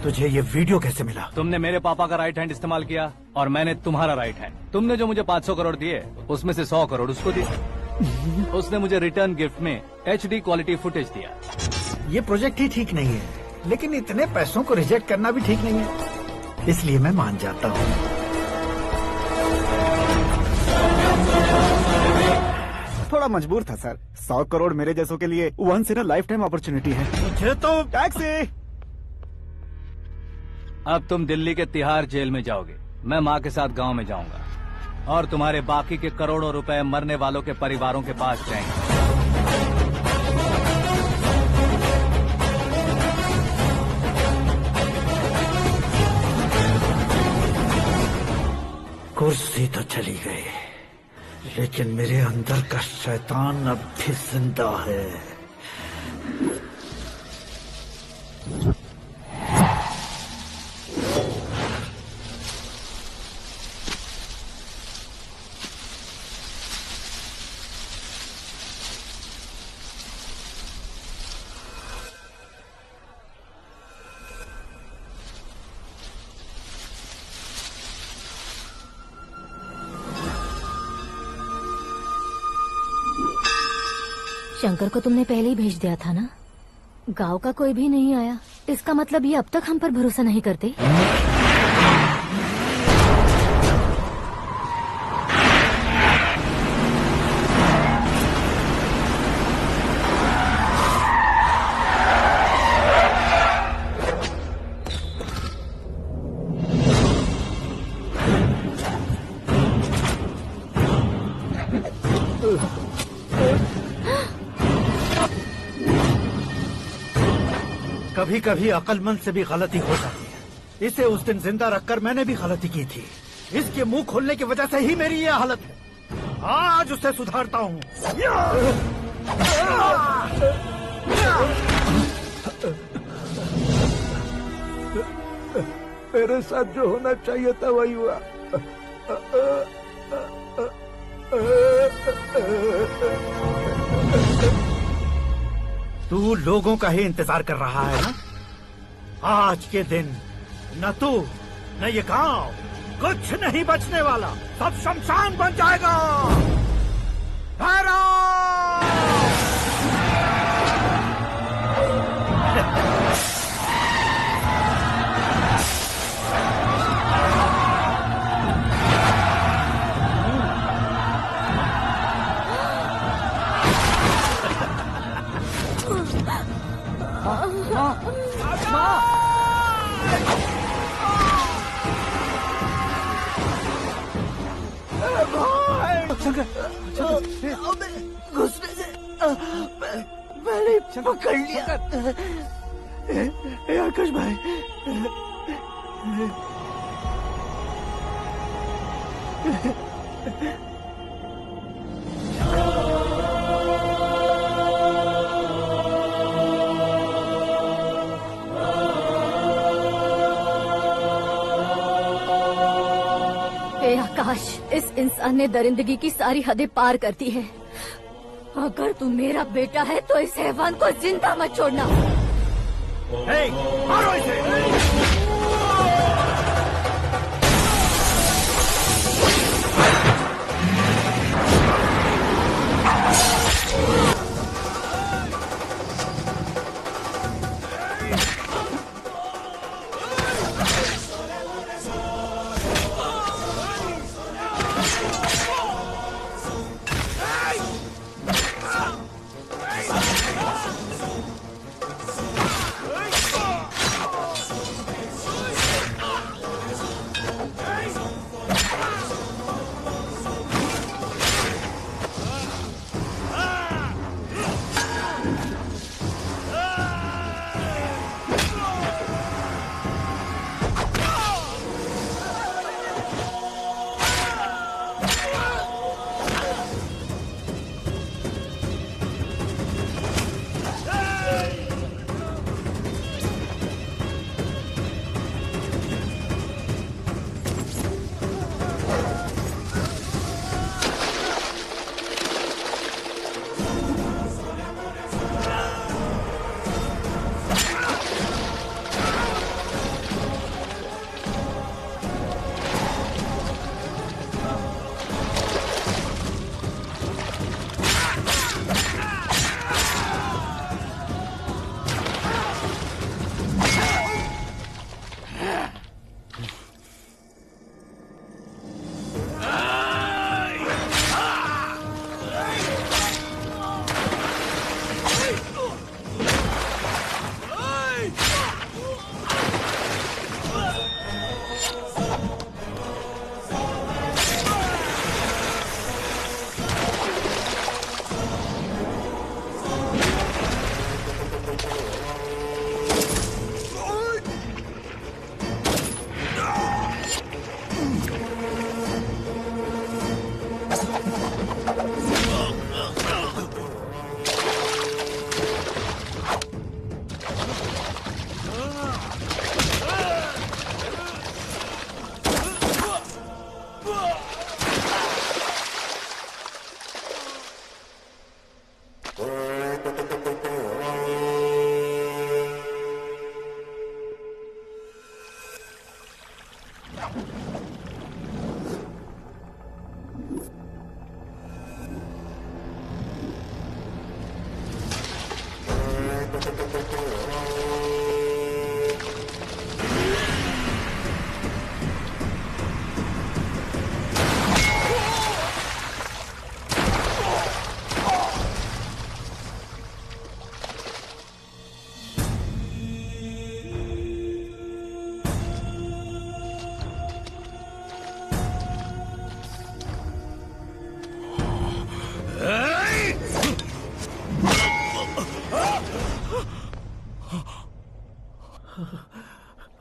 तुझे ये वीडियो कैसे मिला? तुमने मेरे पापा का राइट हैंड इस्तेमाल किया और मैंने तुम्हारा राइट हैंड। तुमने जो मुझे 500 करोड़ दिए, उसमें से 100 करोड़ उसको दिए। उसने मुझे रिटर्न गिफ्ट में HD क्वालिटी फुटेज दिया। ये प्रोजेक्ट ही ठीक नहीं है, लेकिन इतने पैसों को रिजेक्ट करना भी ठीक नहीं है, इसलिए मैं मान जाता हूँ। थोड़ा मजबूर था सर। 100 करोड़ मेरे जैसों के लिए once in a lifetime opportunity है। मुझे तो टैक्सी। अब तुम दिल्ली के तिहाड़ जेल में जाओगे, मैं माँ के साथ गांव में जाऊंगा और तुम्हारे बाकी के करोड़ों रुपए मरने वालों के परिवारों के पास जाएंगे। कुर्सी तो चली गई, लेकिन मेरे अंदर का शैतान अब भी जिंदा है। शंकर को तुमने पहले ही भेज दिया था ना? गांव का कोई भी नहीं आया, इसका मतलब ये अब तक हम पर भरोसा नहीं करते। कभी कभी अक्लमंद से भी गलती हो जाती है। इसे उस दिन जिंदा रखकर मैंने भी गलती की थी। इसके मुंह खोलने की वजह से ही मेरी ये हालत है। आज उसे सुधारता हूँ। मेरे साथ जो होना चाहिए था वही हुआ। तू लोगों का ही इंतजार कर रहा है ना? आज के दिन न तू न ये गांव कुछ नहीं बचने वाला, सब शमशान बन जाएगा। घुसने से मैंने पकड़ लिया। आकाश भाई, हे आकाश, इस इंसान ने दरिंदगी की सारी हदें पार कर दी है। अगर तू मेरा बेटा है तो इस हैवान को जिंदा मत छोड़ना। मारो इसे।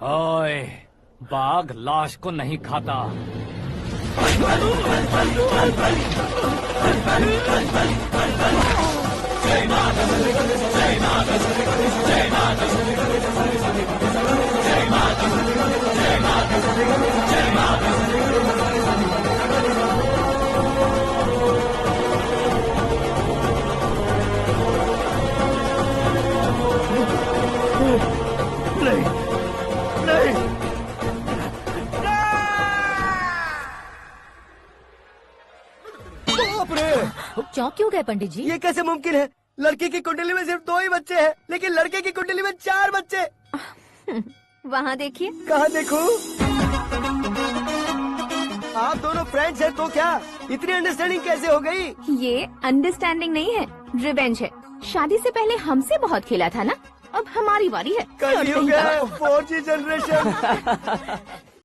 ओए, बाघ लाश को नहीं खाता। जय माता नहीं नहीं बाप रे! चौंक क्यों गए पंडित जी? ये कैसे मुमकिन है? लड़की की कुंडली में सिर्फ 2 ही बच्चे हैं, लेकिन लड़के की कुंडली में 4 बच्चे। वहाँ देखिए। कहाँ देखूं? आप दोनों फ्रेंड्स हैं तो क्या? इतनी अंडरस्टैंडिंग कैसे हो गई? ये अंडरस्टैंडिंग नहीं है, रिवेंज है। शादी से पहले हमसे बहुत खेला था ना, अब हमारी बारी है। कलयुग है, 4G जनरेशन।